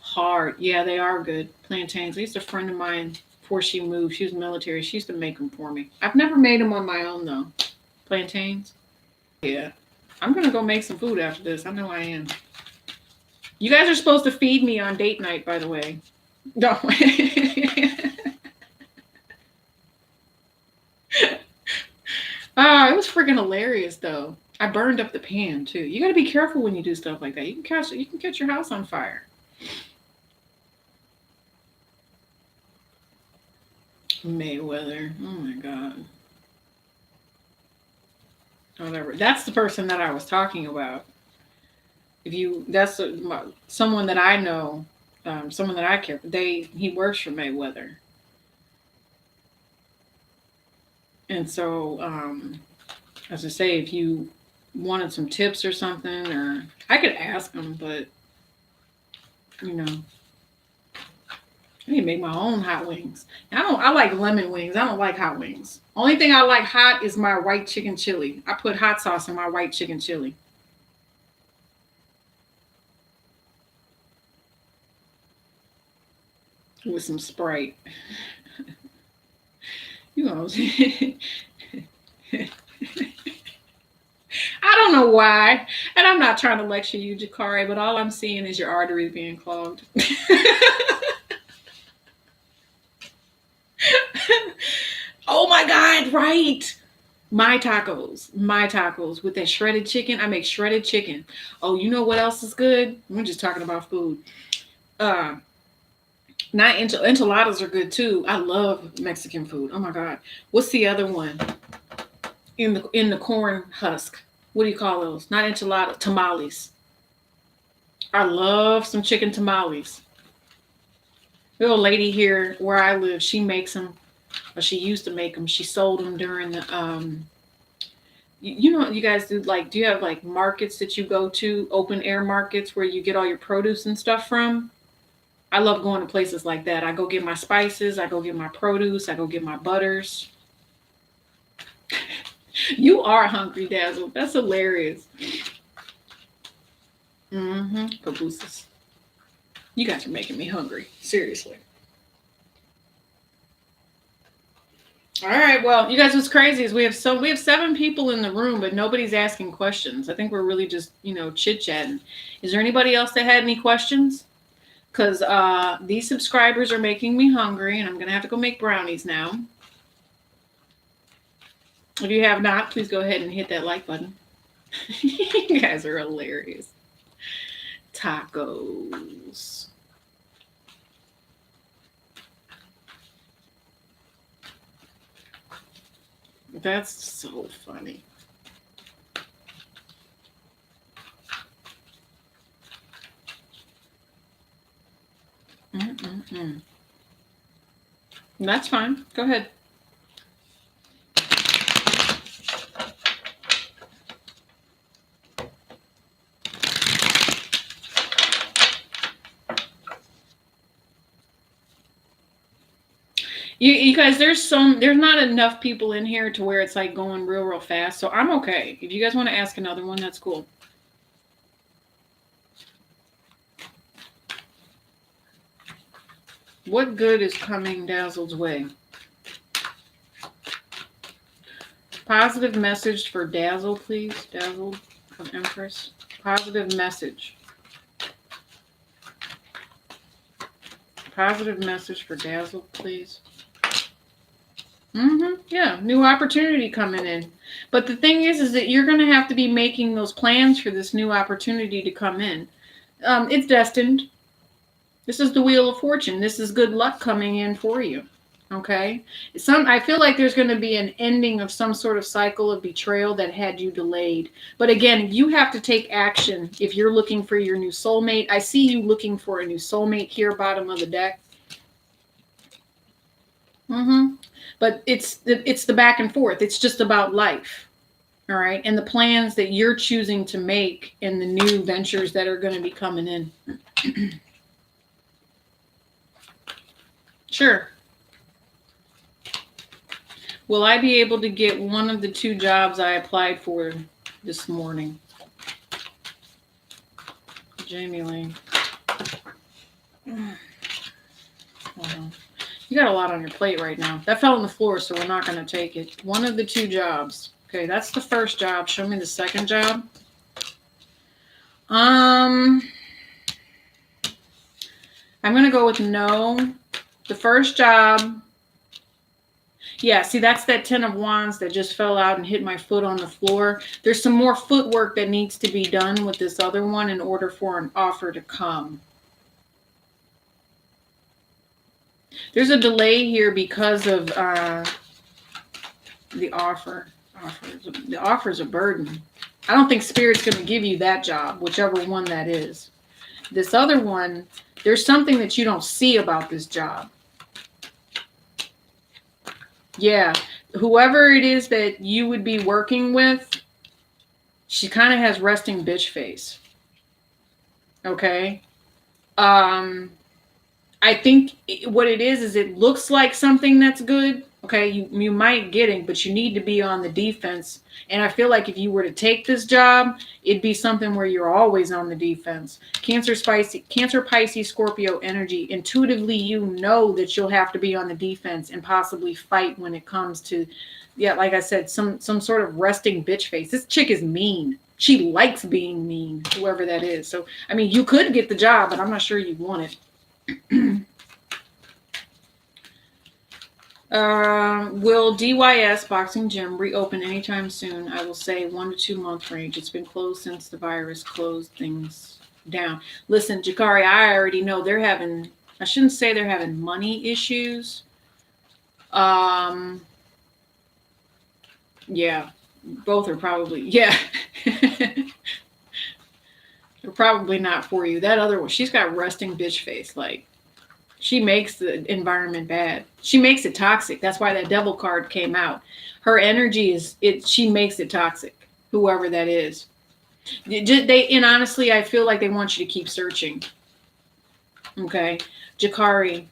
hard. Yeah, they are good. Plantains. I used to friend of mine before she moved. She was military. She used to make them for me. I've never made them on my own though. Plantains. Yeah. I'm gonna go make some food after this. I know I am. You guys are supposed to feed me on date night, by the way. No. It was freaking hilarious though. I burned up the pan too. You got to be careful when you do stuff like that. You can catch your house on fire. Mayweather. Oh my god. Whatever. That's the person that I was talking about. That's someone that I know, someone that I care for. He works for Mayweather, and so as I say, if you wanted some tips or something, or I could ask him, but you know, I need to make my own hot wings. I like lemon wings. I don't like hot wings. Only thing I like hot is my white chicken chili. I put hot sauce in my white chicken chili. With some Sprite. You know. I don't know why. And I'm not trying to lecture you, Jakari, but all I'm seeing is your arteries being clogged. Oh my God, right. My tacos with that shredded chicken. I make shredded chicken. Oh, you know what else is good? We're just talking about food. Not enchiladas are good too. I love Mexican food. Oh my God. What's the other one? In the corn husk. What do you call those? Not enchiladas, tamales. I love some chicken tamales. Little lady here where I live, she makes them. Or she used to make them. She sold them during the you know what you guys do, like, do you have like markets that you go to, open air markets where you get all your produce and stuff from? I love going to places like that. I go get my spices, I go get my produce, I go get my butters. You are hungry, Dazzle. That's hilarious. Papooses. You guys are making me hungry. Seriously. All right. Well, you guys, what's crazy is we have 7 people in the room, but nobody's asking questions. I think we're really just, chit-chatting. Is there anybody else that had any questions? Because these subscribers are making me hungry, and I'm going to have to go make brownies now. If you have not, please go ahead and hit that like button. You guys are hilarious. Tacos. That's so funny. That's fine. Go ahead. You guys, there's not enough people in here to where it's like going real fast. So I'm okay. If you guys want to ask another one, that's cool. What good is coming Dazzle's way? Positive message for Dazzle, please. Dazzle from Empress. Positive message. Positive message for Dazzle, please. Yeah, new opportunity coming in. But the thing is that you're going to have to be making those plans for this new opportunity to come in. It's destined. This is the Wheel of Fortune. This is good luck coming in for you. Okay? I feel like there's going to be an ending of some sort of cycle of betrayal that had you delayed. But again, you have to take action if you're looking for your new soulmate. I see you looking for a new soulmate here, bottom of the deck. But it's the back and forth. It's just about life. All right? And the plans that you're choosing to make and the new ventures that are going to be coming in. Sure. Will I be able to get one of the 2 jobs I applied for this morning? Jamie Lane. You got a lot on your plate right now. That fell on the floor, so we're not going to take it. One of the two jobs. Okay, that's the first job. Show me the second job. I'm going to go with no. The first job. Yeah, see, that's that 10 of Wands that just fell out and hit my foot on the floor. There's some more footwork that needs to be done with this other one in order for an offer to come. There's a delay here because of the offer. The offer's a burden. I don't think Spirit's going to give you that job, whichever one that is. This other one, there's something that you don't see about this job. Yeah, whoever it is that you would be working with, she kind of has resting bitch face. Okay? I think what it is it looks like something that's good. Okay, you might get it, but you need to be on the defense. And I feel like if you were to take this job, it'd be something where you're always on the defense. Cancer, Pisces, Scorpio energy. Intuitively, you know that you'll have to be on the defense and possibly fight when it comes to, yeah, like I said, some sort of resting bitch face. This chick is mean. She likes being mean, whoever that is. So, I mean, you could get the job, but I'm not sure you want it. Will DYS Boxing Gym reopen anytime soon? I will say 1 to 2 month range. It's been closed since the virus closed things down. Listen, Jakari, I already know they're having, I shouldn't say they're having money issues. Yeah, both are probably, yeah. They're probably not for you. That other one, she's got resting bitch face. Like, she makes the environment bad. She makes it toxic. That's why that devil card came out. Her energy is, she makes it toxic, whoever that is. And honestly, I feel like they want you to keep searching. Okay. Jakari,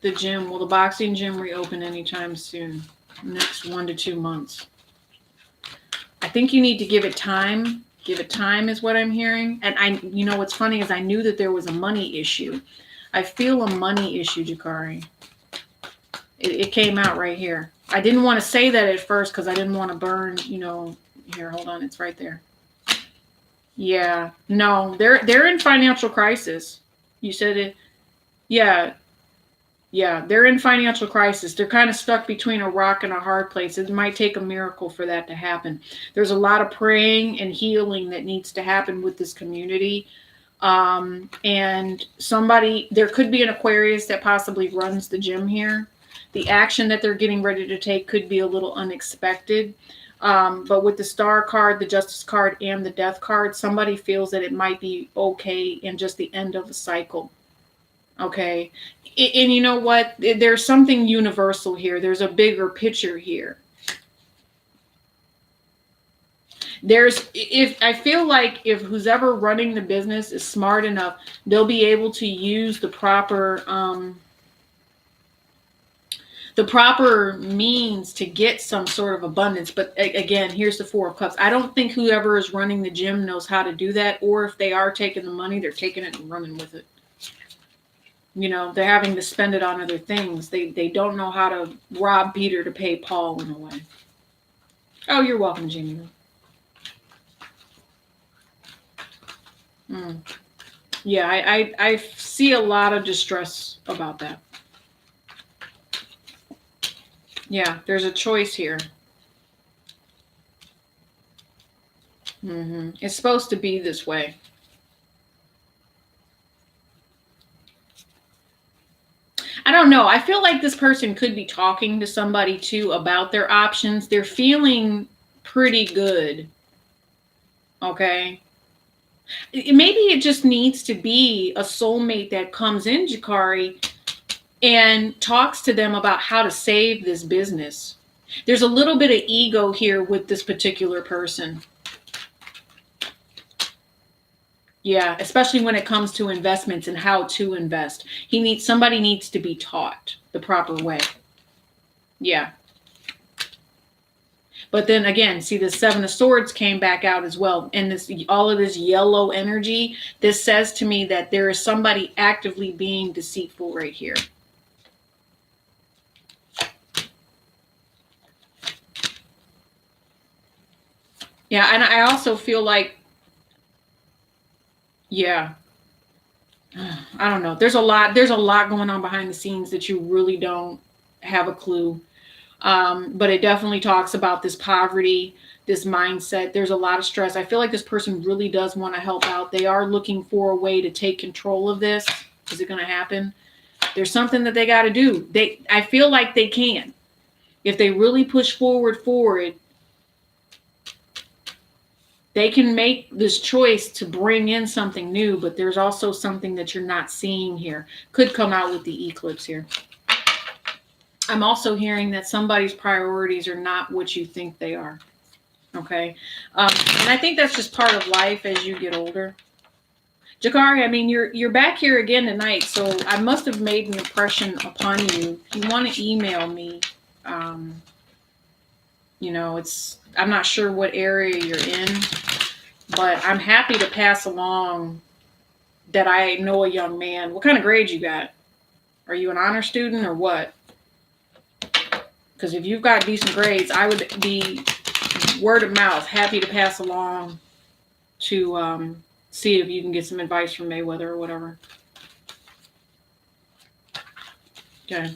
the gym. Will the boxing gym reopen anytime soon? Next 1 to 2 months. I think you need to give it time. Give it time is what I'm hearing. And you know, what's funny is I knew that there was a money issue. I feel a money issue, Jakari. It came out right here. I didn't want to say that at first because I didn't want to burn, you know. Here, hold on. It's right there. Yeah. No, they're in financial crisis. You said it. Yeah. Yeah, they're in financial crisis. They're kind of stuck between a rock and a hard place. It might take a miracle for that to happen. There's a lot of praying and healing that needs to happen with this community. And somebody, there could be an Aquarius that possibly runs the gym here. The action that they're getting ready to take could be a little unexpected. But with the Star card, the Justice card, and the Death card, somebody feels that it might be okay in just the end of a cycle. Okay. And you know what? There's something universal here. There's a bigger picture here. I feel like if who's ever running the business is smart enough, they'll be able to use the proper means to get some sort of abundance. But again, here's the Four of Cups. I don't think whoever is running the gym knows how to do that, or if they are taking the money, they're taking it and running with it. You know, they're having to spend it on other things. They don't know how to rob Peter to pay Paul in a way. Oh, you're welcome, Jamie. Yeah, I see a lot of distress about that. Yeah, there's a choice here. It's supposed to be this way. I don't know. I feel like this person could be talking to somebody too about their options. They're feeling pretty good. Okay. Maybe it just needs to be a soulmate that comes in, Jakari, and talks to them about how to save this business. There's a little bit of ego here with this particular person. Yeah, especially when it comes to investments and how to invest. Somebody needs to be taught the proper way. Yeah. But then again, see, the Seven of Swords came back out as well. And all of this yellow energy, this says to me that there is somebody actively being deceitful right here. Yeah, and I also feel like, yeah, I don't know. There's a lot going on behind the scenes that you really don't have a clue. But it definitely talks about this poverty, this mindset. There's a lot of stress. I feel like this person really does want to help out. They are looking for a way to take control of this. Is it going to happen? There's something that they got to do. I feel like they can. If they really push forward, they can make this choice to bring in something new, but there's also something that you're not seeing here. Could come out with the eclipse here. I'm also hearing that somebody's priorities are not what you think they are. Okay. And I think that's just part of life as you get older. Jakari, I mean, you're back here again tonight, so I must have made an impression upon you. If you want to email me, um, I'm not sure what area you're in, but I'm happy to pass along that I know a young man. What kind of grades you got? Are you an honor student or what? Because if you've got decent grades, I would be word of mouth, happy to pass along to see if you can get some advice from Mayweather or whatever. Okay.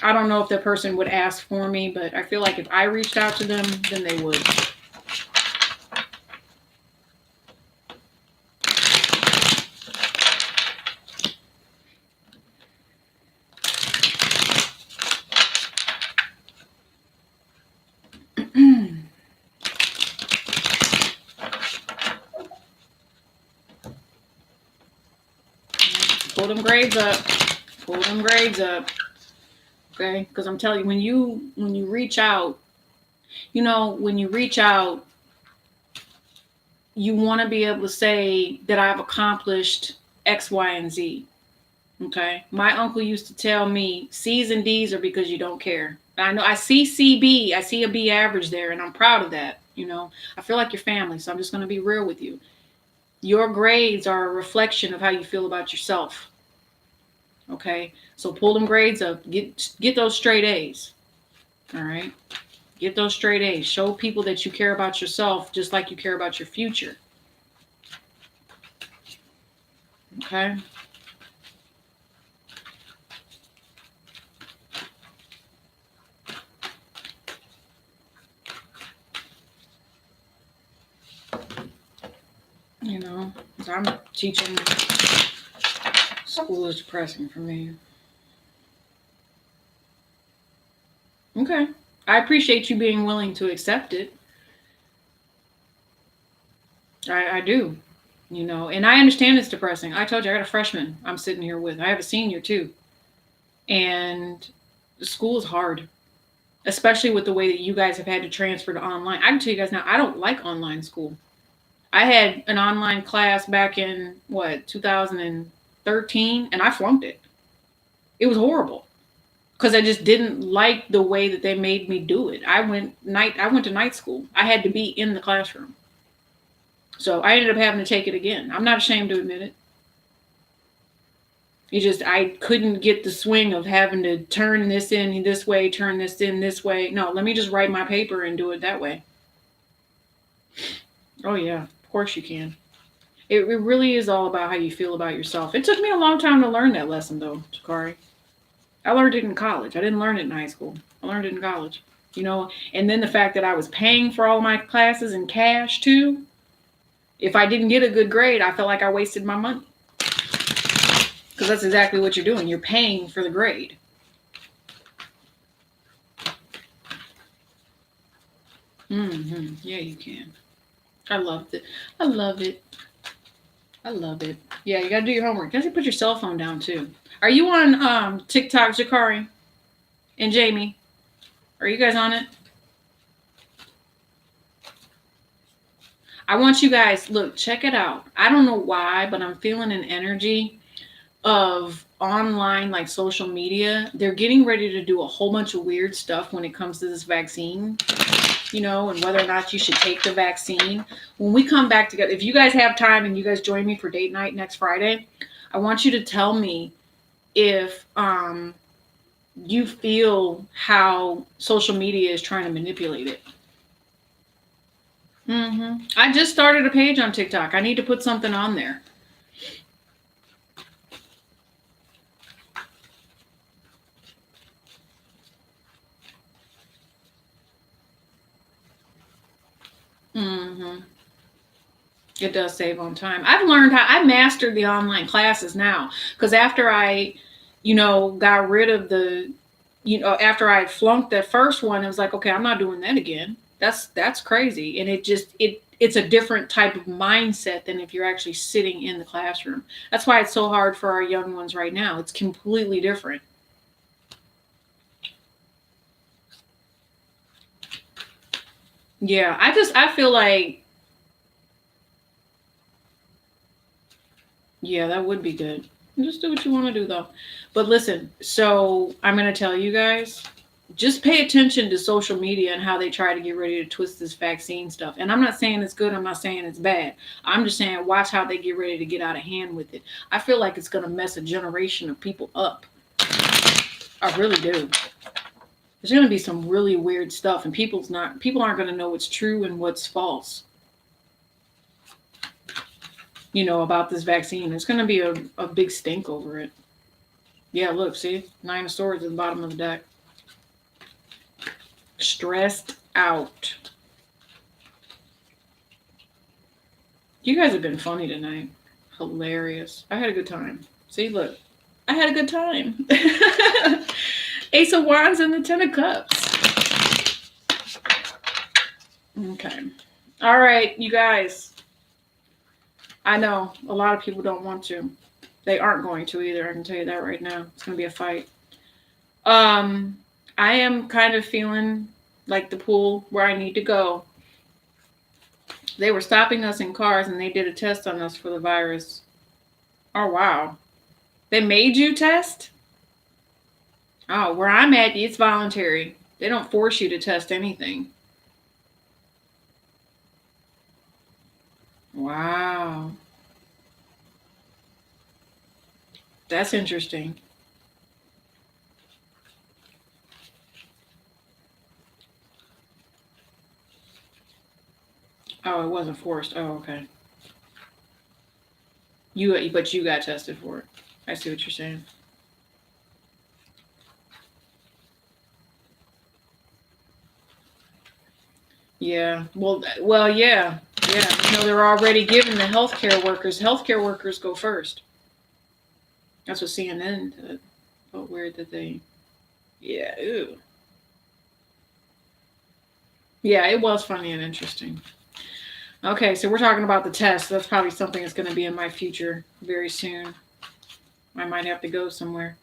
I don't know if that person would ask for me, but I feel like if I reached out to them, then they would. Pull them grades up. Pull them grades up. Okay? Because I'm telling you, when you reach out, when you reach out, you want to be able to say that I've accomplished X, Y, and Z. Okay? My uncle used to tell me C's and D's are because you don't care. I know I see CB, I see a B average there, and I'm proud of that. I feel like your family, so I'm just going to be real with you. Your grades are a reflection of how you feel about yourself. Okay, so pull them grades up. Get those straight A's. All right, get those straight A's. Show people that you care about yourself just like you care about your future. Okay. I'm teaching. School is depressing for me. Okay. I appreciate you being willing to accept it. I do. And I understand it's depressing. I told you I got a freshman I'm sitting here with. I have a senior too. And school is hard, especially with the way that you guys have had to transfer to online. I can tell you guys now, I don't like online school. I had an online class back in 2013, and I flunked it. It was horrible because I just didn't like the way that they made me do it. I went to night school. I had to be in the classroom. So I ended up having to take it again. I'm not ashamed to admit it. I couldn't get the swing of having to turn this in this way, turn this in this way. No, let me just write my paper and do it that way. Oh yeah, of course you can. It really is all about how you feel about yourself. It took me a long time to learn that lesson though, Takari. I learned it in college. I didn't learn it in high school. I learned it in college. And then the fact that I was paying for all my classes in cash too. If I didn't get a good grade, I felt like I wasted my money. Because that's exactly what you're doing. You're paying for the grade. Mm-hmm. Yeah, you can. I loved it. I love it. I love it. Yeah, you got to do your homework. You have to put your cell phone down too. Are you on TikTok, Jakari and Jamie? Are you guys on it? I want you guys, look, check it out. I don't know why, but I'm feeling an energy of online, like social media. They're getting ready to do a whole bunch of weird stuff when it comes to this vaccine, and whether or not you should take the vaccine. When we come back together, if you guys have time and you guys join me for date night next Friday, I want you to tell me if you feel how social media is trying to manipulate it. I just started a page on TikTok. I need to put something on there. It does save on time. I've learned how I mastered the online classes now because after I, got rid of after I flunked that first one, it was like, okay, I'm not doing that again. That's crazy, and it's a different type of mindset than if you're actually sitting in the classroom. That's why it's so hard for our young ones right now. It's completely different. Yeah, I feel like, yeah, that would be good. Just do what you want to do though. But listen, so I'm going to tell you guys, just pay attention to social media and how they try to get ready to twist this vaccine stuff. And I'm not saying it's good, I'm not saying it's bad. I'm just saying watch how they get ready to get out of hand with it. I feel like it's going to mess a generation of people up. I really do. There's going to be some really weird stuff and people aren't going to know what's true and what's false. About this vaccine. It's going to be a big stink over it. Yeah, look, see? 9 of Swords at the bottom of the deck. Stressed out. You guys have been funny tonight. Hilarious. I had a good time. See, look. I had a good time. Ace of Wands and the 10 of Cups. Okay. All right, you guys. I know a lot of people don't want to. They aren't going to either. I can tell you that right now. It's going to be a fight. I am kind of feeling like the pool where I need to go. They were stopping us in cars and they did a test on us for the virus. Oh, wow. They made you test? Oh, where I'm at, it's voluntary. They don't force you to test anything. Wow. That's interesting. Oh, it wasn't forced. Oh, okay. But you got tested for it. I see what you're saying. Yeah. Well, yeah. Yeah. They're already giving the healthcare workers. Healthcare workers go first. That's what CNN did. But weird that they. Yeah. Ew. Yeah, it was funny and interesting. Okay, so we're talking about the test. That's probably something that's going to be in my future very soon. I might have to go somewhere.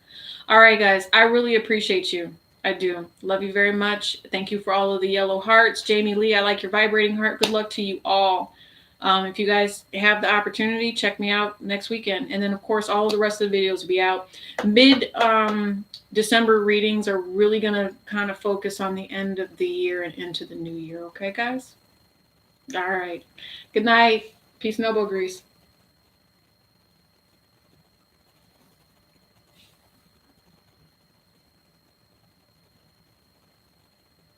All right, guys. I really appreciate you. I do. Love you very much. Thank you for all of the yellow hearts. Jamie Lee, I like your vibrating heart. Good luck to you all. If you guys have the opportunity, check me out next weekend. And then, of course, all of the rest of the videos will be out. Mid-December readings are really going to kind of focus on the end of the year and into the new year. Okay, guys? All right. Good night. Peace and elbow grease.